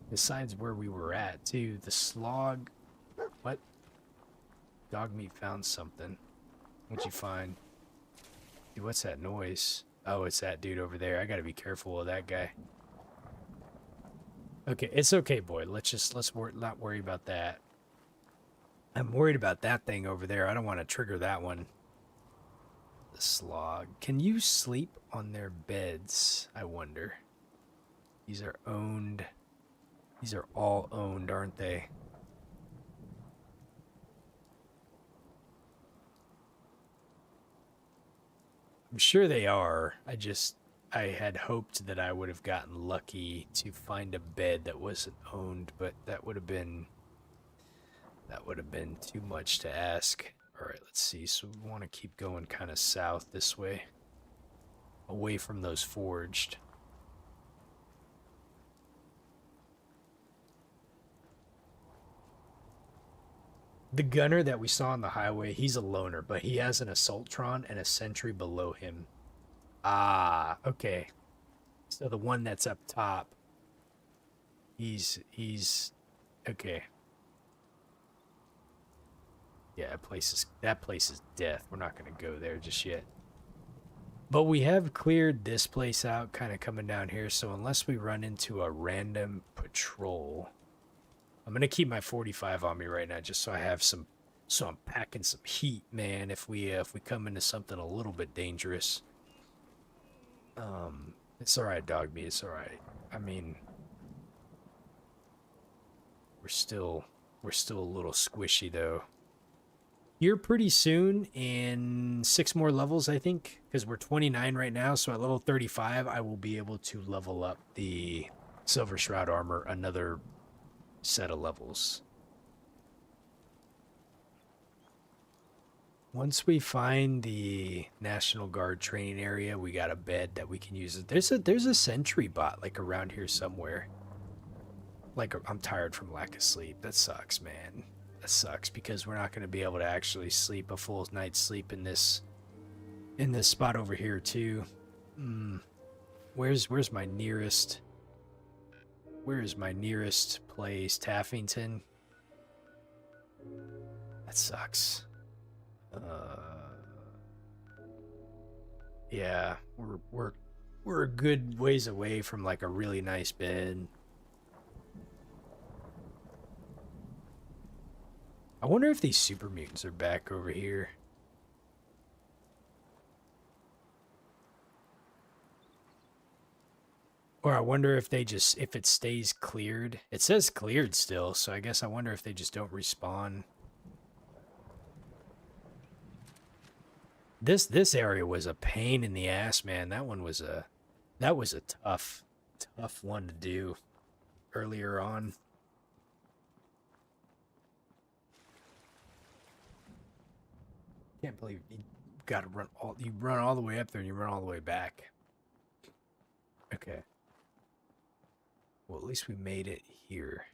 Speaker 1: Besides where we were at too, the slog. What? Dog meat found something. What'd you find? Dude, what's that noise? Oh, it's that dude over there. I gotta be careful of that guy. Okay, it's okay, boy. Let's not worry about that. I'm worried about that thing over there. I don't want to trigger that one. The slog. Can you sleep on their beds? I wonder. These are owned. These are all owned, aren't they? I'm sure they are. I had hoped that I would have gotten lucky to find a bed that wasn't owned, but that would have been too much to ask. All right, let's see. So we want to keep going kind of south this way, away from those forged. The gunner that we saw on the highway, he's a loner, but he has an assaultron and a sentry below him. Ah, okay. So the one that's up top He's okay. Yeah, that place is death. We're not gonna go there just yet. But we have cleared this place out, kind of coming down here. So unless we run into a random patrol, I'm gonna keep my 45 on me right now, just so I have some. So I'm packing some heat, man. If we come into something a little bit dangerous. It's all right, dog meat. It's all right. I mean, we're still a little squishy though. Here pretty soon in 6 more levels, I think, because we're 29 right now. So at level 35, I will be able to level up the Silver Shroud armor another set of levels. Once we find the National Guard training area, we got a bed that we can use. There's a sentry bot like around here somewhere. Like, I'm tired from lack of sleep. That sucks, man. That sucks because we're not going to be able to actually sleep a full night's sleep in this spot over here too. Where's my nearest? Where is my nearest place? Taffington. That sucks. Yeah, we're a good ways away from like a really nice bed. I wonder if these super mutants are back over here. Or I wonder if they just, if it stays cleared. It says cleared still, so I guess I wonder if they just don't respawn. This area was a pain in the ass, man. That was a tough one to do earlier on. Can't believe you got to run all the way up there and you run all the way back. Okay. Well, at least we made it here.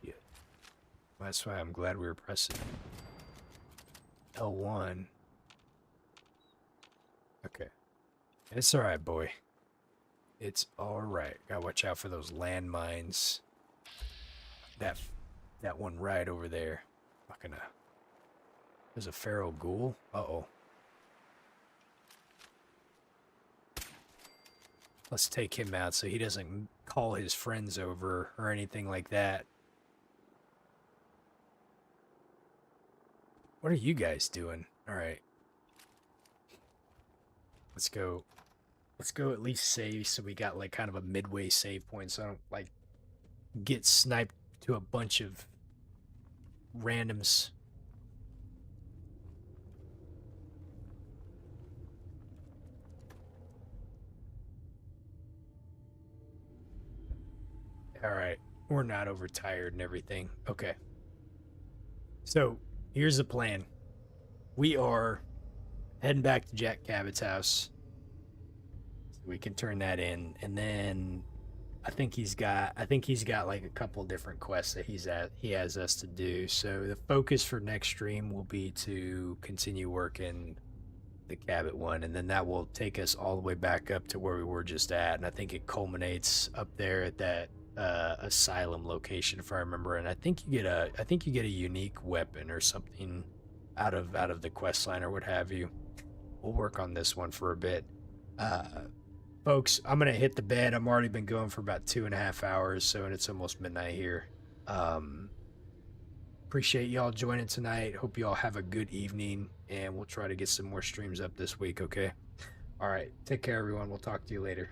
Speaker 1: Yeah. That's why I'm glad we were pressing L1. Okay. It's alright, boy. It's alright. Gotta watch out for those landmines. That one right over there. Not gonna... There's a feral ghoul. Uh-oh. Let's take him out so he doesn't call his friends over or anything like that. What are you guys doing? Alright. Let's go. Let's go at least save so we got like kind of a midway save point so I don't like get sniped to a bunch of randoms. Alright, we're not overtired and everything. Okay. So, here's the plan. We are heading back to Jack Cabot's house. So we can turn that in. And then I think he's got like a couple different quests that he has us to do. So the focus for next stream will be to continue working the Cabot one, and then that will take us all the way back up to where we were just at. And I think it culminates up there at that asylum location, if I remember. And I think you get a unique weapon or something out of the quest line or what have you. We'll work on this one for a bit. Folks, I'm gonna hit the bed. I've already been going for about 2.5 hours, so and it's almost midnight here. Appreciate y'all joining tonight. Hope y'all have a good evening, and we'll try to get some more streams up this week, okay? All right, take care, everyone. We'll talk to you later.